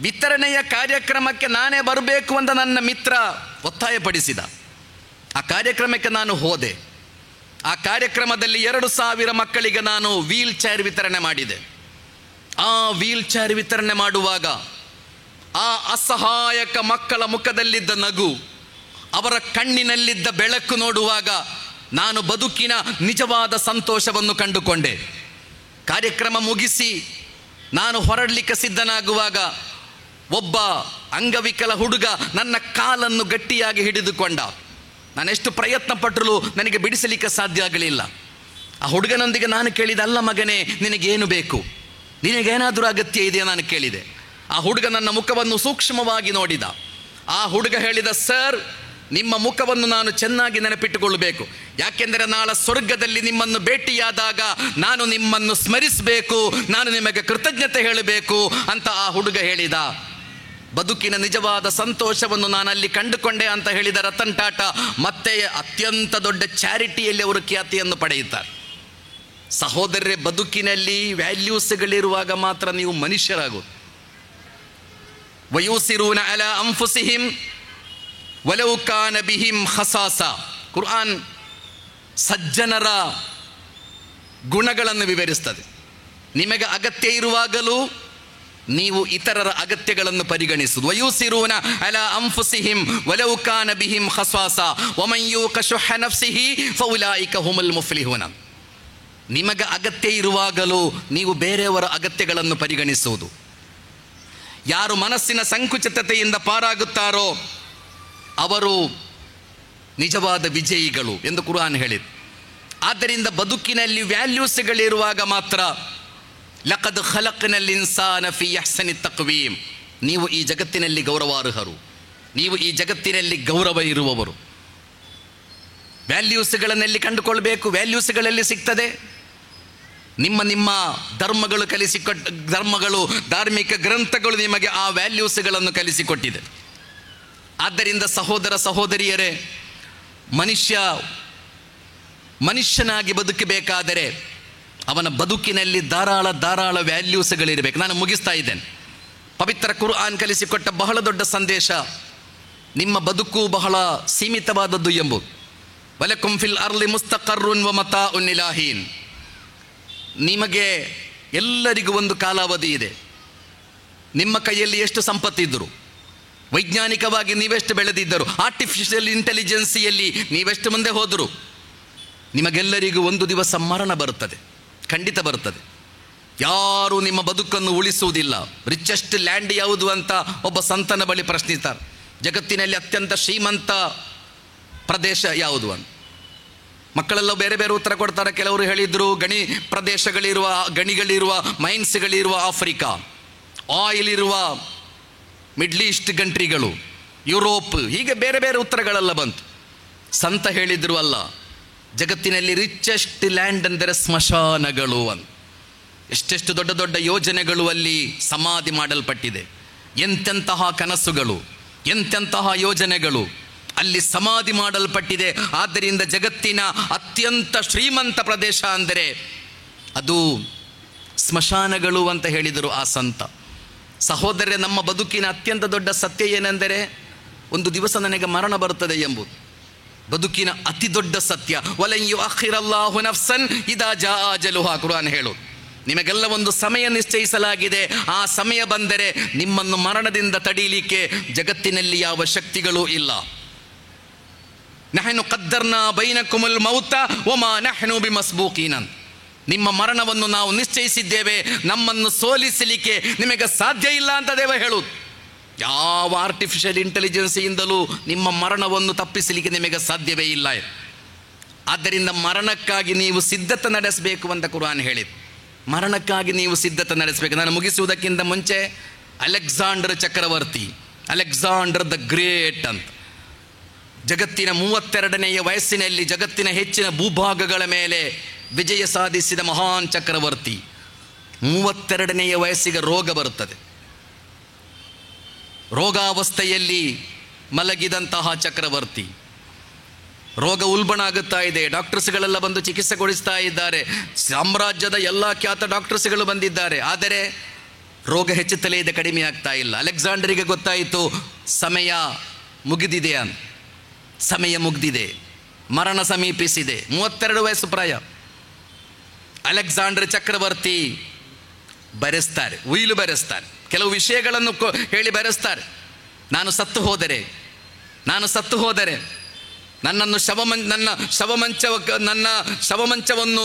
ವಿತರಣೆಯ ಕಾರ್ಯಕ್ರಮಕ್ಕೆ ನಾನೇ ಬರಬೇಕು ಅಂತ ನನ್ನ ಮಿತ್ರ ಒತ್ತಾಯಪಡಿಸಿದ. ಆ ಕಾರ್ಯಕ್ರಮಕ್ಕೆ ನಾನು ಹೋದೆ. ಆ ಕಾರ್ಯಕ್ರಮದಲ್ಲಿ 2,000 ಮಕ್ಕಳಿಗೆ ನಾನು ವೀಲ್ ಚೇರ್ ವಿತರಣೆ ಮಾಡಿದೆ. ಆ ವೀಲ್ ಚೇರ್ ವಿತರಣೆ ಮಾಡುವಾಗ ಆ ಅಸಹಾಯಕ ಮಕ್ಕಳ ಮುಖದಲ್ಲಿದ್ದ ನಗು, ಅವರ ಕಣ್ಣಿನಲ್ಲಿದ್ದ ಬೆಳಕು ನೋಡುವಾಗ ನಾನು ಬದುಕಿನ ನಿಜವಾದ ಸಂತೋಷವನ್ನು ಕಂಡುಕೊಂಡೆ. ಕಾರ್ಯಕ್ರಮ ಮುಗಿಸಿ ನಾನು ಹೊರಡಲಿಕ್ಕೆ ಸಿದ್ಧನಾಗುವಾಗ ಒಬ್ಬ ಅಂಗವಿಕಲ ಹುಡುಗ ನನ್ನ ಕಾಲನ್ನು ಗಟ್ಟಿಯಾಗಿ ಹಿಡಿದುಕೊಂಡ. ನಾನೆಷ್ಟು ಪ್ರಯತ್ನ ಪಟ್ಟರೂ ನನಗೆ ಬಿಡಿಸಲಿಕ್ಕೆ ಸಾಧ್ಯ ಆಗಲಿಲ್ಲ. ಆ ಹುಡುಗನೊಂದಿಗೆ ನಾನು ಕೇಳಿದೆ, ಅಲ್ಲ ಮಗನೇ, ನಿನಗೇನು ಬೇಕು, ನಿನಗೇನಾದರೂ ಅಗತ್ಯ ಇದೆಯಾ ನಾನು ಕೇಳಿದೆ. ಆ ಹುಡುಗ ನನ್ನ ಮುಖವನ್ನು ಸೂಕ್ಷ್ಮವಾಗಿ ನೋಡಿದ. ಆ ಹುಡುಗ ಹೇಳಿದ, ಸರ್, ನಿಮ್ಮ ಮುಖವನ್ನು ನಾನು ಚೆನ್ನಾಗಿ ನೆನಪಿಟ್ಟುಕೊಳ್ಳಬೇಕು, ಯಾಕೆಂದರೆ ನಾಳೆ ಸ್ವರ್ಗದಲ್ಲಿ ನಿಮ್ಮನ್ನು ಭೇಟಿಯಾದಾಗ ನಾನು ನಿಮ್ಮನ್ನು ಸ್ಮರಿಸಬೇಕು, ನಾನು ನಿಮಗೆ ಕೃತಜ್ಞತೆ ಹೇಳಬೇಕು ಅಂತ ಆ ಹುಡುಗ ಹೇಳಿದ. ಬದುಕಿನ ನಿಜವಾದ ಸಂತೋಷವನ್ನು ನಾನು ಅಲ್ಲಿ ಕಂಡುಕೊಂಡೆ ಅಂತ ಹೇಳಿದ ರತನ್ ಟಾಟಾ ಮತ್ತೆ ಅತ್ಯಂತ ದೊಡ್ಡ ಚಾರಿಟಿಯಲ್ಲಿ ಅವರು ಖ್ಯಾತಿಯನ್ನು ಪಡೆಯುತ್ತಾರೆ. ಸಹೋದರರೇ, ಬದುಕಿನಲ್ಲಿ ವ್ಯಾಲ್ಯೂಸ್ಗಳಿರುವಾಗ ಮಾತ್ರ ನೀವು ಮನುಷ್ಯರಾಗೋದು. ವಯೂಸಿರೂನ ಅಲಾ ಅಂಫುಸಿಹಿಂ ವಲೌ ಕಾನ ಬಿಹಿಂ ಖಸಾಸ. ಕುರ್ಆನ್ ಸಜ್ಜನರ ಗುಣಗಳನ್ನು ವಿವರಿಸ್ತದೆ. ನಿಮಗೆ ಅಗತ್ಯ ಇರುವಾಗಲೂ ನೀವು ಇತರರ ಅಗತ್ಯಗಳನ್ನು ಪರಿಗಣಿಸುವುದು. ವಯೂಸಿರೂನ ಅಲಾ ಅಂಫುಸಿಹಿಂ ವಲೌ ಕಾನ ಬಿಹಿಂ ಖಸಾಸ ವಮನ್ ಯೂಕ ಶುಹ್ಹ ನಫ್ಸಿಹಿ ಫೌಲಾಯಿಕ ಹುಮುಲ್ ಮುಫ್ಲಿಹೂನ. ನಿಮಗೆ ಅಗತ್ಯ ಇರುವಾಗಲೂ ನೀವು ಬೇರೆಯವರ ಅಗತ್ಯಗಳನ್ನು ಪರಿಗಣಿಸುವುದು. ಯಾರು ಮನಸ್ಸಿನ ಸಂಕುಚಿತತೆಯಿಂದ ಪಾರಾಗುತ್ತಾರೋ ಅವರು ನಿಜವಾದ ವಿಜಯಿಗಳು ಎಂದು ಕುರ್ಆನ್ ಹೇಳಿದೆ. ಆದ್ದರಿಂದ ಬದುಕಿನಲ್ಲಿ ವ್ಯಾಲ್ಯೂಸ್ಗಳಿರುವಾಗ ಮಾತ್ರ ಲಕದ್ ಖಲಕ್ನಲ್ ಇನ್ಸಾನ ಫೀ ಅಹ್ಸನಿ ತಕ್ವೀಮ್, ನೀವು ಈ ಜಗತ್ತಿನಲ್ಲಿ ಗೌರವಾರ್ಹರು, ನೀವು ಈ ಜಗತ್ತಿನಲ್ಲಿ ಗೌರವ ಇರುವವರು. ವ್ಯಾಲ್ಯೂಸ್ಗಳನ್ನೆಲ್ಲಿ ಕಂಡುಕೊಳ್ಬೇಕು? ವ್ಯಾಲ್ಯೂಸ್ಗಳಲ್ಲಿ ಸಿಗ್ತದೆ. ನಿಮ್ಮ ನಿಮ್ಮ ಧರ್ಮಗಳು ಧಾರ್ಮಿಕ ಗ್ರಂಥಗಳು ನಿಮಗೆ ಆ ವ್ಯಾಲ್ಯೂಸ್ಗಳನ್ನು ಕಲಿಸಿಕೊಟ್ಟಿದೆ. ಆದ್ದರಿಂದ ಸಹೋದರ ಸಹೋದರಿಯರೇ, ಮನುಷ್ಯನಾಗಿ ಬದುಕಬೇಕಾದರೆ ಅವನ ಬದುಕಿನಲ್ಲಿ ಧಾರಾಳ ವ್ಯಾಲ್ಯೂಸ್ಗಳಿರಬೇಕು. ನಾನು ಮುಗಿಸ್ತಾ ಇದ್ದೇನೆ. ಪವಿತ್ರ ಕುರ್ಆನ್ ಕಲಿಸಿಕೊಟ್ಟ ಬಹಳ ದೊಡ್ಡ ಸಂದೇಶ, ನಿಮ್ಮ ಬದುಕು ಬಹಳ ಸೀಮಿತವಾದದ್ದು ಎಂಬುದು. ವಲಕುಂ ಫಿಲ್ ಅರ್ಲಿ ಮುಸ್ತಕರ್ರುನ್ ವ ಮತಾಉನ್ ಇಲಾ ಹೀನ್. ನಿಮಗೆ ಎಲ್ಲರಿಗೂ ಒಂದು ಕಾಲಾವಧಿ ಇದೆ. ನಿಮ್ಮ ಕೈಯಲ್ಲಿ ಎಷ್ಟು ಸಂಪತ್ತಿದ್ದರು, ವೈಜ್ಞಾನಿಕವಾಗಿ ನೀವೆಷ್ಟು ಬೆಳೆದಿದ್ದರು, ಆರ್ಟಿಫಿಷಿಯಲ್ ಇಂಟೆಲಿಜೆನ್ಸಿಯಲ್ಲಿ ನೀವೆಷ್ಟು ಮುಂದೆ ಹೋದರು, ನಿಮಗೆಲ್ಲರಿಗೂ ಒಂದು ದಿವಸ ಮರಣ ಬರುತ್ತದೆ, ಖಂಡಿತ ಬರುತ್ತದೆ. ಯಾರೂ ನಿಮ್ಮ ಬದುಕನ್ನು ಉಳಿಸುವುದಿಲ್ಲ. ರಿಚೆಸ್ಟ್ ಲ್ಯಾಂಡ್ ಯಾವುದು ಅಂತ ಒಬ್ಬ ಸಂತನ ಬಳಿ ಪ್ರಶ್ನಿಸ್ತಾರೆ. ಜಗತ್ತಿನಲ್ಲಿ ಅತ್ಯಂತ ಶ್ರೀಮಂತ ಪ್ರದೇಶ ಯಾವುದು ಅಂತ. ಮಕ್ಕಳೆಲ್ಲ ಬೇರೆ ಬೇರೆ ಉತ್ತರ ಕೊಡ್ತಾರೆ. ಕೆಲವರು ಹೇಳಿದರು ಗಣಿಗಳಿರುವ ಮೈನ್ಸ್ಗಳಿರುವ ಆಫ್ರಿಕಾ, ಆಯಿಲ್ ಇರುವ ಮಿಡ್ಲ್ ಈಸ್ಟ್ ಕಂಟ್ರಿಗಳು, ಯುರೋಪ್, ಹೀಗೆ ಬೇರೆ ಬೇರೆ ಉತ್ತರಗಳೆಲ್ಲ ಬಂತು. ಸಂತ ಹೇಳಿದ್ರು ಅಲ್ಲ, ಜಗತ್ತಿನಲ್ಲಿ ರಿಚೆಸ್ಟ್ ಲ್ಯಾಂಡ್ ಅಂದರೆ ಸ್ಮಶಾನಗಳು ಅಂತ. ಎಷ್ಟೆಷ್ಟು ದೊಡ್ಡ ದೊಡ್ಡ ಯೋಜನೆಗಳು ಅಲ್ಲಿ ಸಮಾಧಿ ಮಾಡಲ್ಪಟ್ಟಿದೆ. ಎಂತೆಂತಹ ಕನಸುಗಳು, ಎಂತೆಂತಹ ಯೋಜನೆಗಳು ಅಲ್ಲಿ ಸಮಾಧಿ ಮಾಡಲ್ಪಟ್ಟಿದೆ. ಆದ್ದರಿಂದ ಜಗತ್ತಿನ ಅತ್ಯಂತ ಶ್ರೀಮಂತ ಪ್ರದೇಶ ಅಂದರೆ ಅದು ಸ್ಮಶಾನಗಳು ಅಂತ ಹೇಳಿದರು ಆ ಸಂತ. ಸಹೋದರರೇ, ನಮ್ಮ ಬದುಕಿನ ಅತ್ಯಂತ ದೊಡ್ಡ ಸತ್ಯ ಏನೆಂದರೆ ಒಂದು ದಿವಸ ನನಗೆ ಮರಣ ಬರುತ್ತದೆ ಎಂಬುದು. ಬದುಕಿನ ಅತಿ ದೊಡ್ಡ ಸತ್ಯ. ವಲನ್ ಯುಅಖಿರಲ್ಲಾಹು ನಫ್ಸನ್ ಇದಾ ಜಾಅ ಅಜಲುಹಾ, ಕುರ್ಆನ್ ಹೇಳೋದು. ನಿಮಗೆಲ್ಲ ಒಂದು ಸಮಯ ನಿಶ್ಚಯಿಸಲಾಗಿದೆ. ಆ ಸಮಯ ಬಂದರೆ ನಿಮ್ಮನ್ನು ಮರಣದಿಂದ ತಡೀಲಿಕ್ಕೆ ಜಗತ್ತಿನಲ್ಲಿ ಯಾವ ಶಕ್ತಿಗಳೂ ಇಲ್ಲ. ನಹನು ಕದ್ದರ್ನಾ ಬೈನಕುಮುಲ್ ಮೌತ ವಮಾ ನಹನು ಬಿಮಸ್ಬೂಕೀನ್. ನಿಮ್ಮ ಮರಣವನ್ನು ನಾವು ನಿಶ್ಚಯಿಸಿದ್ದೇವೆ, ನಮ್ಮನ್ನು ಸೋಲಿಸಲಿಕ್ಕೆ ನಿಮಗೆ ಸಾಧ್ಯ ಇಲ್ಲ ಅಂತ ದೇವ ಹೇಳುವುದು. ಯಾವ ಆರ್ಟಿಫಿಷಿಯಲ್ ಇಂಟೆಲಿಜೆನ್ಸಿಯಿಂದಲೂ ನಿಮ್ಮ ಮರಣವನ್ನು ತಪ್ಪಿಸಲಿಕ್ಕೆ ನಿಮಗೆ ಸಾಧ್ಯವೇ ಇಲ್ಲ. ಆದ್ದರಿಂದ ಮರಣಕ್ಕಾಗಿ ನೀವು ಸಿದ್ಧತೆ ನಡೆಸಬೇಕು ಅಂತ ಕುರ್ಆನ್ ಹೇಳಿದೆ. ಮರಣಕ್ಕಾಗಿ ನೀವು ಸಿದ್ಧತೆ ನಡೆಸಬೇಕು. ನಾನು ಮುಗಿಸುವುದಕ್ಕಿಂತ ಮುಂಚೆ ಅಲೆಕ್ಸಾಂಡರ್ ಚಕ್ರವರ್ತಿ, ಅಲೆಕ್ಸಾಂಡರ್ ದ ಗ್ರೇಟ್ ಅಂತ, ಜಗತ್ತಿನ 32ನೇ ವಯಸ್ಸಿನಲ್ಲಿ ಜಗತ್ತಿನ ಹೆಚ್ಚಿನ ಭೂಭಾಗಗಳ ಮೇಲೆ ವಿಜಯ ಸಾಧಿಸಿದ ಮಹಾನ್ ಚಕ್ರವರ್ತಿ. 32ನೇ ವಯಸ್ಸಿಗೆ ರೋಗ ಬರುತ್ತದೆ. ರೋಗಾವಸ್ಥೆಯಲ್ಲಿ ಮಲಗಿದಂತಹ ಚಕ್ರವರ್ತಿ, ರೋಗ ಉಲ್ಬಣ ಆಗುತ್ತಾ ಇದೆ. ಡಾಕ್ಟರ್ಸ್ಗಳೆಲ್ಲ ಬಂದು ಚಿಕಿತ್ಸೆ ಕೊಡಿಸ್ತಾ ಇದ್ದಾರೆ. ಸಾಮ್ರಾಜ್ಯದ ಎಲ್ಲ ಖ್ಯಾತ ಡಾಕ್ಟರ್ಸ್ಗಳು ಬಂದಿದ್ದಾರೆ. ಆದರೆ ರೋಗ ಹೆಚ್ಚುತ್ತಲೇ ಇದೆ, ಕಡಿಮೆ ಆಗ್ತಾ ಇಲ್ಲ. ಅಲೆಕ್ಸಾಂಡರಿಗೆ ಗೊತ್ತಾಯಿತು ಸಮಯ ಮುಗಿದಿದೆ ಅಂತ. ಸಮಯ ಮುಗಿದಿದೆ, ಮರಣ ಸಮೀಪಿಸಿದೆ. 32 ವಯಸ್ಸು ಪ್ರಾಯ. ಅಲೆಕ್ಸಾಂಡರ್ ಚಕ್ರವರ್ತಿ ಬರೆಸ್ತಾರೆ, ಉಯಿಲು ಬರೆಸ್ತಾರೆ, ಕೆಲವು ವಿಷಯಗಳನ್ನು ಹೇಳಿ ಬರೆಸ್ತಾರೆ. ನಾನು ಸತ್ತು ಹೋದರೆ ನನ್ನ ಶವಮಂಚವನ್ನು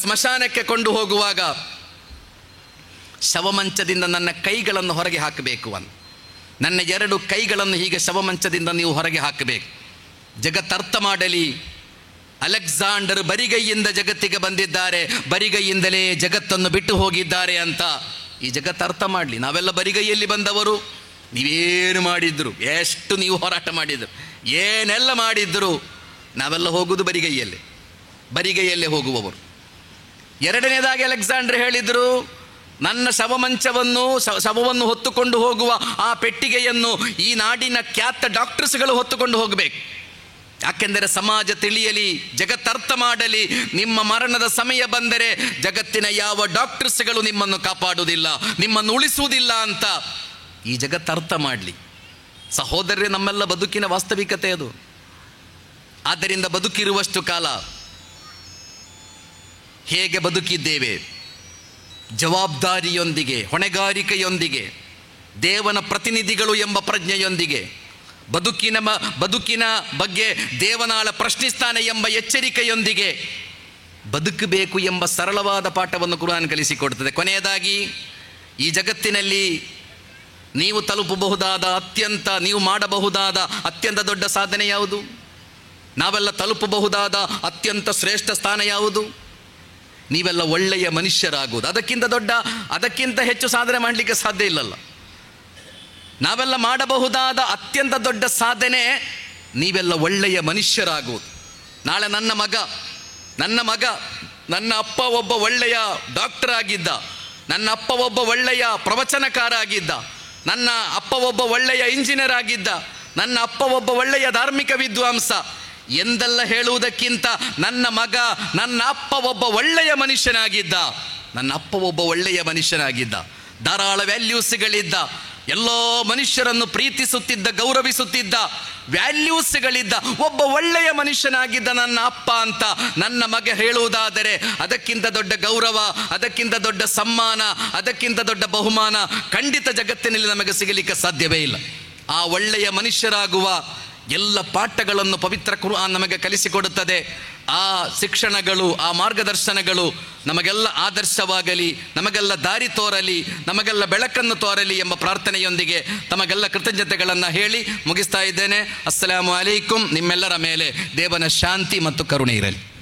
ಸ್ಮಶಾನಕ್ಕೆ ಕೊಂಡು ಹೋಗುವಾಗ ಶವಮಂಚದಿಂದ ನನ್ನ ಕೈಗಳನ್ನು ಹೊರಗೆ ಹಾಕಬೇಕು ಅಂತ. ನನ್ನ 2 ಕೈಗಳನ್ನು ಹೀಗೆ ಶವಮಂಚದಿಂದ ನೀವು ಹೊರಗೆ ಹಾಕಬೇಕು. ಜಗತ್ತರ್ಥ ಮಾಡಲಿ, ಅಲೆಕ್ಸಾಂಡರ್ ಬರಿಗೈಯಿಂದ ಜಗತ್ತಿಗೆ ಬಂದಿದ್ದಾರೆ, ಬರಿಗೈಯಿಂದಲೇ ಜಗತ್ತನ್ನು ಬಿಟ್ಟು ಹೋಗಿದ್ದಾರೆ ಅಂತ ಈ ಜಗತ್ತರ್ಥ ಮಾಡಲಿ. ನಾವೆಲ್ಲ ಬರಿಗೈಯಲ್ಲಿ ಬಂದವರು. ನೀವೇನು ಮಾಡಿದ್ರು, ಎಷ್ಟು ನೀವು ಹೋರಾಟ ಮಾಡಿದ್ರು, ಏನೆಲ್ಲ ಮಾಡಿದ್ರು, ನಾವೆಲ್ಲ ಹೋಗುವುದು ಬರಿಗೈಯಲ್ಲೇ ಹೋಗುವವರು. 2ನೇದಾಗಿ ಅಲೆಕ್ಸಾಂಡರ್ ಹೇಳಿದರು, ನನ್ನ ಶವವನ್ನು ಹೊತ್ತುಕೊಂಡು ಹೋಗುವ ಆ ಪೆಟ್ಟಿಗೆಯನ್ನು ಈ ನಾಡಿನ ಖ್ಯಾತ ಡಾಕ್ಟರ್ಸ್ಗಳು ಹೊತ್ತುಕೊಂಡು ಹೋಗಬೇಕು. ಯಾಕೆಂದರೆ ಸಮಾಜ ತಿಳಿಯಲಿ, ಜಗತ್ತರ್ಥ ಮಾಡಲಿ, ನಿಮ್ಮ ಮರಣದ ಸಮಯ ಬಂದರೆ ಜಗತ್ತಿನ ಯಾವ ಡಾಕ್ಟರ್ಸ್ಗಳು ನಿಮ್ಮನ್ನು ಕಾಪಾಡುವುದಿಲ್ಲ, ನಿಮ್ಮನ್ನು ಉಳಿಸುವುದಿಲ್ಲ ಅಂತ ಈ ಜಗತ್ತರ್ಥ ಮಾಡಲಿ. ಸಹೋದರರೇ, ನಮ್ಮೆಲ್ಲ ಬದುಕಿನ ವಾಸ್ತವಿಕತೆ ಅದು. ಆದ್ದರಿಂದ ಬದುಕಿರುವಷ್ಟು ಕಾಲ ಹೇಗೆ ಬದುಕಿದ್ದೇವೆ, ಜವಾಬ್ದಾರಿಯೊಂದಿಗೆ, ಹೊಣೆಗಾರಿಕೆಯೊಂದಿಗೆ, ದೇವನ ಪ್ರತಿನಿಧಿಗಳು ಎಂಬ ಪ್ರಜ್ಞೆಯೊಂದಿಗೆ, ಬದುಕಿನ ಬಗ್ಗೆ ದೇವನಾಳ ಪ್ರಶ್ನಿಸ್ತಾನೆ ಎಂಬ ಎಚ್ಚರಿಕೆಯೊಂದಿಗೆ ಬದುಕಬೇಕು ಎಂಬ ಸರಳವಾದ ಪಾಠವನ್ನು ಕುರ್ಆನ್ ಕಲಿಸಿಕೊಡುತ್ತದೆ. ಕೊನೆಯದಾಗಿ, ಈ ಜಗತ್ತಿನಲ್ಲಿ ನೀವು ತಲುಪಬಹುದಾದ ನೀವು ಮಾಡಬಹುದಾದ ಅತ್ಯಂತ ದೊಡ್ಡ ಸಾಧನೆ ಯಾವುದು? ನಾವೆಲ್ಲ ತಲುಪಬಹುದಾದ ಅತ್ಯಂತ ಶ್ರೇಷ್ಠ ಸ್ಥಾನ ಯಾವುದು? ನೀವೆಲ್ಲ ಒಳ್ಳೆಯ ಮನುಷ್ಯರಾಗುವುದು. ಅದಕ್ಕಿಂತ ಹೆಚ್ಚು ಸಾಧನೆ ಮಾಡಲಿಕ್ಕೆ ಸಾಧ್ಯ ಇಲ್ಲಲ್ಲ. ನಾವೆಲ್ಲ ಮಾಡಬಹುದಾದ ಅತ್ಯಂತ ದೊಡ್ಡ ಸಾಧನೆ ನೀವೆಲ್ಲ ಒಳ್ಳೆಯ ಮನುಷ್ಯರಾಗುವುದು. ನಾಳೆ ನನ್ನ ಮಗ ನನ್ನ ಅಪ್ಪ ಒಬ್ಬ ಒಳ್ಳೆಯ ಡಾಕ್ಟರ್ ಆಗಿದ್ದ, ನನ್ನ ಅಪ್ಪ ಒಬ್ಬ ಒಳ್ಳೆಯ ಪ್ರವಚನಕಾರ ಆಗಿದ್ದ, ನನ್ನ ಅಪ್ಪ ಒಬ್ಬ ಒಳ್ಳೆಯ ಇಂಜಿನಿಯರ್ ಆಗಿದ್ದ, ನನ್ನ ಅಪ್ಪ ಒಬ್ಬ ಒಳ್ಳೆಯ ಧಾರ್ಮಿಕ ವಿದ್ವಾಂಸ ಎಂದೆಲ್ಲ ಹೇಳುವುದಕ್ಕಿಂತ ನನ್ನ ಮಗ, ನನ್ನ ಅಪ್ಪ ಒಬ್ಬ ಒಳ್ಳೆಯ ಮನುಷ್ಯನಾಗಿದ್ದ, ನನ್ನ ಅಪ್ಪ ಒಬ್ಬ ಒಳ್ಳೆಯ ಮನುಷ್ಯನಾಗಿದ್ದ, ಧಾರಾಳ ವ್ಯಾಲ್ಯೂಸ್ಗಳಿದ್ದ, ಎಲ್ಲ ಮನುಷ್ಯರನ್ನು ಪ್ರೀತಿಸುತ್ತಿದ್ದ, ಗೌರವಿಸುತ್ತಿದ್ದ, ವ್ಯಾಲ್ಯೂಸ್ಗಳಿದ್ದ ಒಬ್ಬ ಒಳ್ಳೆಯ ಮನುಷ್ಯನಾಗಿದ್ದ ನನ್ನ ಅಪ್ಪ ಅಂತ ನನ್ನ ಮಗ ಹೇಳುವುದಾದರೆ ಅದಕ್ಕಿಂತ ದೊಡ್ಡ ಗೌರವ, ಅದಕ್ಕಿಂತ ದೊಡ್ಡ ಸಮ್ಮಾನ, ಅದಕ್ಕಿಂತ ದೊಡ್ಡ ಬಹುಮಾನ ಖಂಡಿತ ಜಗತ್ತಿನಲ್ಲಿ ನಮಗೆ ಸಿಗಲಿಕ್ಕೆ ಸಾಧ್ಯವೇ ಇಲ್ಲ. ಆ ಒಳ್ಳೆಯ ಮನುಷ್ಯರಾಗುವ ಎಲ್ಲ ಪಾಠಗಳನ್ನು ಪವಿತ್ರ ಕುರ್ಆನ್ ನಮಗೆ ಕಲಿಸಿಕೊಡುತ್ತದೆ. ಆ ಶಿಕ್ಷಣಗಳು, ಆ ಮಾರ್ಗದರ್ಶನಗಳು ನಮಗೆಲ್ಲ ಆದರ್ಶವಾಗಲಿ, ನಮಗೆಲ್ಲ ದಾರಿ ತೋರಲಿ, ನಮಗೆಲ್ಲ ಬೆಳಕನ್ನು ತೋರಲಿ ಎಂಬ ಪ್ರಾರ್ಥನೆಯೊಂದಿಗೆ ತಮಗೆಲ್ಲ ಕೃತಜ್ಞತೆಗಳನ್ನು ಹೇಳಿ ಮುಗಿಸ್ತಾ ಇದ್ದೇನೆ. ಅಸ್ಸಲಾಮು ಅಲೈಕುಂ. ನಿಮ್ಮೆಲ್ಲರ ಮೇಲೆ ದೇವನ ಶಾಂತಿ ಮತ್ತು ಕರುಣೆ ಇರಲಿ.